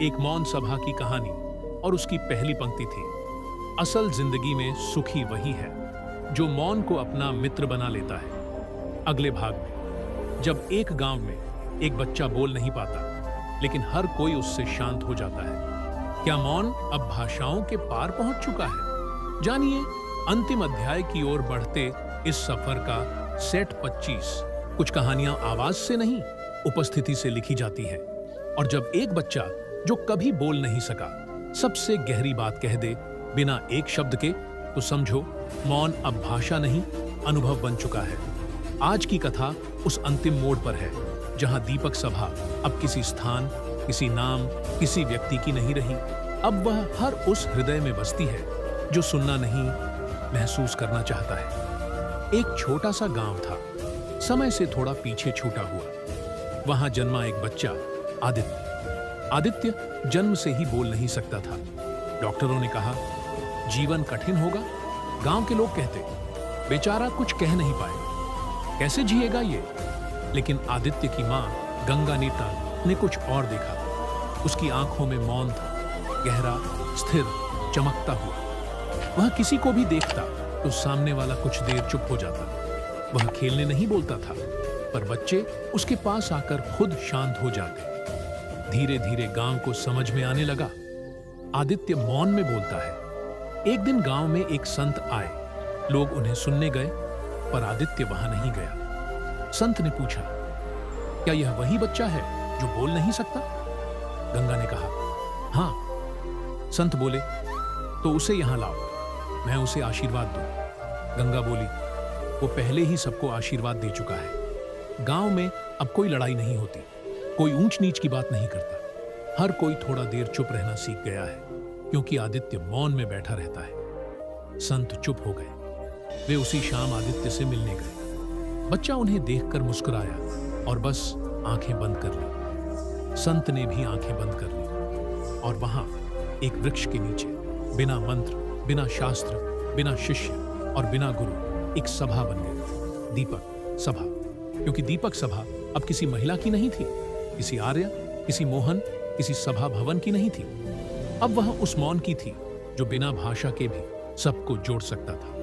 एक मौन सभा की कहानी। और उसकी पहली पंक्ति थी, असल जिंदगी में सुखी वही है जो मौन को अपना मित्र बना लेता है। अगले भाग में जब एक गांव में एक बच्चा बोल नहीं पाता, लेकिन हर कोई उससे शांत हो जाता है। क्या मौन अब भाषाओं के पार पहुंच चुका है? जानिए अंतिम अध्याय की ओर बढ़ते इस सफर का सेट 25। कुछ कहानियां आवाज से नहीं, उपस्थिति से लिखी जाती हैं। और जब एक बच्चा जो कभी बोल नहीं सका सबसे गहरी बात कह दे बिना एक शब्द के, तो समझो मौन अब भाषा नहीं, अनुभव बन चुका है। आज की कथा उस अंतिम मोड़ पर है जहां दीपक सभा अब किसी स्थान, किसी नाम, किसी व्यक्ति की नहीं रही। अब वह हर उस हृदय में बसती है जो सुनना नहीं, महसूस करना चाहता है। एक छोटा सा गांव था, समय से थोड़ा पीछे छूटा हुआ। वहां जन्मा एक बच्चा, आदित्य। आदित्य जन्म से ही बोल नहीं सकता था। डॉक्टरों ने कहा, जीवन कठिन होगा। गांव के लोग कहते, बेचारा कुछ कह नहीं पाए, कैसे जिएगा ये। लेकिन आदित्य की मां गंगा नीता ने कुछ और देखा। उसकी आंखों में मौन था, गहरा, स्थिर, चमकता हुआ। वह किसी को भी देखता तो सामने वाला कुछ देर चुप हो जाता। वह खेलने नहीं बोलता था, पर बच्चे उसके पास आकर खुद शांत हो जाते। धीरे धीरे गांव को समझ में आने लगा, आदित्य मौन में बोलता है। एक दिन गांव में एक संत आए। लोग उन्हें सुनने गए, पर आदित्य वहां नहीं गया। संत ने पूछा, क्या यह वही बच्चा है जो बोल नहीं सकता? गंगा ने कहा, हाँ। संत बोले, तो उसे यहां लाओ, मैं उसे आशीर्वाद दूं। गंगा बोली, वो पहले ही सबको आशीर्वाद दे चुका है। गांव में अब कोई लड़ाई नहीं होती, कोई ऊंच नीच की बात नहीं करता। हर कोई थोड़ा देर चुप रहना सीख गया है, क्योंकि आदित्य मौन में बैठा रहता है। संत चुप हो गए। वे उसी शाम आदित्य से मिलने गए। बच्चा उन्हें देखकर मुस्कुराया और बस आंखें बंद कर ली। संत ने भी आंखें बंद कर ली और वहां एक वृक्ष के नीचे बिना मंत्र, बिना शास्त्र, बिना शिष्य और बिना गुरु एक सभा बन गई। दीपक सभा। क्योंकि दीपक सभा अब किसी महिला की नहीं थी, किसी आर्य, किसी मोहन, किसी सभा भवन की नहीं थी। अब वह उस मौन की थी जो बिना भाषा के भी सबको जोड़ सकता था।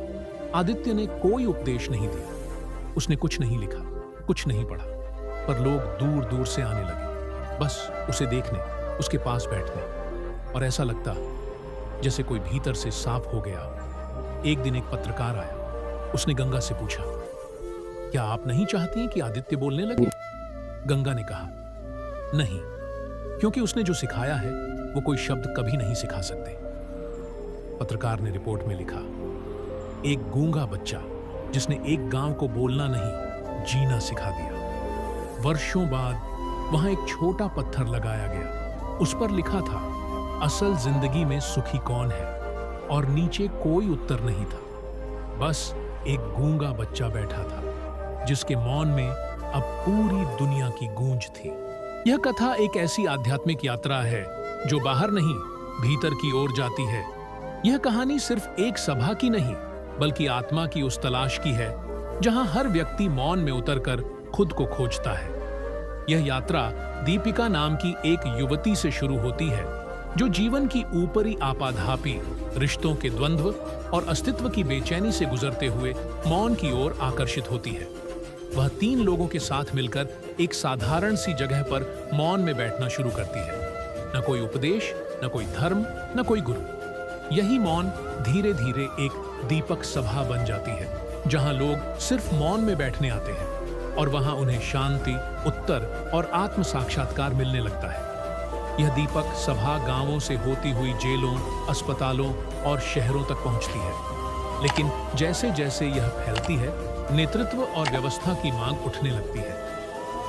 आदित्य ने कोई उपदेश नहीं दिया, उसने कुछ नहीं लिखा, कुछ नहीं पढ़ा, पर लोग दूर दूर से आने लगे, बस उसे देखने, उसके पास बैठने। और ऐसा लगता जैसे कोई भीतर से साफ हो गया। एक दिन एक पत्रकार आया। उसने गंगा से पूछा, क्या आप नहीं चाहती कि आदित्य बोलने लगे? गंगा ने कहा, नहीं, क्योंकि उसने जो सिखाया है वो कोई शब्द कभी नहीं सिखा सकते। पत्रकार ने रिपोर्ट में लिखा, एक गूंगा बच्चा जिसने एक गांव को बोलना नहीं, जीना सिखा दिया। वर्षों बाद वहां एक छोटा पत्थर लगाया गया। उस पर लिखा था, असल जिंदगी में सुखी कौन है? और नीचे कोई उत्तर नहीं था, बस एक गूंगा बच्चा बैठा था जिसके मौन में अब पूरी दुनिया की गूंज थी। यह कथा एक ऐसी आध्यात्मिक यात्रा है जो बाहर नहीं, भीतर की ओर जाती है। यह कहानी सिर्फ एक सभा की नहीं, बल्कि आत्मा की उस तलाश की है जहां हर व्यक्ति मौन में उतरकर खुद को खोजता है। यह यात्रा दीपिका नाम की एक युवती से शुरू होती है, जो जीवन की ऊपरी आपाधापी, रिश्तों के द्वंद्व और अस्तित्व की बेचैनी से गुजरते हुए मौन की ओर आकर्षित होती है। वह 3 लोगों के साथ मिलकर एक साधारण सी जगह पर मौन में बैठना शुरू करती है। न कोई उपदेश, न कोई धर्म, न कोई गुरु। यही मौन धीरे धीरे एक दीपक सभा बन जाती है, जहां लोग सिर्फ मौन में बैठने आते हैं और वहां उन्हें शांति, उत्तर और आत्म साक्षात्कार मिलने लगता है। यह दीपक सभा गांवों से होती हुई जेलों, अस्पतालों और शहरों तक पहुंचती है। लेकिन जैसे जैसे यह फैलती है, नेतृत्व और व्यवस्था की मांग उठने लगती है।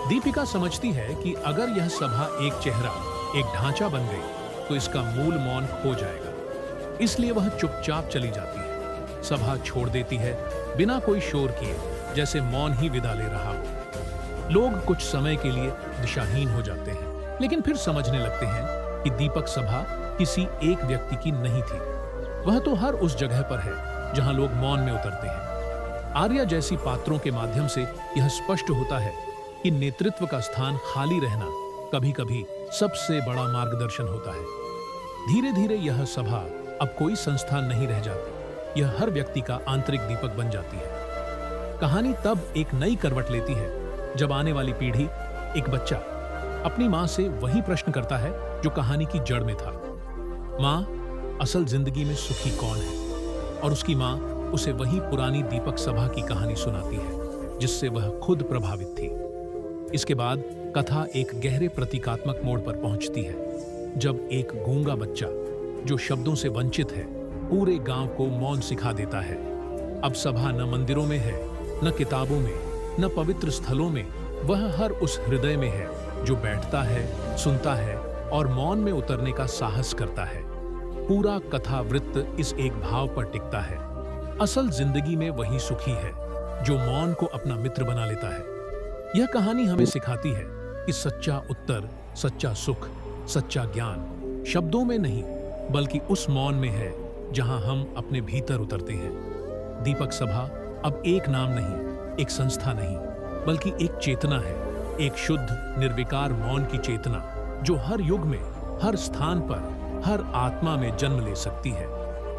दीपिका समझती है कि अगर यह सभा एक चेहरा, एक ढांचा बन गई, तो इसका मूल मौन खो जाएगा। इसलिए वह चुपचाप चली जाती है, सभा छोड़ देती है, बिना कोई शोर किए, जैसे मौन ही विदा ले रहा हो। लोग कुछ समय के लिए दिशाहीन हो जाते हैं, लेकिन फिर समझने लगते हैं कि दीपक सभा किसी एक व्यक्ति की नहीं थी। वह तो हर उस जगह पर है जहां लोग मौन में उतरते हैं। आर्या जैसी पात्रों के माध्यम से यह स्पष्ट होता है कि नेतृत्व का स्थान खाली रहना कभी-कभी सबसे बड़ा मार्गदर्शन होता है। धीरे धीरे यह सभा अब कोई संस्थान नहीं रह जाती, यह हर व्यक्ति का आंतरिक दीपक बन जाती है। कहानी तब एक नई करवट लेती है जब आने वाली पीढ़ी, एक बच्चा, अपनी मां से वही प्रश्न करता है जो कहानी की जड़ में था, मां, असल जिंदगी में सुखी कौन है? और उसकी मां उसे वही पुरानी दीपक सभा की कहानी सुनाती है जिससे वह खुद प्रभावित थी। इसके बाद कथा एक गहरे प्रतीकात्मक मोड़ पर पहुंचती है, जब एक गूंगा बच्चा जो शब्दों से वंचित है, पूरे गांव को मौन सिखा देता है। अब सभा न मंदिरों में है, न किताबों में, न पवित्र स्थलों में, वह हर उस हृदय में है जो बैठता है, सुनता है और मौन में उतरने का साहस करता है। पूरा कथा वृत्त इस एक भाव पर टिकता है, असल जिंदगी में वही सुखी है जो मौन को अपना मित्र बना लेता है। यह कहानी हमें सिखाती है कि सच्चा उत्तर, सच्चा सुख, सच्चा ज्ञान शब्दों में नहीं, बल्कि उस मौन में है जहां हम अपने भीतर उतरते हैं। दीपक सभा अब एक नाम नहीं, एक संस्था नहीं, बल्कि एक चेतना है, एक शुद्ध निर्विकार मौन की चेतना जो हर युग में, हर स्थान पर, हर आत्मा में जन्म ले सकती है,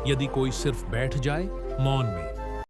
यदि कोई सिर्फ बैठ जाए मौन में।